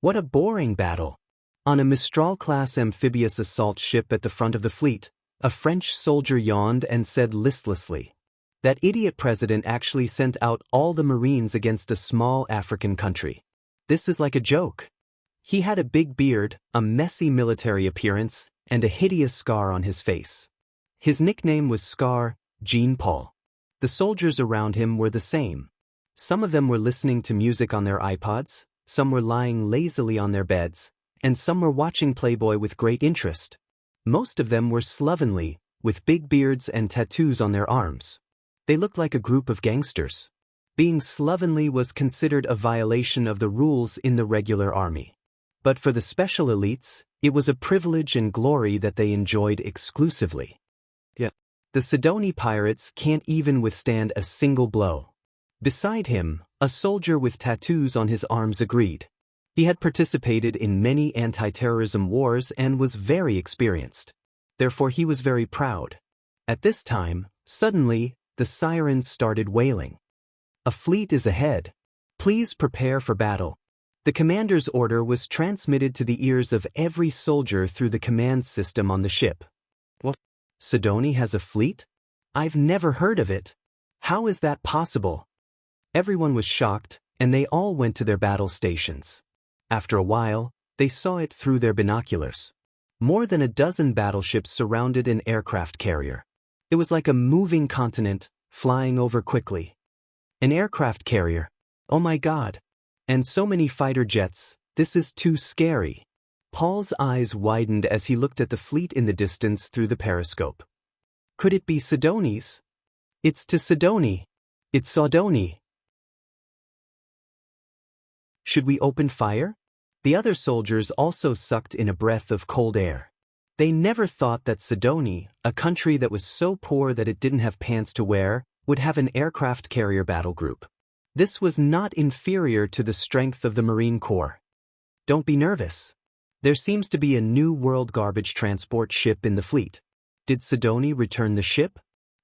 A: What a boring battle! On a Mistral-class amphibious assault ship at the front of the fleet, a French soldier yawned and said listlessly, "That idiot president actually sent out all the Marines against a small African country. This is like a joke." He had a big beard, a messy military appearance, and a hideous scar on his face. His nickname was Scar Jean-Paul. The soldiers around him were the same. Some of them were listening to music on their iPods, some were lying lazily on their beds, and some were watching Playboy with great interest. Most of them were slovenly, with big beards and tattoos on their arms. They looked like a group of gangsters. Being slovenly was considered a violation of the rules in the regular army. But for the special elites, it was a privilege and glory that they enjoyed exclusively. The Sidoni pirates can't even withstand a single blow. Beside him, a soldier with tattoos on his arms agreed. He had participated in many anti-terrorism wars and was very experienced. Therefore he was very proud. At this time, suddenly, the sirens started wailing. "A fleet is ahead. Please prepare for battle." The commander's order was transmitted to the ears of every soldier through the command system on the ship. What? Sidoni has a fleet? I've never heard of it. How is that possible? Everyone was shocked, and they all went to their battle stations. After a while, they saw it through their binoculars. More than a dozen battleships surrounded an aircraft carrier. It was like a moving continent, flying over quickly. An aircraft carrier. Oh my God. And so many fighter jets, this is too scary. Paul's eyes widened as he looked at the fleet in the distance through the periscope. Could it be Sidoni's? It's to Sidoni. It's Sidoni. Should we open fire? The other soldiers also sucked in a breath of cold air. They never thought that Sidoni, a country that was so poor that it didn't have pants to wear, would have an aircraft carrier battle group. This was not inferior to the strength of the Marine Corps. Don't be nervous. There seems to be a new world garbage transport ship in the fleet. Did Sidoni return the ship?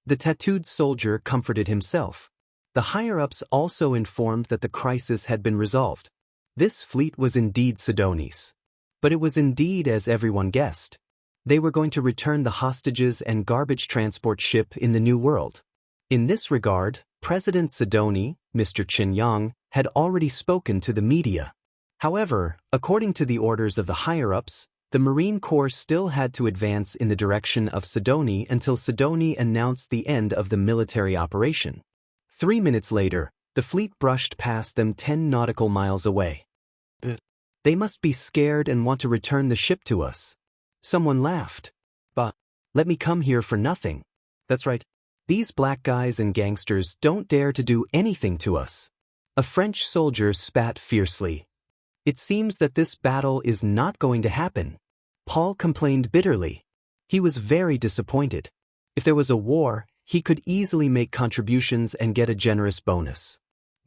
A: The tattooed soldier comforted himself. The higher-ups also informed that the crisis had been resolved. This fleet was indeed Sidoni's. But it was indeed as everyone guessed. They were going to return the hostages and garbage transport ship in the New World. In this regard, President Sidoni, Mr. Qin Yang, had already spoken to the media. However, according to the orders of the higher-ups, the Marine Corps still had to advance in the direction of Sidoni until Sidoni announced the end of the military operation. 3 minutes later, the fleet brushed past them 10 nautical miles away. They must be scared and want to return the ship to us. Someone laughed. But, let me come here for nothing. That's right. These black guys and gangsters don't dare to do anything to us. A French soldier spat fiercely. It seems that this battle is not going to happen. Paul complained bitterly. He was very disappointed. If there was a war, he could easily make contributions and get a generous bonus.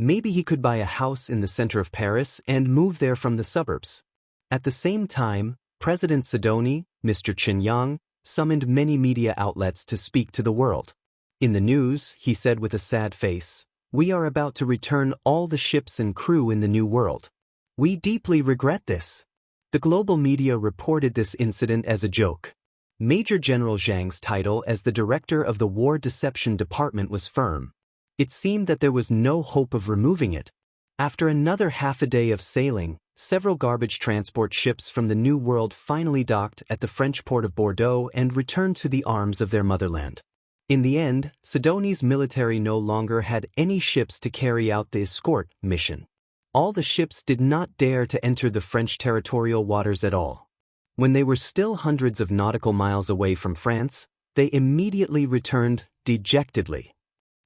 A: Maybe he could buy a house in the center of Paris and move there from the suburbs. At the same time, President Sidoni, Mr. Qin Yang, summoned many media outlets to speak to the world. In the news, he said with a sad face, "We are about to return all the ships and crew in the new world. We deeply regret this." The global media reported this incident as a joke. Major General Zhang's title as the director of the War Deception Department was firm. It seemed that there was no hope of removing it. After another half a day of sailing, several garbage transport ships from the New World finally docked at the French port of Bordeaux and returned to the arms of their motherland. In the end, Sidoni's military no longer had any ships to carry out the escort mission. All the ships did not dare to enter the French territorial waters at all. When they were still hundreds of nautical miles away from France, they immediately returned dejectedly.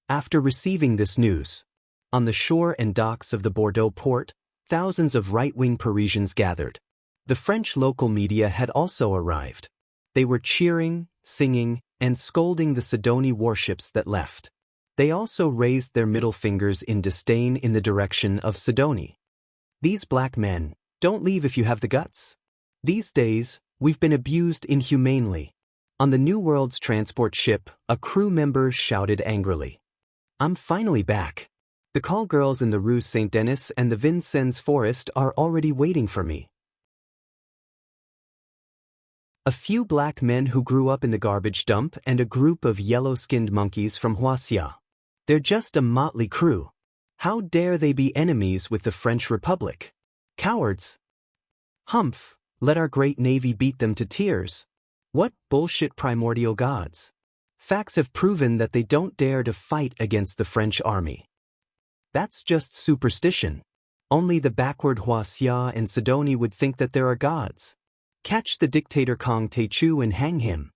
A: After receiving this news, on the shore and docks of the Bordeaux port, thousands of right-wing Parisians gathered. The French local media had also arrived. They were cheering, singing, and scolding the Sidoni warships that left. They also raised their middle fingers in disdain in the direction of Sidoni. "These black men, don't leave if you have the guts. These days, we've been abused inhumanely." On the New World's transport ship, a crew member shouted angrily, "I'm finally back. The call girls in the Rue Saint-Denis and the Vincennes Forest are already waiting for me." A few black men who grew up in the garbage dump and a group of yellow-skinned monkeys from Huaxia. They're just a motley crew. How dare they be enemies with the French Republic? Cowards! Humph, let our great navy beat them to tears. What bullshit primordial gods. Facts have proven that they don't dare to fight against the French army. That's just superstition. Only the backward Huaxia and Sidoni would think that there are gods. Catch the dictator Kong Techu and hang him.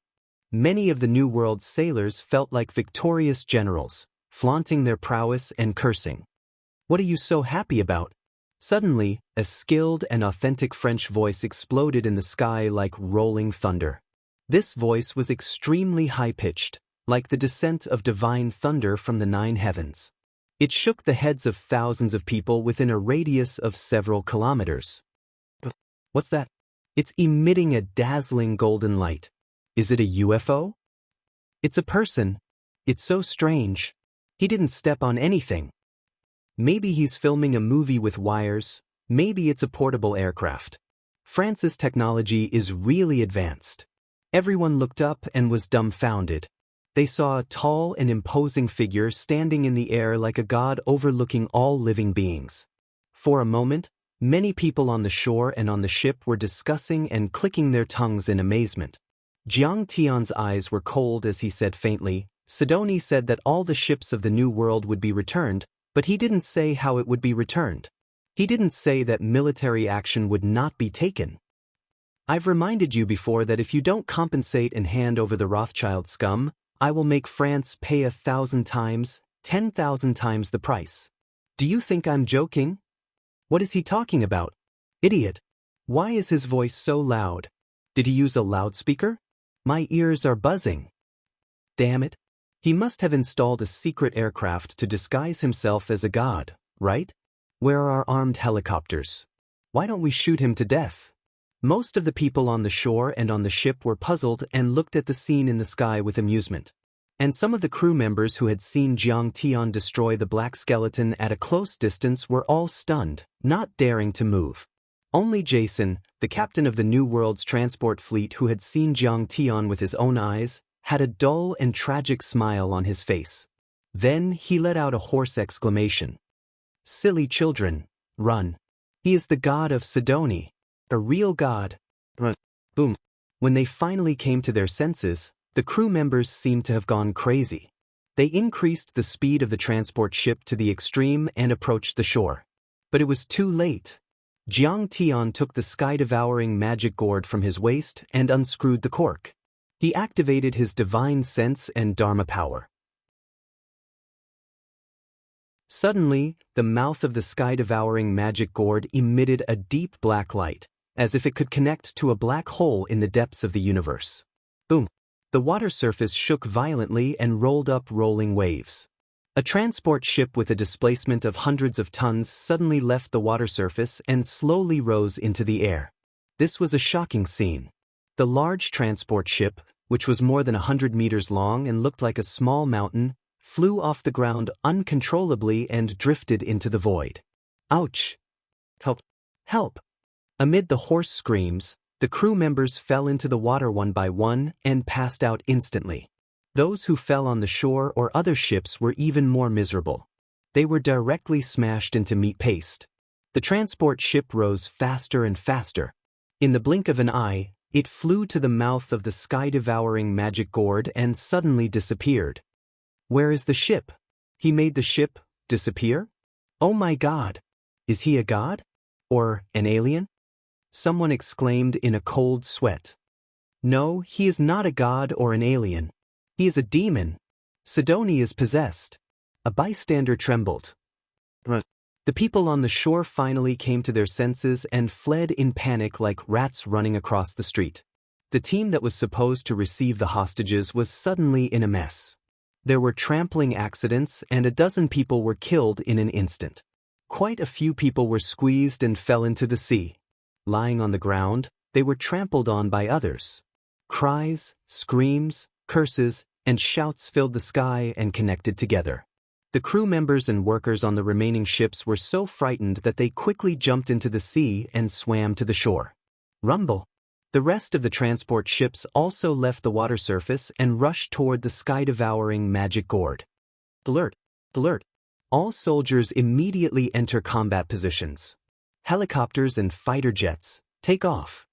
A: Many of the New World's sailors felt like victorious generals, flaunting their prowess and cursing. "What are you so happy about?" Suddenly, a skilled and authentic French voice exploded in the sky like rolling thunder. This voice was extremely high-pitched, like the descent of divine thunder from the 9 heavens. It shook the heads of thousands of people within a radius of several kilometers. "What's that?" "It's emitting a dazzling golden light." "Is it a UFO?" "It's a person. It's so strange. He didn't step on anything." Maybe he's filming a movie with wires, maybe it's a portable aircraft. France's technology is really advanced. Everyone looked up and was dumbfounded. They saw a tall and imposing figure standing in the air like a god overlooking all living beings. For a moment, many people on the shore and on the ship were discussing and clicking their tongues in amazement. Jiang Tian's eyes were cold as he said faintly, "Sidoni said that all the ships of the New World would be returned, but he didn't say how it would be returned. He didn't say that military action would not be taken. I've reminded you before that if you don't compensate and hand over the Rothschild scum, I will make France pay 1,000 times, 10,000 times the price. Do you think I'm joking? What is he talking about? Idiot. Why is his voice so loud? Did he use a loudspeaker? My ears are buzzing. Damn it. He must have installed a secret aircraft to disguise himself as a god, right? Where are our armed helicopters? Why don't we shoot him to death?" Most of the people on the shore and on the ship were puzzled and looked at the scene in the sky with amusement. And some of the crew members who had seen Jiang Tian destroy the black skeleton at a close distance were all stunned, not daring to move. Only Jason, the captain of the New World's transport fleet who had seen Jiang Tian with his own eyes, had a dull and tragic smile on his face. Then he let out a hoarse exclamation. "Silly children, run. He is the god of Sidoni. A real god." Run. Boom. When they finally came to their senses, the crew members seemed to have gone crazy. They increased the speed of the transport ship to the extreme and approached the shore. But it was too late. Jiang Tian took the sky-devouring magic gourd from his waist and unscrewed the cork. He activated his divine sense and Dharma power. Suddenly, the mouth of the sky-devouring magic gourd emitted a deep black light, as if it could connect to a black hole in the depths of the universe. Boom! The water surface shook violently and rolled up rolling waves. A transport ship with a displacement of hundreds of tons suddenly left the water surface and slowly rose into the air. This was a shocking scene. The large transport ship, which was more than 100 meters long and looked like a small mountain, flew off the ground uncontrollably and drifted into the void. Ouch! Help! Help! Amid the hoarse screams, the crew members fell into the water one by one and passed out instantly. Those who fell on the shore or other ships were even more miserable. They were directly smashed into meat paste. The transport ship rose faster and faster. In the blink of an eye, it flew to the mouth of the sky-devouring magic gourd and suddenly disappeared. Where is the ship? He made the ship disappear? Oh my God! Is he a god? Or an alien? Someone exclaimed in a cold sweat. No, he is not a god or an alien. He is a demon. Sidoni is possessed. A bystander trembled. The people on the shore finally came to their senses and fled in panic like rats running across the street. The team that was supposed to receive the hostages was suddenly in a mess. There were trampling accidents and a dozen people were killed in an instant. Quite a few people were squeezed and fell into the sea. Lying on the ground, they were trampled on by others. Cries, screams, curses, and shouts filled the sky and connected together. The crew members and workers on the remaining ships were so frightened that they quickly jumped into the sea and swam to the shore. Rumble! The rest of the transport ships also left the water surface and rushed toward the sky-devouring magic gourd. Alert! Alert! All soldiers immediately enter combat positions. Helicopters and fighter jets, take off.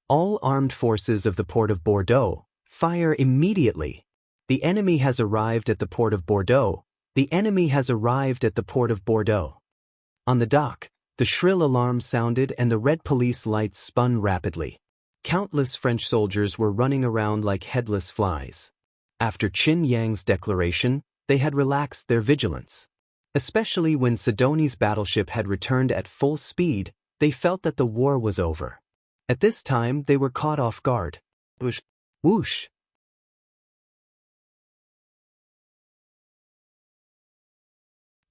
A: All armed forces of the port of Bordeaux, fire immediately. The enemy has arrived at the port of Bordeaux. The enemy has arrived at the port of Bordeaux. On the dock, the shrill alarm sounded and the red police lights spun rapidly. Countless French soldiers were running around like headless flies. After Qin Yang's declaration, they had relaxed their vigilance. Especially when Sidoni's battleship had returned at full speed, they felt that the war was over. At this time, they were caught off guard. Whoosh! Whoosh!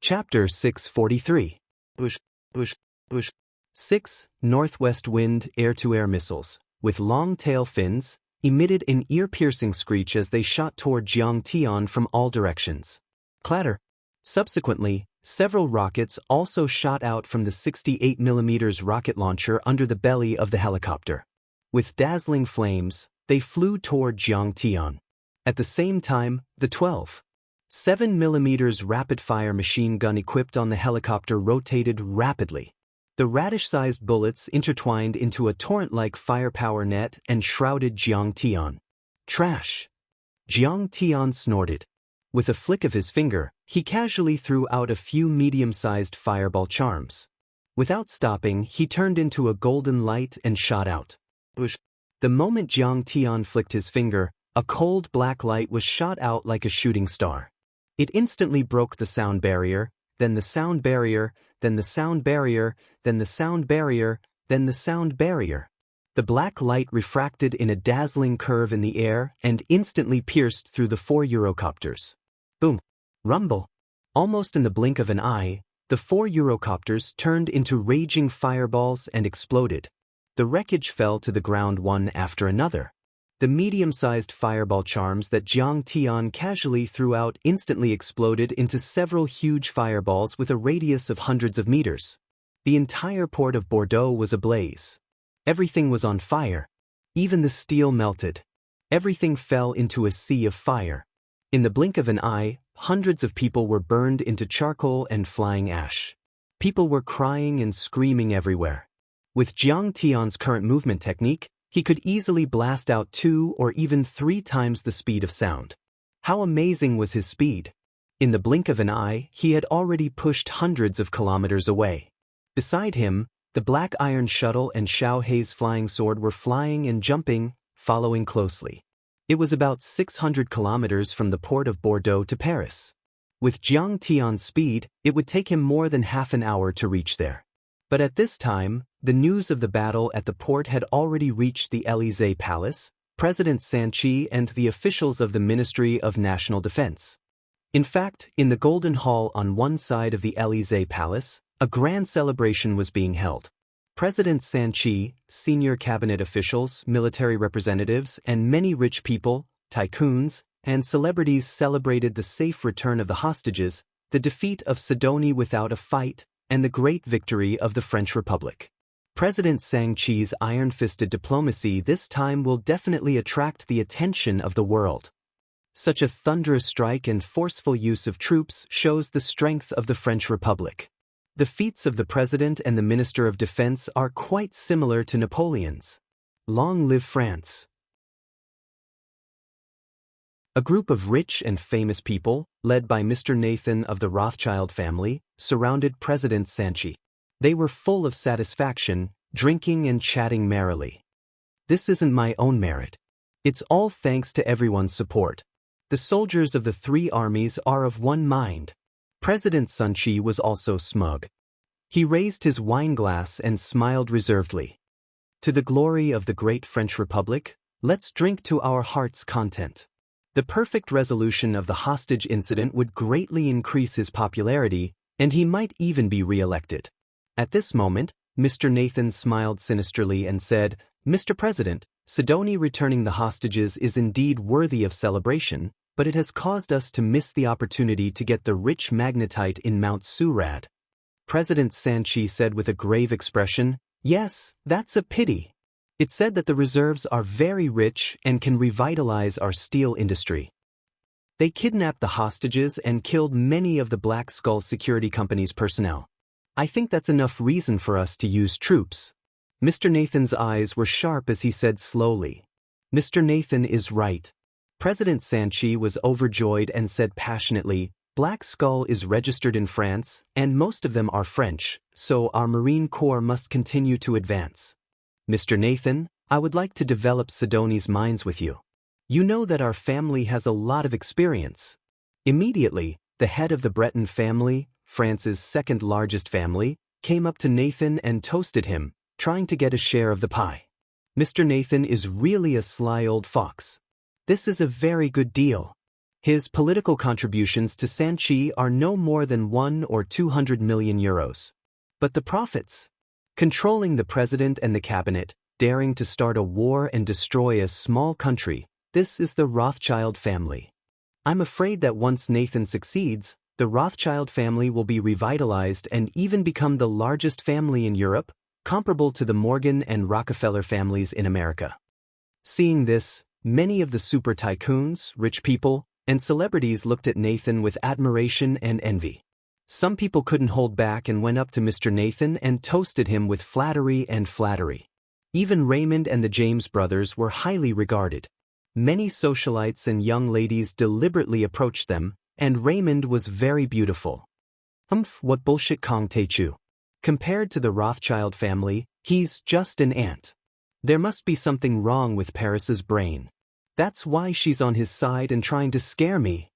A: Chapter 643. Whoosh! Whoosh! Whoosh! 6. Northwest wind air-to-air missiles, with long tail fins, emitted an ear-piercing screech as they shot toward Jiangtian from all directions. Clatter! Subsequently, several rockets also shot out from the 68mm rocket launcher under the belly of the helicopter. With dazzling flames, they flew toward Jiangtian. At the same time, the 12.7mm rapid-fire machine gun equipped on the helicopter rotated rapidly. The radish-sized bullets intertwined into a torrent-like firepower net and shrouded Jiangtian. Trash! Jiangtian snorted. With a flick of his finger, he casually threw out a few medium-sized fireball charms. Without stopping, he turned into a golden light and shot out. Whoosh! The moment Jiangtian flicked his finger, a cold black light was shot out like a shooting star. It instantly broke the sound barrier, then the sound barrier, then the sound barrier, then the sound barrier, then the sound barrier. The black light refracted in a dazzling curve in the air and instantly pierced through the 4 Eurocopters. Boom! Rumble! Almost in the blink of an eye, the 4 Eurocopters turned into raging fireballs and exploded. The wreckage fell to the ground one after another. The medium-sized fireball charms that Jiangtian casually threw out instantly exploded into several huge fireballs with a radius of hundreds of meters. The entire port of Bordeaux was ablaze. Everything was on fire. Even the steel melted. Everything fell into a sea of fire. In the blink of an eye, hundreds of people were burned into charcoal and flying ash. People were crying and screaming everywhere. With Jiangtian's current movement technique, he could easily blast out 2 or even 3 times the speed of sound. How amazing was his speed! In the blink of an eye, he had already pushed hundreds of kilometers away. Beside him, the Black Iron Shuttle and Xiao Hei's flying sword were flying and jumping, following closely. It was about 600 kilometers from the port of Bordeaux to Paris. With Jiangtian's speed, it would take him more than half an hour to reach there. But at this time, the news of the battle at the port had already reached the Élysée Palace, President Sanchi and the officials of the Ministry of National Defense. In fact, in the Golden Hall on one side of the Élysée Palace, a grand celebration was being held. President Sanchi, senior cabinet officials, military representatives, and many rich people, tycoons, and celebrities celebrated the safe return of the hostages, the defeat of Sidonie without a fight, and the great victory of the French Republic. President Sanchi's iron-fisted diplomacy this time will definitely attract the attention of the world. Such a thunderous strike and forceful use of troops shows the strength of the French Republic. The feats of the President and the Minister of Defense are quite similar to Napoleon's. Long live France! A group of rich and famous people, led by Mr. Nathan of the Rothschild family, surrounded President Sanchi. They were full of satisfaction, drinking and chatting merrily. This isn't my own merit. It's all thanks to everyone's support. The soldiers of the three armies are of one mind. President Sanchi was also smug. He raised his wine glass and smiled reservedly. To the glory of the great French Republic, let's drink to our heart's content. The perfect resolution of the hostage incident would greatly increase his popularity, and he might even be re-elected. At this moment, Mr. Nathan smiled sinisterly and said, "Mr. President, Sidonie returning the hostages is indeed worthy of celebration, but it has caused us to miss the opportunity to get the rich magnetite in Mount Surad." President Sanchi said with a grave expression, "Yes, that's a pity. It said that the reserves are very rich and can revitalize our steel industry." They kidnapped the hostages and killed many of the Black Skull Security Company's personnel. I think that's enough reason for us to use troops. Mr. Nathan's eyes were sharp as he said slowly, "Mr. Nathan is right." President Sanchi was overjoyed and said passionately, "Black Skull is registered in France, and most of them are French, so our Marine Corps must continue to advance. Mr. Nathan, I would like to develop Sidonie's mines with you. You know that our family has a lot of experience." Immediately, the head of the Breton family, France's second largest family, came up to Nathan and toasted him, trying to get a share of the pie. Mr. Nathan is really a sly old fox. This is a very good deal. His political contributions to Sanchi are no more than 1 or 200 million euros. But the profits? Controlling the president and the cabinet, daring to start a war and destroy a small country, this is the Rothschild family. I'm afraid that once Nathan succeeds, the Rothschild family will be revitalized and even become the largest family in Europe, comparable to the Morgan and Rockefeller families in America. Seeing this, many of the super tycoons, rich people, and celebrities looked at Nathan with admiration and envy. Some people couldn't hold back and went up to Mr. Nathan and toasted him with flattery and flattery. Even Raymond and the James brothers were highly regarded. Many socialites and young ladies deliberately approached them, and Raymond was very beautiful. What bullshit Kong Tae-chu. Compared to the Rothschild family, he's just an ant. There must be something wrong with Paris's brain. That's why she's on his side and trying to scare me.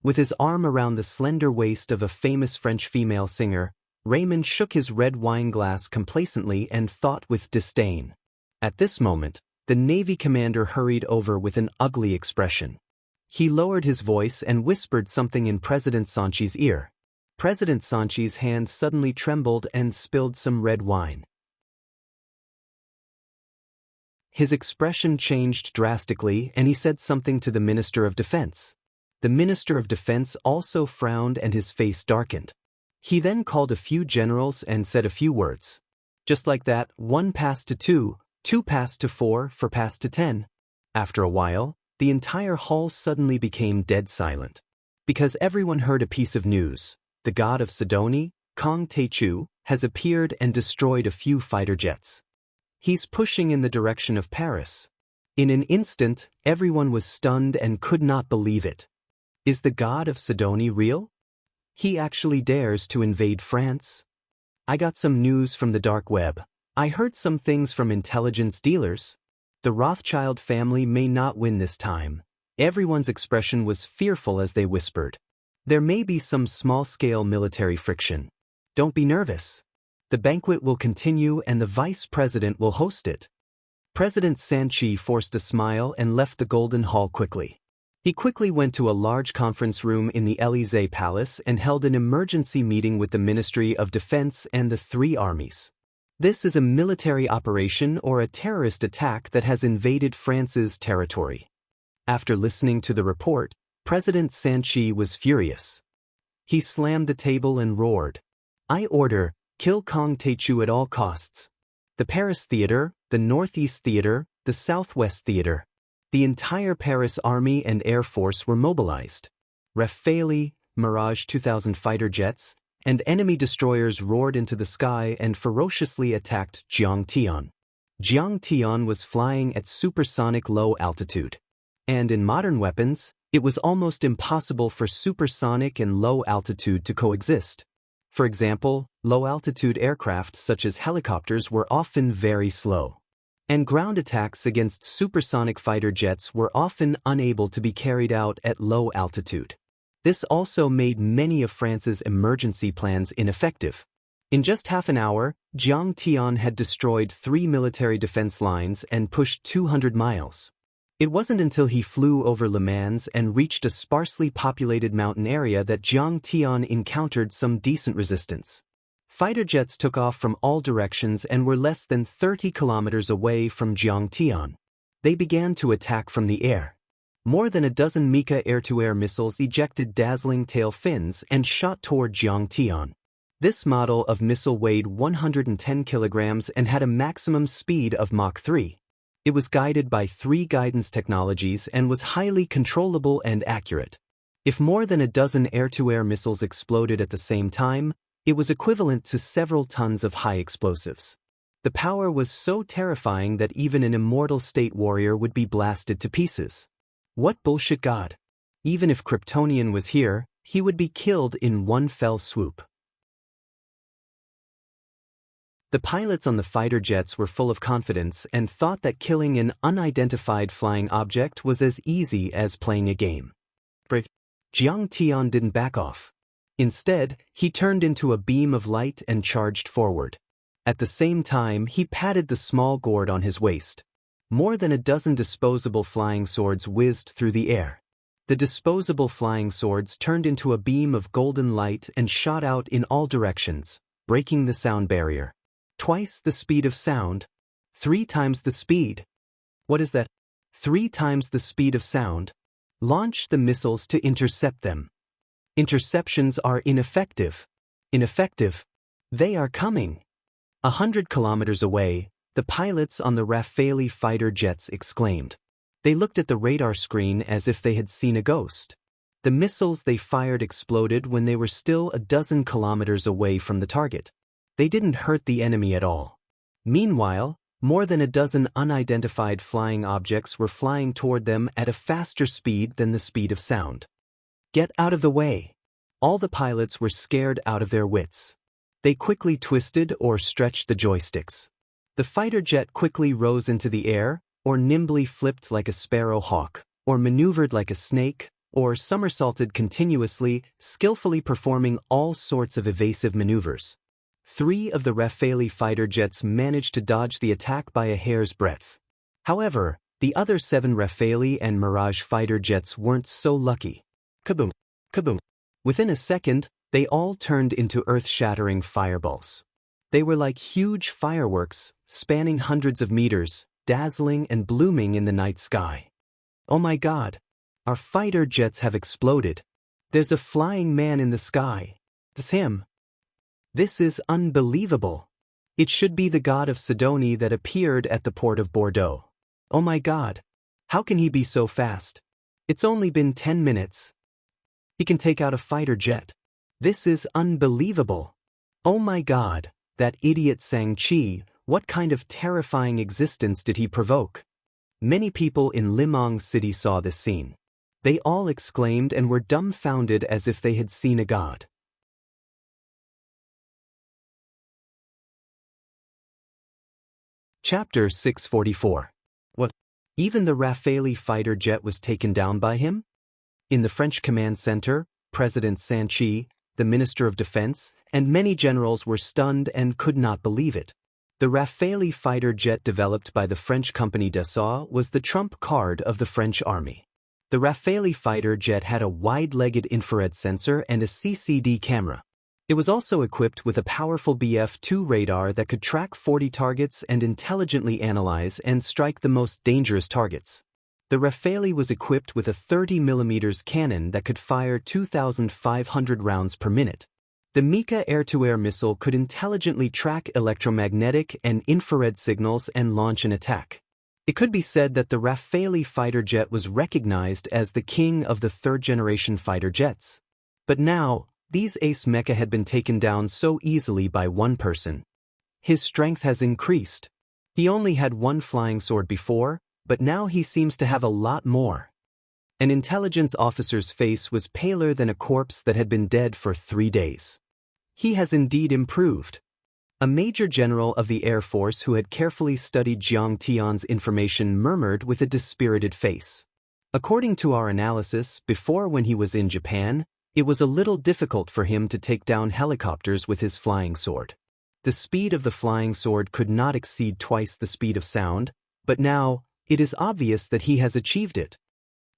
A: With his arm around the slender waist of a famous French female singer, Raymond shook his red wine glass complacently and thought with disdain. At this moment, the Navy commander hurried over with an ugly expression. He lowered his voice and whispered something in President Sanchi's ear. President Sanchi's hand suddenly trembled and spilled some red wine. His expression changed drastically and he said something to the Minister of Defense. The Minister of Defense also frowned and his face darkened. He then called a few generals and said a few words. Just like that, 1 passed to 2, 2 passed to 4 passed to 10. After a while, the entire hall suddenly became dead silent. Because everyone heard a piece of news. The god of Sidonie, Kong Tae-chu, has appeared and destroyed a few fighter jets. He's pushing in the direction of Paris. In an instant, everyone was stunned and could not believe it. Is the god of Sidonie real? He actually dares to invade France? I got some news from the dark web. I heard some things from intelligence dealers. The Rothschild family may not win this time. Everyone's expression was fearful as they whispered. There may be some small-scale military friction. Don't be nervous. The banquet will continue and the vice president will host it. President Sanchi forced a smile and left the Golden Hall quickly. He quickly went to a large conference room in the Élysée Palace and held an emergency meeting with the Ministry of Defense and the 3 armies. This is a military operation or a terrorist attack that has invaded France's territory. After listening to the report, President Sanchi was furious. He slammed the table and roared, "I order, kill Kong Taechu at all costs. The Paris Theater, the Northeast Theater, the Southwest Theater." The entire Paris Army and Air Force were mobilized. Rafale, Mirage 2000 fighter jets, and enemy destroyers roared into the sky and ferociously attacked Jiangtian. Jiangtian was flying at supersonic low altitude. And in modern weapons, it was almost impossible for supersonic and low altitude to coexist. For example, low-altitude aircraft such as helicopters were often very slow. And ground attacks against supersonic fighter jets were often unable to be carried out at low altitude. This also made many of France's emergency plans ineffective. In just half an hour, Jiangtian had destroyed 3 military defense lines and pushed 200 miles. It wasn't until he flew over Le Mans and reached a sparsely populated mountain area that Jiangtian encountered some decent resistance. Fighter jets took off from all directions and were less than 30 kilometers away from Jiangtian. They began to attack from the air. More than a dozen Mika air-to-air missiles ejected dazzling tail fins and shot toward Jiangtian. This model of missile weighed 110 kilograms and had a maximum speed of Mach 3. It was guided by 3 guidance technologies and was highly controllable and accurate. If more than a dozen air-to-air missiles exploded at the same time, it was equivalent to several tons of high explosives. The power was so terrifying that even an immortal state warrior would be blasted to pieces. What bullshit god? Even if Kryptonian was here, he would be killed in one fell swoop. The pilots on the fighter jets were full of confidence and thought that killing an unidentified flying object was as easy as playing a game. But Jiangtian didn't back off. Instead, he turned into a beam of light and charged forward. At the same time, he patted the small gourd on his waist. More than a dozen disposable flying swords whizzed through the air. The disposable flying swords turned into a beam of golden light and shot out in all directions, breaking the sound barrier. Twice the speed of sound. 3 times the speed. What is that? 3 times the speed of sound. Launch the missiles to intercept them. Interceptions are ineffective. Ineffective. They are coming. 100 kilometers away, the pilots on the Rafale fighter jets exclaimed. They looked at the radar screen as if they had seen a ghost. The missiles they fired exploded when they were still a dozen kilometers away from the target. They didn't hurt the enemy at all. Meanwhile, more than a dozen unidentified flying objects were flying toward them at a faster speed than the speed of sound. Get out of the way. All the pilots were scared out of their wits. They quickly twisted or stretched the joysticks. The fighter jet quickly rose into the air, or nimbly flipped like a sparrow hawk, or maneuvered like a snake, or somersaulted continuously, skillfully performing all sorts of evasive maneuvers. 3 of the Rafale fighter jets managed to dodge the attack by a hair's breadth. However, the other 7 Rafale and Mirage fighter jets weren't so lucky. Kaboom! Kaboom! Within a second, they all turned into earth-shattering fireballs. They were like huge fireworks, spanning hundreds of meters, dazzling and blooming in the night sky. Oh my God! Our fighter jets have exploded. There's a flying man in the sky. It's him. This is unbelievable. It should be the god of Sidonie that appeared at the port of Bordeaux. Oh my God! How can he be so fast? It's only been 10 minutes. He can take out a fighter jet. This is unbelievable. Oh my God, that idiot Sang-Chi, what kind of terrifying existence did he provoke? Many people in Limong City saw this scene. They all exclaimed and were dumbfounded as if they had seen a god. Chapter 644. What? Even the Rafale fighter jet was taken down by him? In the French command center, President Sanchi, the Minister of Defense, and many generals were stunned and could not believe it. The Rafale fighter jet developed by the French company Dassault was the trump card of the French army. The Rafale fighter jet had a wide-legged infrared sensor and a CCD camera. It was also equipped with a powerful BF-2 radar that could track 40 targets and intelligently analyze and strike the most dangerous targets. The Rafale was equipped with a 30mm cannon that could fire 2,500 rounds per minute. The Mika air-to-air missile could intelligently track electromagnetic and infrared signals and launch an attack. It could be said that the Rafale fighter jet was recognized as the king of the third-generation fighter jets. But now, these ace mecha had been taken down so easily by one person. His strength has increased. He only had one flying sword before, but now he seems to have a lot more. An intelligence officer's face was paler than a corpse that had been dead for 3 days. He has indeed improved. A major general of the Air Force who had carefully studied Jiang Tian's information murmured with a dispirited face. According to our analysis, before when he was in Japan, it was a little difficult for him to take down helicopters with his flying sword. The speed of the flying sword could not exceed twice the speed of sound, but now, it is obvious that he has achieved it.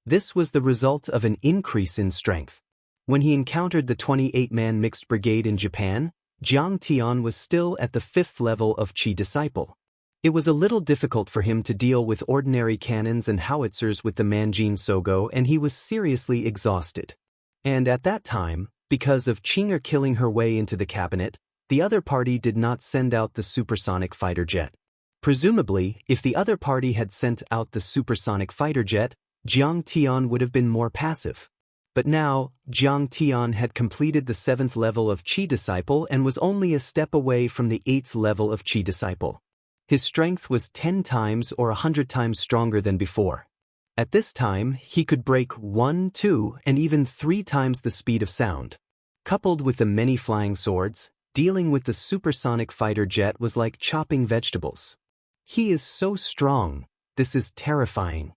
A: This was the result of an increase in strength. When he encountered the 28-man mixed brigade in Japan, Jiang Tian was still at the 5th level of Chi disciple. It was a little difficult for him to deal with ordinary cannons and howitzers with the Manjin Sogo, and he was seriously exhausted. And at that time, because of Chinger killing her way into the cabinet, the other party did not send out the supersonic fighter jet. Presumably, if the other party had sent out the supersonic fighter jet, Jiang Tian would have been more passive. But now, Jiang Tian had completed the 7th level of Chi disciple and was only a step away from the 8th level of Chi disciple. His strength was 10 times or 100 times stronger than before. At this time, he could break 1, 2, and even 3 times the speed of sound. Coupled with the many flying swords, dealing with the supersonic fighter jet was like chopping vegetables. He is so strong. This is terrifying.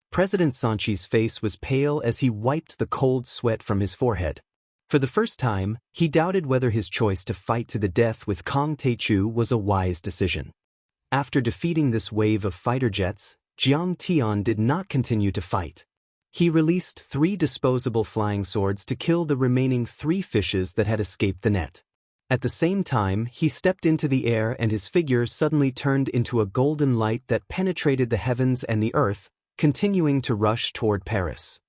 A: President Sanchi's face was pale as he wiped the cold sweat from his forehead. For the first time, he doubted whether his choice to fight to the death with Kang Taechu was a wise decision. After defeating this wave of fighter jets, Jiang Tian did not continue to fight. He released 3 disposable flying swords to kill the remaining 3 fishes that had escaped the net. At the same time, he stepped into the air and his figure suddenly turned into a golden light that penetrated the heavens and the earth, continuing to rush toward Paris.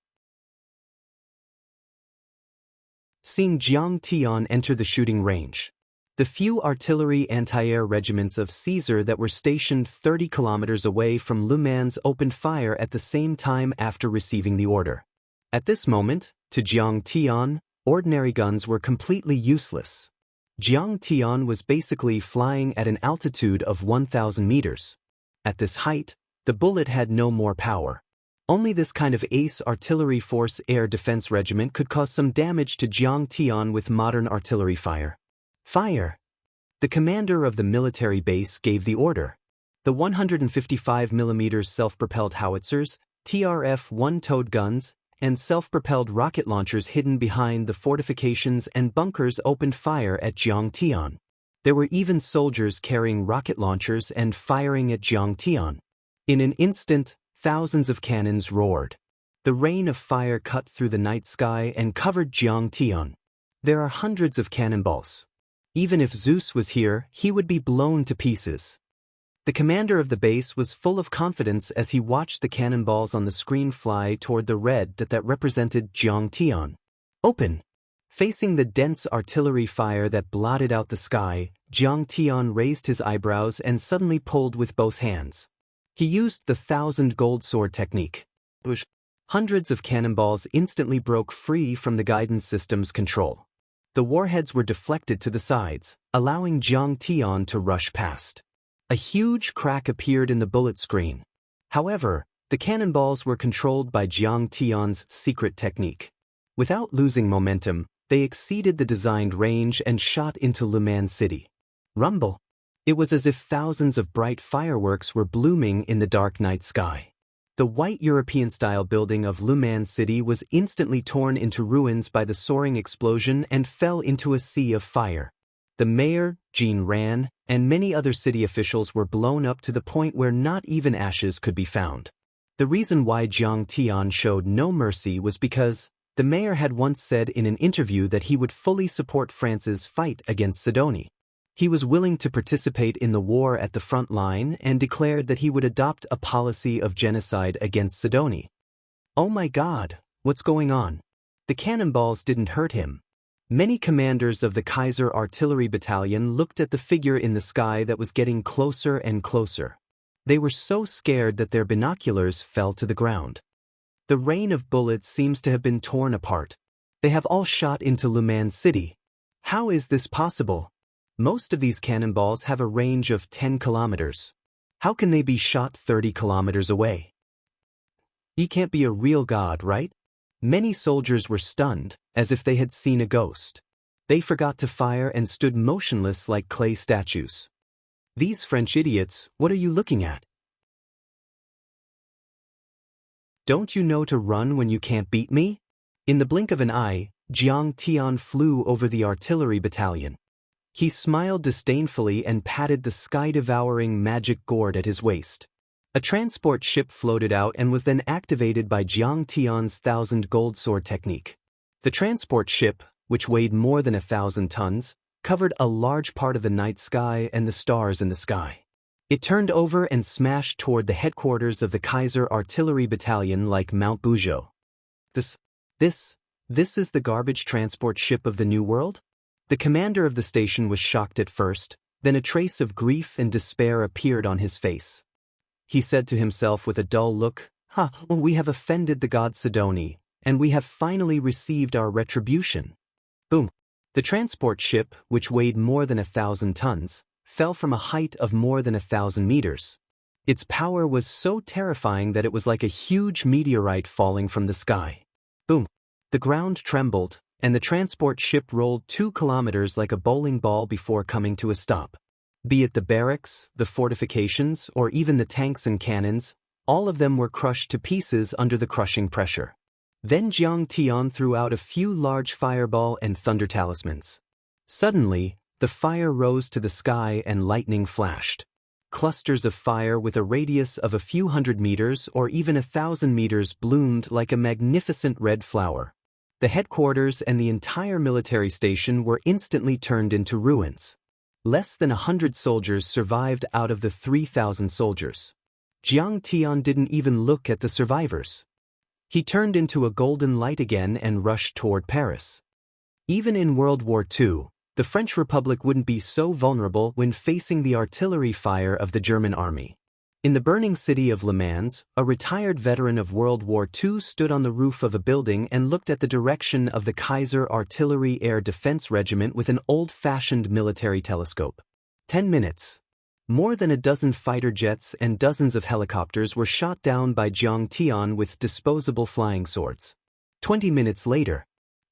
A: Seeing Jiang Tian enter the shooting range. The few artillery anti-air regiments of Caesar that were stationed 30 kilometers away from Le Mans opened fire at the same time after receiving the order. At this moment, to Jiang Tian, ordinary guns were completely useless. Jiang Tian was basically flying at an altitude of 1,000 meters. At this height, the bullet had no more power. Only this kind of ace artillery force air defense regiment could cause some damage to Jiang Tian with modern artillery fire. Fire! The commander of the military base gave the order. The 155mm self-propelled howitzers, TRF-1 towed guns, and self-propelled rocket launchers hidden behind the fortifications and bunkers opened fire at Jiang Tian. There were even soldiers carrying rocket launchers and firing at Jiang Tian. In an instant, thousands of cannons roared. The rain of fire cut through the night sky and covered Jiang Tian. There are hundreds of cannonballs. Even if Zeus was here, he would be blown to pieces. The commander of the base was full of confidence as he watched the cannonballs on the screen fly toward the red dot that represented Jiang Tian. Open! Facing the dense artillery fire that blotted out the sky, Jiang Tian raised his eyebrows and suddenly pulled with both hands. He used the 1,000 gold sword technique. Hundreds of cannonballs instantly broke free from the guidance system's control. The warheads were deflected to the sides, allowing Jiang Tian to rush past. A huge crack appeared in the bullet screen. However, the cannonballs were controlled by Jiang Tian's secret technique. Without losing momentum, they exceeded the designed range and shot into Le Mans City. Rumble! It was as if thousands of bright fireworks were blooming in the dark night sky. The white European-style building of Le Mans City was instantly torn into ruins by the soaring explosion and fell into a sea of fire. The mayor, Jean Ran, and many other city officials were blown up to the point where not even ashes could be found. The reason why Jiang Tian showed no mercy was because the mayor had once said in an interview that he would fully support France's fight against Sidonie. He was willing to participate in the war at the front line and declared that he would adopt a policy of genocide against Sidoni. Oh my God, what's going on? The cannonballs didn't hurt him. Many commanders of the Kaiser Artillery Battalion looked at the figure in the sky that was getting closer and closer. They were so scared that their binoculars fell to the ground. The rain of bullets seems to have been torn apart. They have all shot into Le Mans City. How is this possible? Most of these cannonballs have a range of 10 kilometers. How can they be shot 30 kilometers away? He can't be a real god, right? Many soldiers were stunned, as if they had seen a ghost. They forgot to fire and stood motionless like clay statues. These French idiots, what are you looking at? Don't you know to run when you can't beat me? In the blink of an eye, Jiang Tian flew over the artillery battalion. He smiled disdainfully and patted the sky-devouring magic gourd at his waist. A transport ship floated out and was then activated by Jiang Tian's 1,000 gold sword technique. The transport ship, which weighed more than 1,000 tons, covered a large part of the night sky and the stars in the sky. It turned over and smashed toward the headquarters of the Kaiser Artillery Battalion like Mount Buzhou. This is the garbage transport ship of the New World? The commander of the station was shocked at first, then a trace of grief and despair appeared on his face. He said to himself with a dull look, we have offended the god Sidoni, and we have finally received our retribution. Boom. The transport ship, which weighed more than 1,000 tons, fell from a height of more than 1,000 meters. Its power was so terrifying that it was like a huge meteorite falling from the sky. Boom. The ground trembled, and the transport ship rolled 2 kilometers like a bowling ball before coming to a stop. Be it the barracks, the fortifications, or even the tanks and cannons, all of them were crushed to pieces under the crushing pressure. Then Jiang Tian threw out a few large fireball and thunder talismans. Suddenly, the fire rose to the sky and lightning flashed. Clusters of fire with a radius of a few hundred meters or even 1,000 meters bloomed like a magnificent red flower. The headquarters and the entire military station were instantly turned into ruins. Less than 100 soldiers survived out of the 3,000 soldiers. Jiang Tian didn't even look at the survivors. He turned into a golden light again and rushed toward Paris. Even in World War II, the French Republic wouldn't be so vulnerable when facing the artillery fire of the German army. In the burning city of Le Mans, a retired veteran of World War II stood on the roof of a building and looked at the direction of the Kaiser Artillery Air Defense Regiment with an old-fashioned military telescope. 10 minutes. More than a dozen fighter jets and dozens of helicopters were shot down by Jiang Tian with disposable flying swords. 20 minutes later,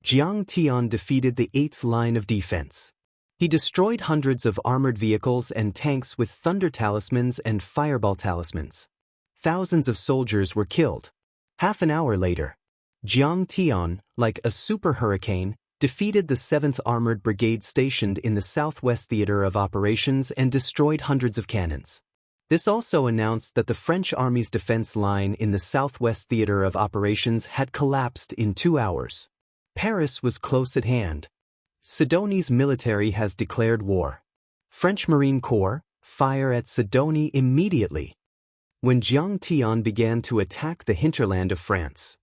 A: Jiang Tian defeated the 8th line of defense. He destroyed hundreds of armored vehicles and tanks with thunder talismans and fireball talismans. Thousands of soldiers were killed. Half an hour later, Jiang Tian, like a super hurricane, defeated the 7th Armored Brigade stationed in the Southwest Theater of Operations and destroyed hundreds of cannons. This also announced that the French Army's defense line in the Southwest Theater of Operations had collapsed in 2 hours. Paris was close at hand. Sidoni's military has declared war. French Marine Corps, fire at Sidoni immediately. When Jiang Tian began to attack the hinterland of France.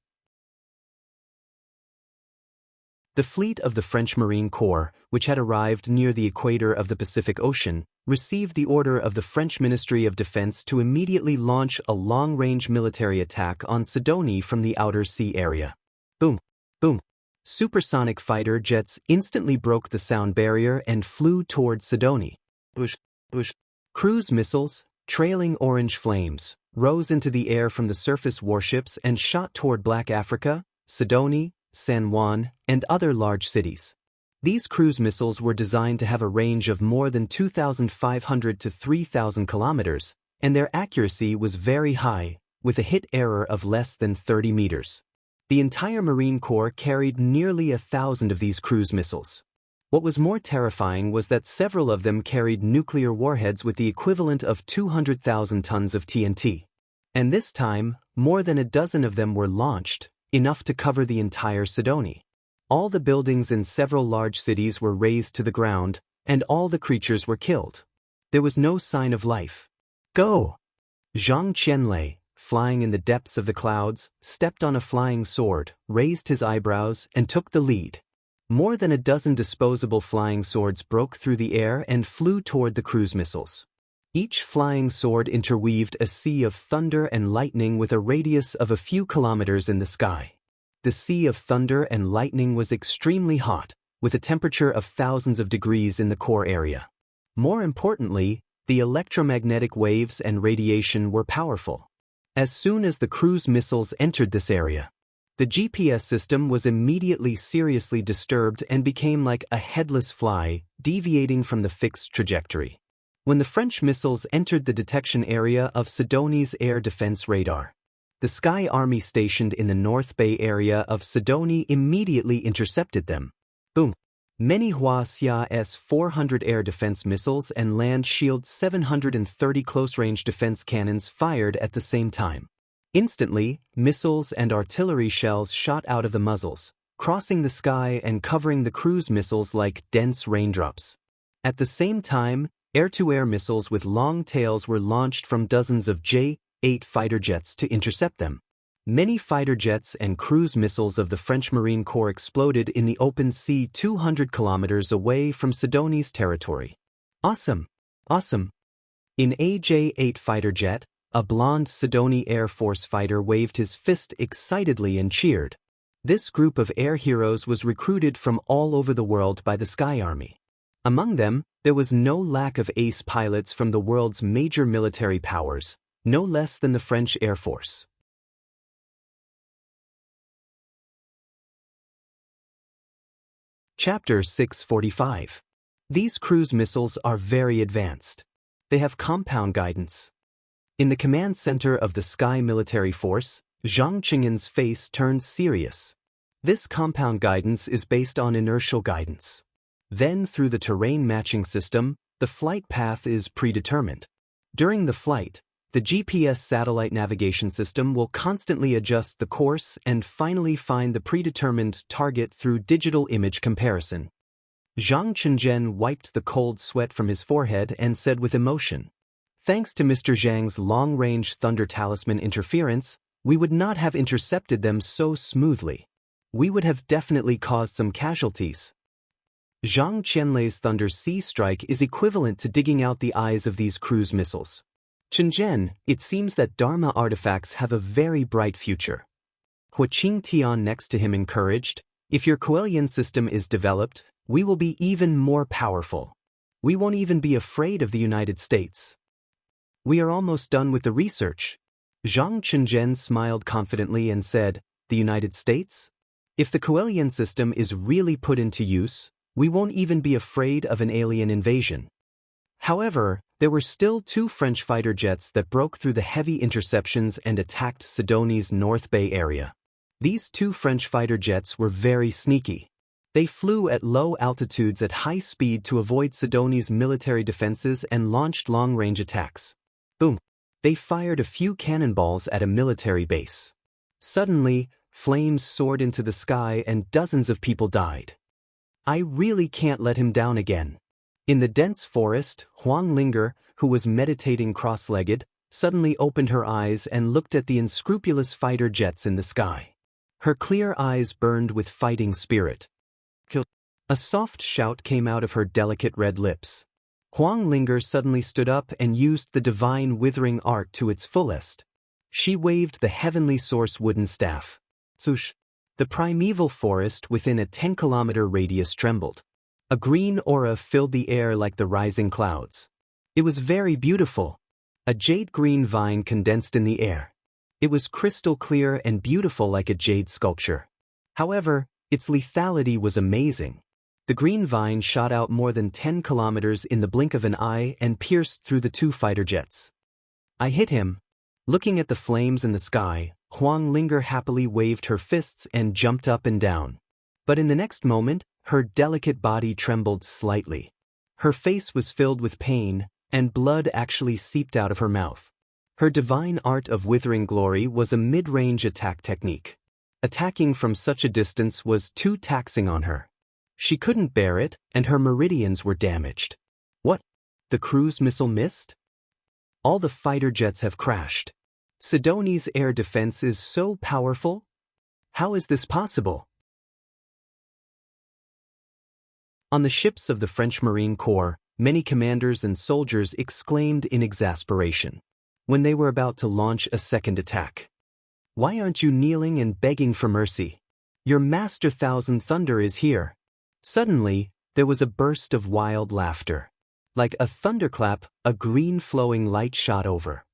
A: The fleet of the French Marine Corps, which had arrived near the equator of the Pacific Ocean, received the order of the French Ministry of Defense to immediately launch a long-range military attack on Sidoni from the outer sea area. Boom, boom. Supersonic fighter jets instantly broke the sound barrier and flew towards Sidoni. Cruise missiles, trailing orange flames, rose into the air from the surface warships and shot toward Black Africa, Sidoni, San Juan, and other large cities. These cruise missiles were designed to have a range of more than 2,500 to 3,000 kilometers, and their accuracy was very high, with a hit error of less than 30 meters. The entire Marine Corps carried nearly 1,000 of these cruise missiles. What was more terrifying was that several of them carried nuclear warheads with the equivalent of 200,000 tons of TNT. And this time, more than a dozen of them were launched, enough to cover the entire Sidoni. All the buildings in several large cities were razed to the ground, and all the creatures were killed. There was no sign of life. Go! Zhang Qianlei, flying in the depths of the clouds, stepped on a flying sword, raised his eyebrows, and took the lead. More than a dozen disposable flying swords broke through the air and flew toward the cruise missiles. Each flying sword interweaved a sea of thunder and lightning with a radius of a few kilometers in the sky. The sea of thunder and lightning was extremely hot, with a temperature of thousands of degrees in the core area. More importantly, the electromagnetic waves and radiation were powerful. As soon as the cruise missiles entered this area, the GPS system was immediately seriously disturbed and became like a headless fly, deviating from the fixed trajectory. When the French missiles entered the detection area of Sidonie's air defense radar, the Sky Army stationed in the North Bay area of Sidonie immediately intercepted them. Boom! Many Hua-Xia S-400 air defense missiles and Land Shield 730 close-range defense cannons fired at the same time. Instantly, missiles and artillery shells shot out of the muzzles, crossing the sky and covering the cruise missiles like dense raindrops. At the same time, air-to-air missiles with long tails were launched from dozens of J-8 fighter jets to intercept them. Many fighter jets and cruise missiles of the French Marine Corps exploded in the open sea 200 kilometers away from Sidonie's territory. Awesome! Awesome! In a J-8 fighter jet, a blonde Sidonie Air Force fighter waved his fist excitedly and cheered. This group of air heroes was recruited from all over the world by the Sky Army. Among them, there was no lack of ace pilots from the world's major military powers, no less than the French Air Force. Chapter 645. These cruise missiles are very advanced. They have compound guidance. In the command center of the Sky Military Force, Zhang Qingyan's face turned serious. This compound guidance is based on inertial guidance. Then, through the terrain matching system, the flight path is predetermined. During the flight, the GPS satellite navigation system will constantly adjust the course and finally find the predetermined target through digital image comparison. Zhang Qingyan wiped the cold sweat from his forehead and said with emotion, "Thanks to Mr. Zhang's long-range Thunder Talisman interference, we would not have intercepted them so smoothly. We would have definitely caused some casualties." Zhang Qianlei's Thunder Sea Strike is equivalent to digging out the eyes of these cruise missiles. Qingyan, it seems that Dharma artifacts have a very bright future. Hua Qingtian next to him encouraged, "If your Coelian system is developed, we will be even more powerful. We won't even be afraid of the United States." "We are almost done with the research." Zhang Qingyan smiled confidently and said, "The United States? If the Coelian system is really put into use, we won't even be afraid of an alien invasion." However, there were still 2 French fighter jets that broke through the heavy interceptions and attacked Sidonie's North Bay area. These 2 French fighter jets were very sneaky. They flew at low altitudes at high speed to avoid Sidonie's military defenses and launched long-range attacks. Boom! They fired a few cannonballs at a military base. Suddenly, flames soared into the sky and dozens of people died. "I really can't let him down again." In the dense forest, Huang Linger, who was meditating cross-legged, suddenly opened her eyes and looked at the unscrupulous fighter jets in the sky. Her clear eyes burned with fighting spirit. "Kill!" A soft shout came out of her delicate red lips. Huang Linger suddenly stood up and used the divine withering art to its fullest. She waved the heavenly source wooden staff. Swoosh! The primeval forest within a 10-kilometer radius trembled. A green aura filled the air like the rising clouds. It was very beautiful. A jade-green vine condensed in the air. It was crystal clear and beautiful like a jade sculpture. However, its lethality was amazing. The green vine shot out more than 10 kilometers in the blink of an eye and pierced through the 2 fighter jets. "I hit him." Looking at the flames in the sky, Huang Linger happily waved her fists and jumped up and down. But in the next moment, her delicate body trembled slightly. Her face was filled with pain, and blood actually seeped out of her mouth. Her divine art of withering glory was a mid-range attack technique. Attacking from such a distance was too taxing on her. She couldn't bear it, and her meridians were damaged. What? The cruise missile missed? All the fighter jets have crashed. Sidoni's air defense is so powerful? How is this possible? On the ships of the French Marine Corps, many commanders and soldiers exclaimed in exasperation when they were about to launch a second attack. Why aren't you kneeling and begging for mercy? Your Master Thousand Thunder is here. Suddenly, there was a burst of wild laughter. Like a thunderclap, a green flowing light shot over.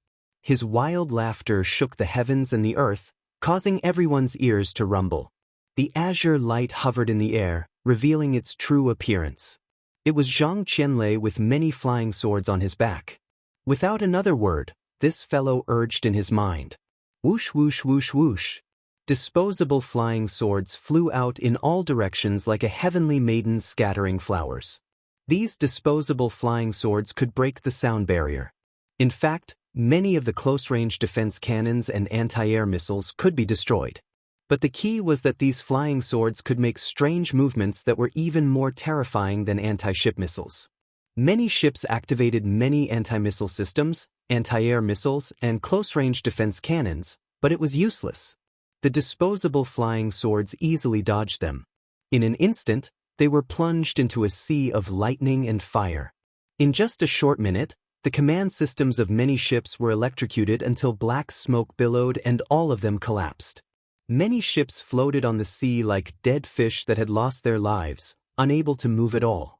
A: His wild laughter shook the heavens and the earth, causing everyone's ears to rumble. The azure light hovered in the air, revealing its true appearance. It was Zhang Qianlei with many flying swords on his back. Without another word, this fellow urged in his mind. Whoosh whoosh whoosh whoosh. Disposable flying swords flew out in all directions like a heavenly maiden scattering flowers. These disposable flying swords could break the sound barrier. In fact, many of the close-range defense cannons and anti-air missiles could be destroyed. But the key was that these flying swords could make strange movements that were even more terrifying than anti-ship missiles. Many ships activated many anti-missile systems, anti-air missiles, and close-range defense cannons, but it was useless. The disposable flying swords easily dodged them. In an instant, they were plunged into a sea of lightning and fire. In just a short minute, the command systems of many ships were electrocuted until black smoke billowed and all of them collapsed. Many ships floated on the sea like dead fish that had lost their lives, unable to move at all.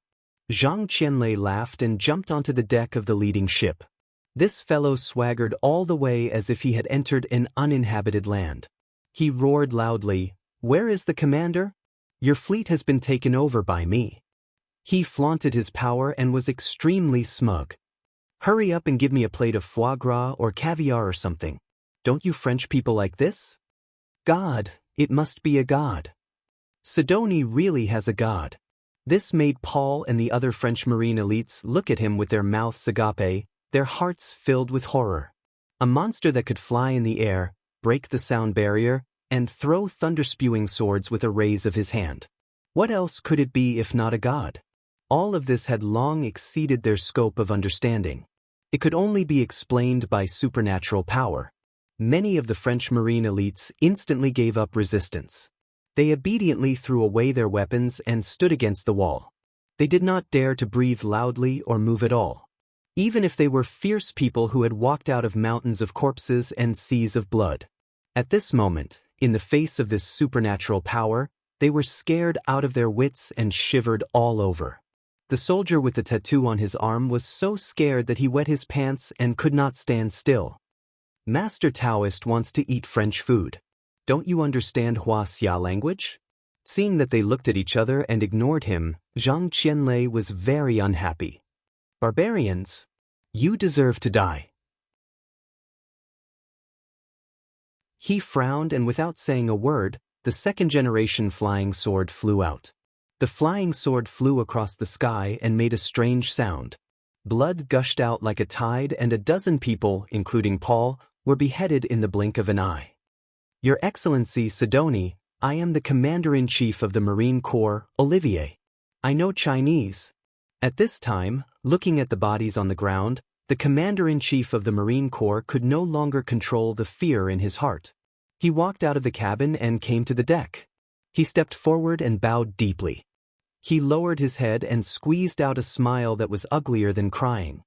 A: Zhang Qianlei laughed and jumped onto the deck of the leading ship. This fellow swaggered all the way as if he had entered an uninhabited land. He roared loudly, "Where is the commander? Your fleet has been taken over by me." He flaunted his power and was extremely smug. "Hurry up and give me a plate of foie gras or caviar or something. Don't you French people like this?" God, it must be a god. Sidoni really has a god. This made Paul and the other French Marine elites look at him with their mouths agape, their hearts filled with horror. A monster that could fly in the air, break the sound barrier, and throw thunder-spewing swords with a raise of his hand. What else could it be if not a god? All of this had long exceeded their scope of understanding. It could only be explained by supernatural power. Many of the French Marine elites instantly gave up resistance. They obediently threw away their weapons and stood against the wall. They did not dare to breathe loudly or move at all, even if they were fierce people who had walked out of mountains of corpses and seas of blood. At this moment, in the face of this supernatural power, they were scared out of their wits and shivered all over. The soldier with the tattoo on his arm was so scared that he wet his pants and could not stand still. Master Taoist wants to eat French food. Don't you understand Huaxia language? Seeing that they looked at each other and ignored him, Zhang Qianlei was very unhappy. Barbarians, you deserve to die. He frowned and without saying a word, the second-generation flying sword flew out. The flying sword flew across the sky and made a strange sound. Blood gushed out like a tide and a dozen people, including Paul, were beheaded in the blink of an eye. Your Excellency Sidoni, I am the Commander-in-Chief of the Marine Corps, Olivier. I know Chinese. At this time, looking at the bodies on the ground, the Commander-in-Chief of the Marine Corps could no longer control the fear in his heart. He walked out of the cabin and came to the deck. He stepped forward and bowed deeply. He lowered his head and squeezed out a smile that was uglier than crying.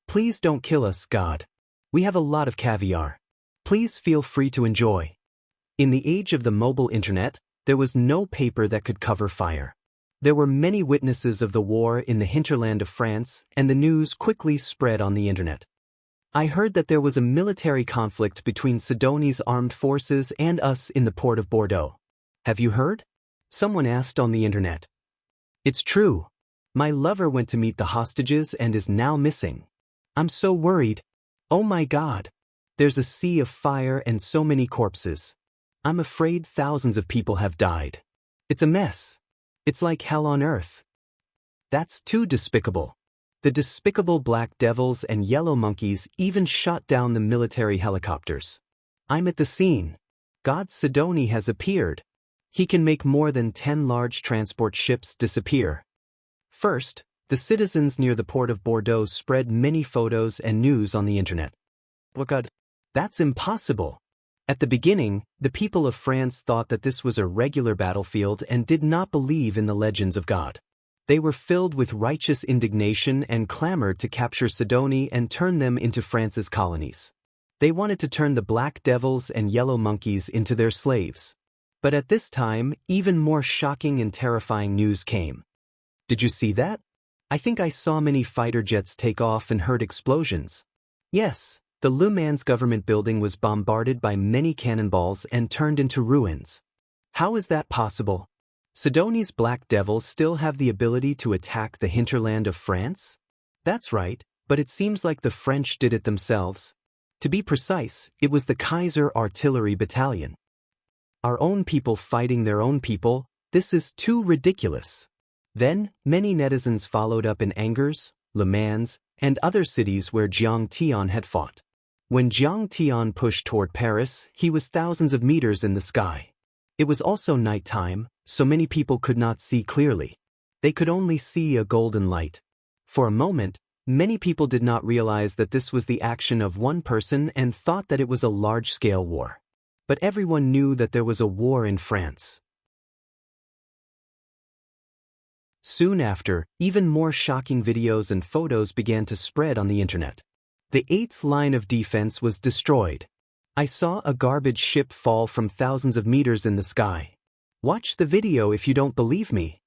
A: Please don't kill us, God. We have a lot of caviar. Please feel free to enjoy. In the age of the mobile internet, there was no paper that could cover fire. There were many witnesses of the war in the hinterland of France, and the news quickly spread on the internet. I heard that there was a military conflict between Sidoni's armed forces and us in the port of Bordeaux. Have you heard? Someone asked on the internet. It's true. My lover went to meet the hostages and is now missing. I'm so worried. Oh my God. There's a sea of fire and so many corpses. I'm afraid thousands of people have died. It's a mess. It's like hell on earth. That's too despicable. The despicable black devils and yellow monkeys even shot down the military helicopters. I'm at the scene. God Sidoni has appeared. He can make more than 10 large transport ships disappear. First, the citizens near the port of Bordeaux spread many photos and news on the internet. Oh God, that's impossible. At the beginning, the people of France thought that this was a regular battlefield and did not believe in the legends of God. They were filled with righteous indignation and clamored to capture Sidonie and turn them into France's colonies. They wanted to turn the black devils and yellow monkeys into their slaves. But at this time, even more shocking and terrifying news came. Did you see that? I think I saw many fighter jets take off and heard explosions. Yes, the Le Mans government building was bombarded by many cannonballs and turned into ruins. How is that possible? Sidonie's black devils still have the ability to attack the hinterland of France? That's right, but it seems like the French did it themselves. To be precise, it was the Kaiser Artillery Battalion. Our own people fighting their own people, this is too ridiculous. Then, many netizens followed up in Angers, Le Mans, and other cities where Jiang Tian had fought. When Jiang Tian pushed toward Paris, he was thousands of meters in the sky. It was also nighttime, so many people could not see clearly. They could only see a golden light. For a moment, many people did not realize that this was the action of one person and thought that it was a large-scale war. But everyone knew that there was a war in France. Soon after, even more shocking videos and photos began to spread on the internet. The 8th line of defense was destroyed. I saw a garbage ship fall from thousands of meters in the sky. Watch the video if you don't believe me.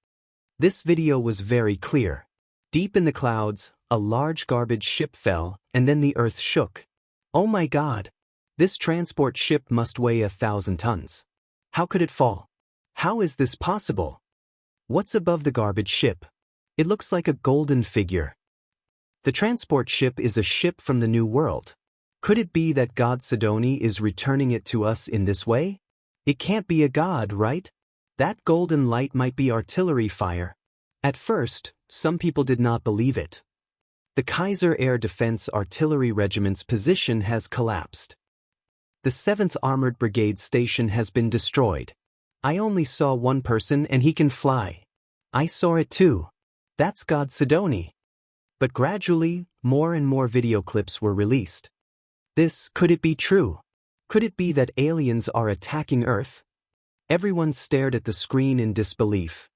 A: This video was very clear. Deep in the clouds, a large garbage ship fell, and then the earth shook. Oh my God! This transport ship must weigh 1,000 tons. How could it fall? How is this possible? What's above the garbage ship? It looks like a golden figure. The transport ship is a ship from the New World. Could it be that God Sidonie is returning it to us in this way? It can't be a god, right? That golden light might be artillery fire. At first, some people did not believe it. The Kaiser Air Defense Artillery Regiment's position has collapsed. The 7th Armored Brigade station has been destroyed. I only saw one person and he can fly. I saw it too. That's God Sidonie. But gradually, more and more video clips were released. Could it be true? Could it be that aliens are attacking Earth? Everyone stared at the screen in disbelief.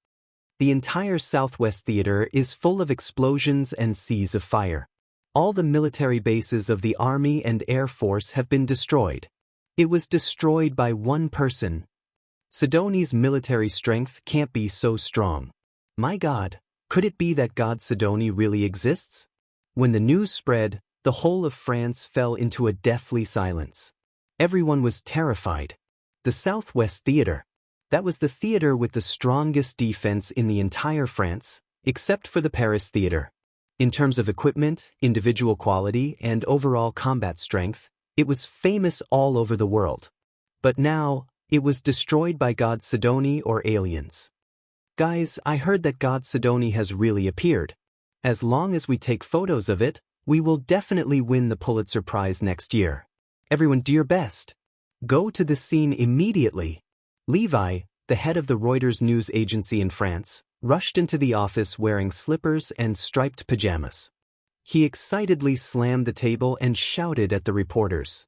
A: The entire Southwest Theater is full of explosions and seas of fire. All the military bases of the Army and Air Force have been destroyed. It was destroyed by one person. Sidonie's military strength can't be so strong. My God, could it be that God Sidonie really exists? When the news spread, the whole of France fell into a deathly silence. Everyone was terrified. The Southwest Theater. That was the theater with the strongest defense in the entire France, except for the Paris Theater. In terms of equipment, individual quality, and overall combat strength, it was famous all over the world. But now, it was destroyed by God Sidonie or aliens. Guys, I heard that God Sidonie has really appeared. As long as we take photos of it, we will definitely win the Pulitzer Prize next year. Everyone do your best. Go to the scene immediately. Levi, the head of the Reuters news agency in France, rushed into the office wearing slippers and striped pajamas. He excitedly slammed the table and shouted at the reporters.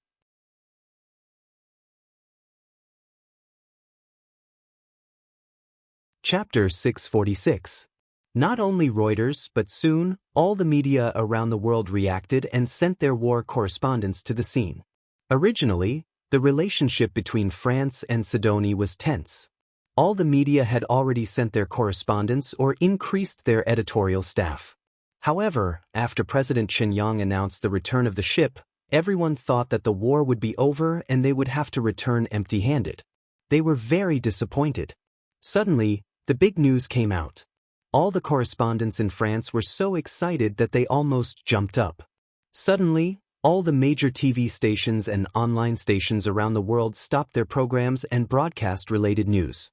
A: Chapter 646. Not only Reuters, but soon, all the media around the world reacted and sent their war correspondents to the scene. Originally, the relationship between France and Sidonie was tense. All the media had already sent their correspondents or increased their editorial staff. However, after President Shenyang announced the return of the ship, everyone thought that the war would be over and they would have to return empty-handed. They were very disappointed. Suddenly, the big news came out. All the correspondents in France were so excited that they almost jumped up. Suddenly, all the major TV stations and online stations around the world stopped their programs and broadcast related news.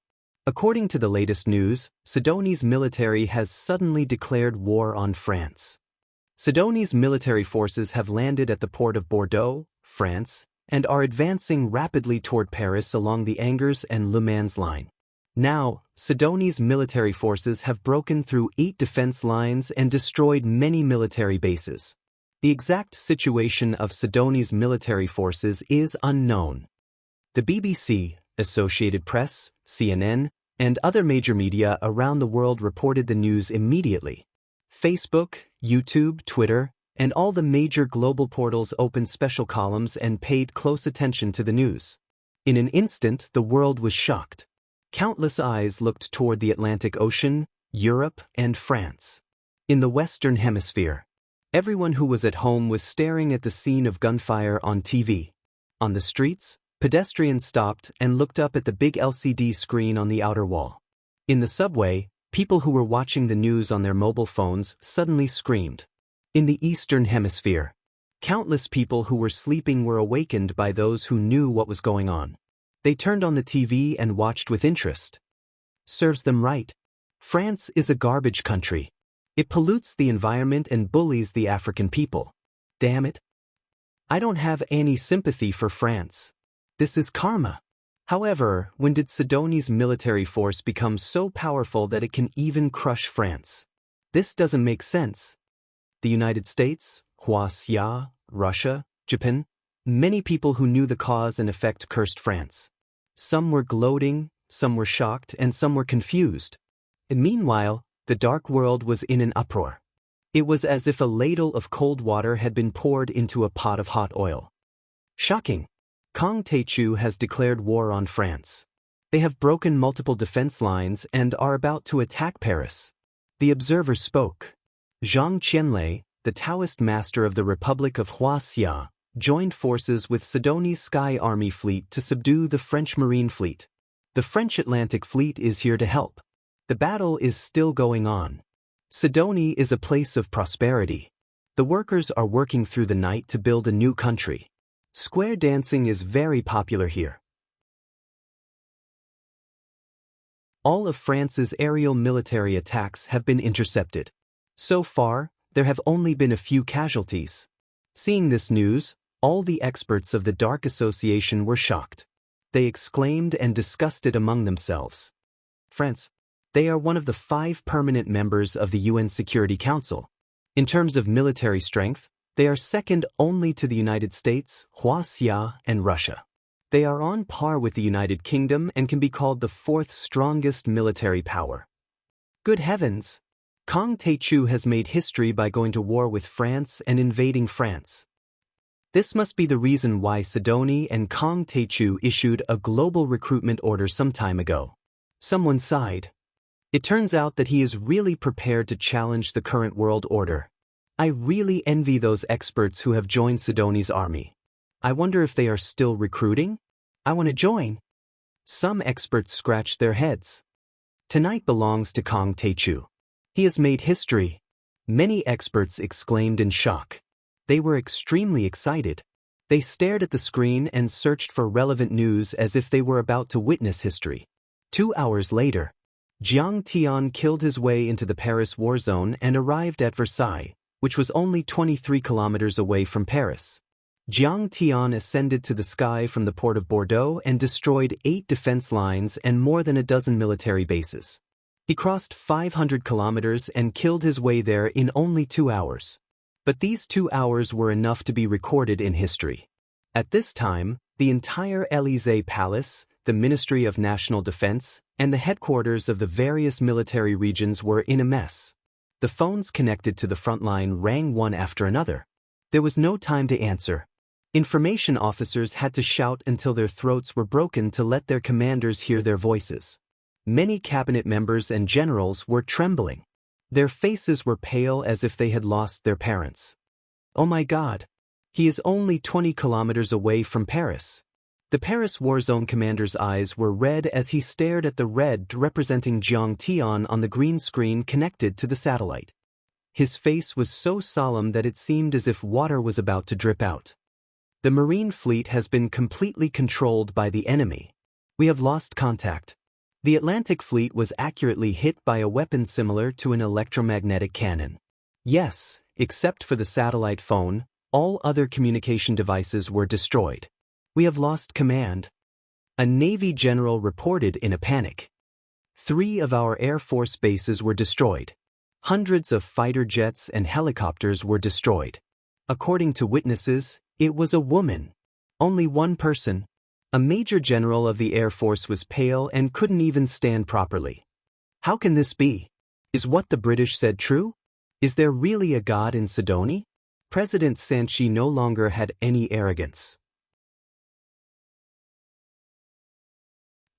A: According to the latest news, Sidonie's military has suddenly declared war on France. Sidonie's military forces have landed at the port of Bordeaux, France, and are advancing rapidly toward Paris along the Angers and Le Mans line. Now, Sidoni's military forces have broken through 8 defense lines and destroyed many military bases. The exact situation of Sidoni's military forces is unknown. The BBC, Associated Press, CNN, and other major media around the world reported the news immediately. Facebook, YouTube, Twitter, and all the major global portals opened special columns and paid close attention to the news. In an instant, the world was shocked. Countless eyes looked toward the Atlantic Ocean, Europe, and France. In the Western Hemisphere, everyone who was at home was staring at the scene of gunfire on TV. On the streets, pedestrians stopped and looked up at the big LCD screen on the outer wall. In the subway, people who were watching the news on their mobile phones suddenly screamed. In the Eastern Hemisphere, countless people who were sleeping were awakened by those who knew what was going on. They turned on the TV and watched with interest. Serves them right. France is a garbage country. It pollutes the environment and bullies the African people. Damn it. I don't have any sympathy for France. This is karma. However, when did Sidoni's military force become so powerful that it can even crush France? This doesn't make sense. The United States, Huaxia, Russia, Japan, many people who knew the cause and effect cursed France. Some were gloating, some were shocked, and some were confused. And meanwhile, the dark world was in an uproar. It was as if a ladle of cold water had been poured into a pot of hot oil. Shocking. Kang Taechu has declared war on France. They have broken multiple defense lines and are about to attack Paris. The observer spoke. Zhang Qianlei, the Taoist master of the Republic of Huaxia, joined forces with Sidoni's Sky Army fleet to subdue the French Marine Fleet. The French Atlantic Fleet is here to help. The battle is still going on. Sidoni is a place of prosperity. The workers are working through the night to build a new country. Square dancing is very popular here. All of France's aerial military attacks have been intercepted. So far, there have only been a few casualties. Seeing this news, all the experts of the Dark Association were shocked. They exclaimed and discussed it among themselves. France. They are one of the 5 permanent members of the UN Security Council. In terms of military strength, they are second only to the United States, Huaxia, and Russia. They are on par with the United Kingdom and can be called the 4th strongest military power. Good heavens! Kang Taechu has made history by going to war with France and invading France. This must be the reason why Sidoni and Kang Taechu issued a global recruitment order some time ago. Someone sighed. It turns out that he is really prepared to challenge the current world order. I really envy those experts who have joined Sidoni's army. I wonder if they are still recruiting? I want to join. Some experts scratched their heads. Tonight belongs to Kang Taechu. He has made history. Many experts exclaimed in shock. They were extremely excited. They stared at the screen and searched for relevant news as if they were about to witness history. 2 hours later, Jiang Tian killed his way into the Paris war zone and arrived at Versailles, which was only 23 kilometers away from Paris. Jiang Tian ascended to the sky from the port of Bordeaux and destroyed 8 defense lines and more than a dozen military bases. He crossed 500 kilometers and killed his way there in only 2 hours. But these 2 hours were enough to be recorded in history. At this time, the entire Élysée Palace, the Ministry of National Defense, and the headquarters of the various military regions were in a mess. The phones connected to the front line rang one after another. There was no time to answer. Information officers had to shout until their throats were broken to let their commanders hear their voices. Many cabinet members and generals were trembling. Their faces were pale as if they had lost their parents. Oh my God! He is only 20 kilometers away from Paris. The Paris war zone commander's eyes were red as he stared at the red representing Jiang Tian on the green screen connected to the satellite. His face was so solemn that it seemed as if water was about to drip out. The Marine fleet has been completely controlled by the enemy. We have lost contact. The Atlantic fleet was accurately hit by a weapon similar to an electromagnetic cannon. Yes, except for the satellite phone, all other communication devices were destroyed. We have lost command. A Navy general reported in a panic. 3 of our Air Force bases were destroyed. Hundreds of fighter jets and helicopters were destroyed. According to witnesses, it was a woman. Only one person. A major general of the Air Force was pale and couldn't even stand properly. How can this be? Is what the British said true? Is there really a god in Sidoni? President Sanchi no longer had any arrogance.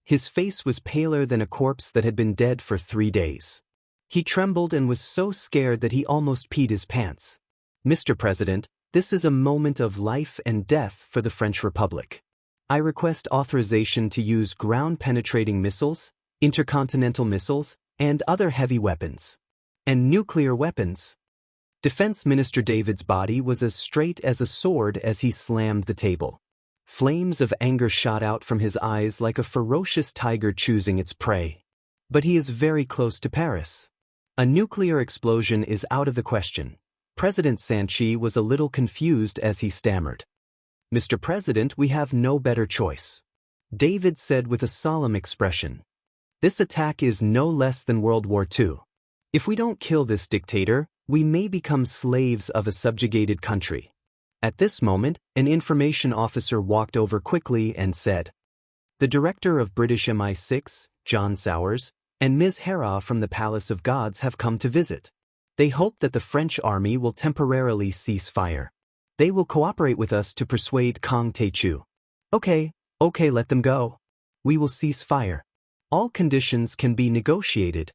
A: His face was paler than a corpse that had been dead for 3 days. He trembled and was so scared that he almost peed his pants. Mr. President, this is a moment of life and death for the French Republic. I request authorization to use ground-penetrating missiles, intercontinental missiles, and other heavy weapons. And nuclear weapons. Defense Minister David's body was as straight as a sword as he slammed the table. Flames of anger shot out from his eyes like a ferocious tiger choosing its prey. But he is very close to Paris. A nuclear explosion is out of the question. President Sanchi was a little confused as he stammered. Mr. President, we have no better choice. David said with a solemn expression. This attack is no less than World War II. If we don't kill this dictator, we may become slaves of a subjugated country. At this moment, an information officer walked over quickly and said, the director of British MI6, John Sowers, and Ms. Hera from the Palace of Gods have come to visit. They hope that the French army will temporarily cease fire. They will cooperate with us to persuade Kang Tae-chu. Okay, let them go. We will cease fire. All conditions can be negotiated.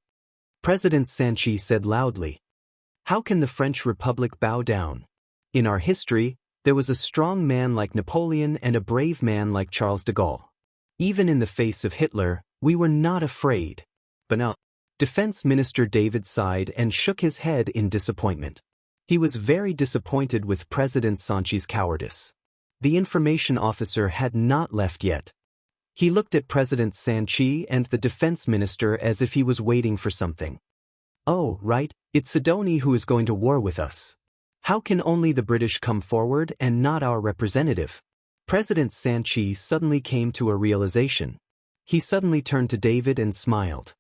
A: President Sanchi said loudly. How can the French Republic bow down? In our history, there was a strong man like Napoleon and a brave man like Charles de Gaulle. Even in the face of Hitler, we were not afraid. But now, Defense Minister David sighed and shook his head in disappointment. He was very disappointed with President Sanchi's cowardice. The information officer had not left yet. He looked at President Sanchi and the defense minister as if he was waiting for something. Oh, right, it's Sidoni who is going to war with us. How can only the British come forward and not our representative? President Sanchi suddenly came to a realization. He suddenly turned to David and smiled.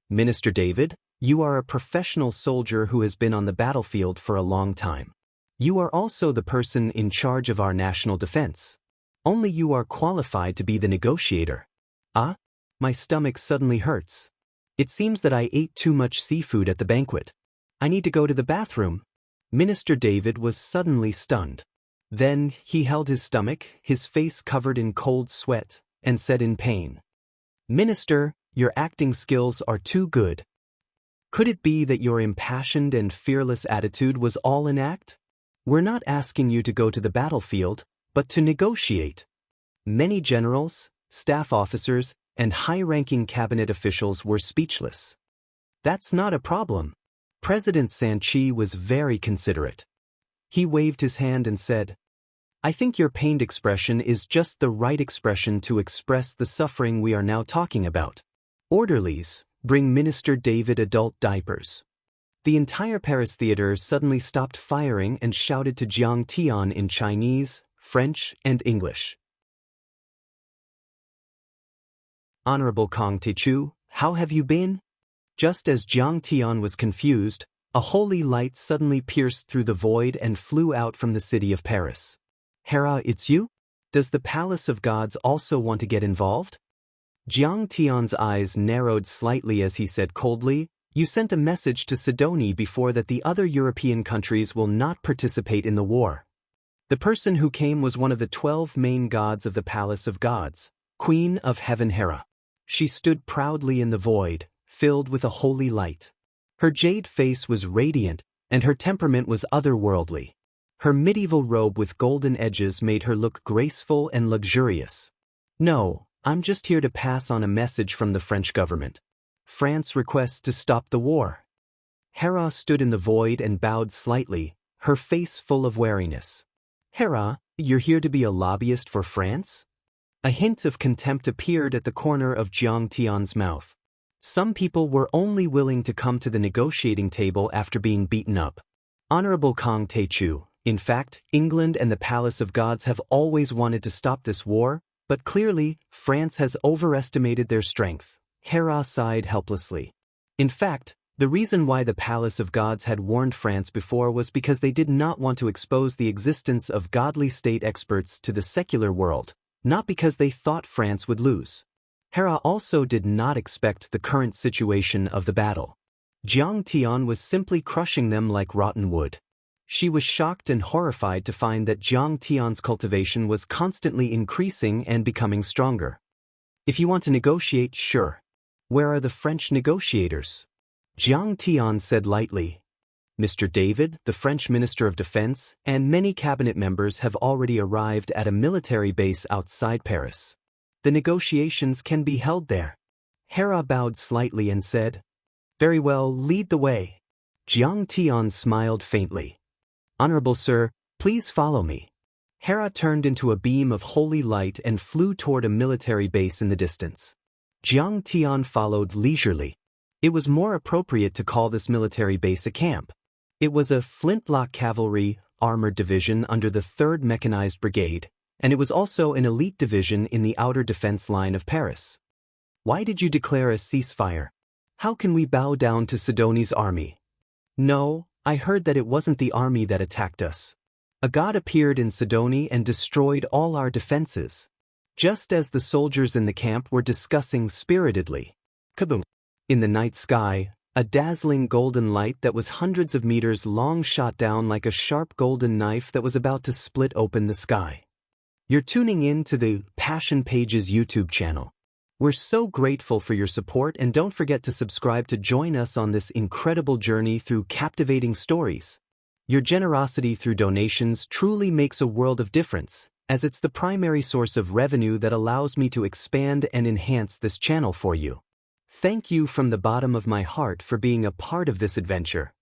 A: Minister David, you are a professional soldier who has been on the battlefield for a long time. You are also the person in charge of our national defense. Only you are qualified to be the negotiator. Ah, my stomach suddenly hurts. It seems that I ate too much seafood at the banquet. I need to go to the bathroom. Minister David was suddenly stunned. Then he held his stomach, his face covered in cold sweat, and said in pain, Minister, your acting skills are too good. Could it be that your impassioned and fearless attitude was all an act? We're not asking you to go to the battlefield, but to negotiate. Many generals, staff officers, and high-ranking cabinet officials were speechless. That's not a problem. President Sanchi was very considerate. He waved his hand and said, I think your pained expression is just the right expression to express the suffering we are now talking about. Orderlies, bring Minister David adult diapers. The entire Paris theater suddenly stopped firing and shouted to Jiang Tian in Chinese, French, and English. Honorable Kang Tae-chu, how have you been? Just as Jiang Tian was confused, a holy light suddenly pierced through the void and flew out from the city of Paris. Hera, it's you? Does the Palace of Gods also want to get involved? Jiang Tian's eyes narrowed slightly as he said coldly, You sent a message to Sidoni before that the other European countries will not participate in the war. The person who came was one of the 12 main gods of the Palace of Gods, Queen of Heaven Hera. She stood proudly in the void, filled with a holy light. Her jade face was radiant, and her temperament was otherworldly. Her medieval robe with golden edges made her look graceful and luxurious. No, I'm just here to pass on a message from the French government. France requests to stop the war. Hera stood in the void and bowed slightly, her face full of wariness. Hera, you're here to be a lobbyist for France? A hint of contempt appeared at the corner of Jiang Tian's mouth. Some people were only willing to come to the negotiating table after being beaten up. Honorable Kang Tae-chu, in fact, England and the Palace of Gods have always wanted to stop this war, but clearly, France has overestimated their strength. Hera sighed helplessly. In fact, the reason why the Palace of Gods had warned France before was because they did not want to expose the existence of godly state experts to the secular world, not because they thought France would lose. Hera also did not expect the current situation of the battle. Jiang Tian was simply crushing them like rotten wood. She was shocked and horrified to find that Jiang Tian's cultivation was constantly increasing and becoming stronger. If you want to negotiate, sure. Where are the French negotiators? Jiang Tian said lightly. Mr. David, the French Minister of Defense, and many cabinet members have already arrived at a military base outside Paris. The negotiations can be held there. Hera bowed slightly and said, Very well, lead the way. Jiang Tian smiled faintly. Honorable sir, please follow me. Hera turned into a beam of holy light and flew toward a military base in the distance. Jiang Tian followed leisurely. It was more appropriate to call this military base a camp. It was a flintlock cavalry armored division under the 3rd Mechanized Brigade, and it was also an elite division in the outer defense line of Paris. Why did you declare a ceasefire? How can we bow down to Sidoni's army? No, I heard that it wasn't the army that attacked us. A god appeared in Sidoni and destroyed all our defenses. Just as the soldiers in the camp were discussing spiritedly. Kaboom! In the night sky, a dazzling golden light that was hundreds of meters long shot down like a sharp golden knife that was about to split open the sky. You're tuning in to the Passion Pages YouTube channel. We're so grateful for your support, and don't forget to subscribe to join us on this incredible journey through captivating stories. Your generosity through donations truly makes a world of difference, as it's the primary source of revenue that allows me to expand and enhance this channel for you. Thank you from the bottom of my heart for being a part of this adventure.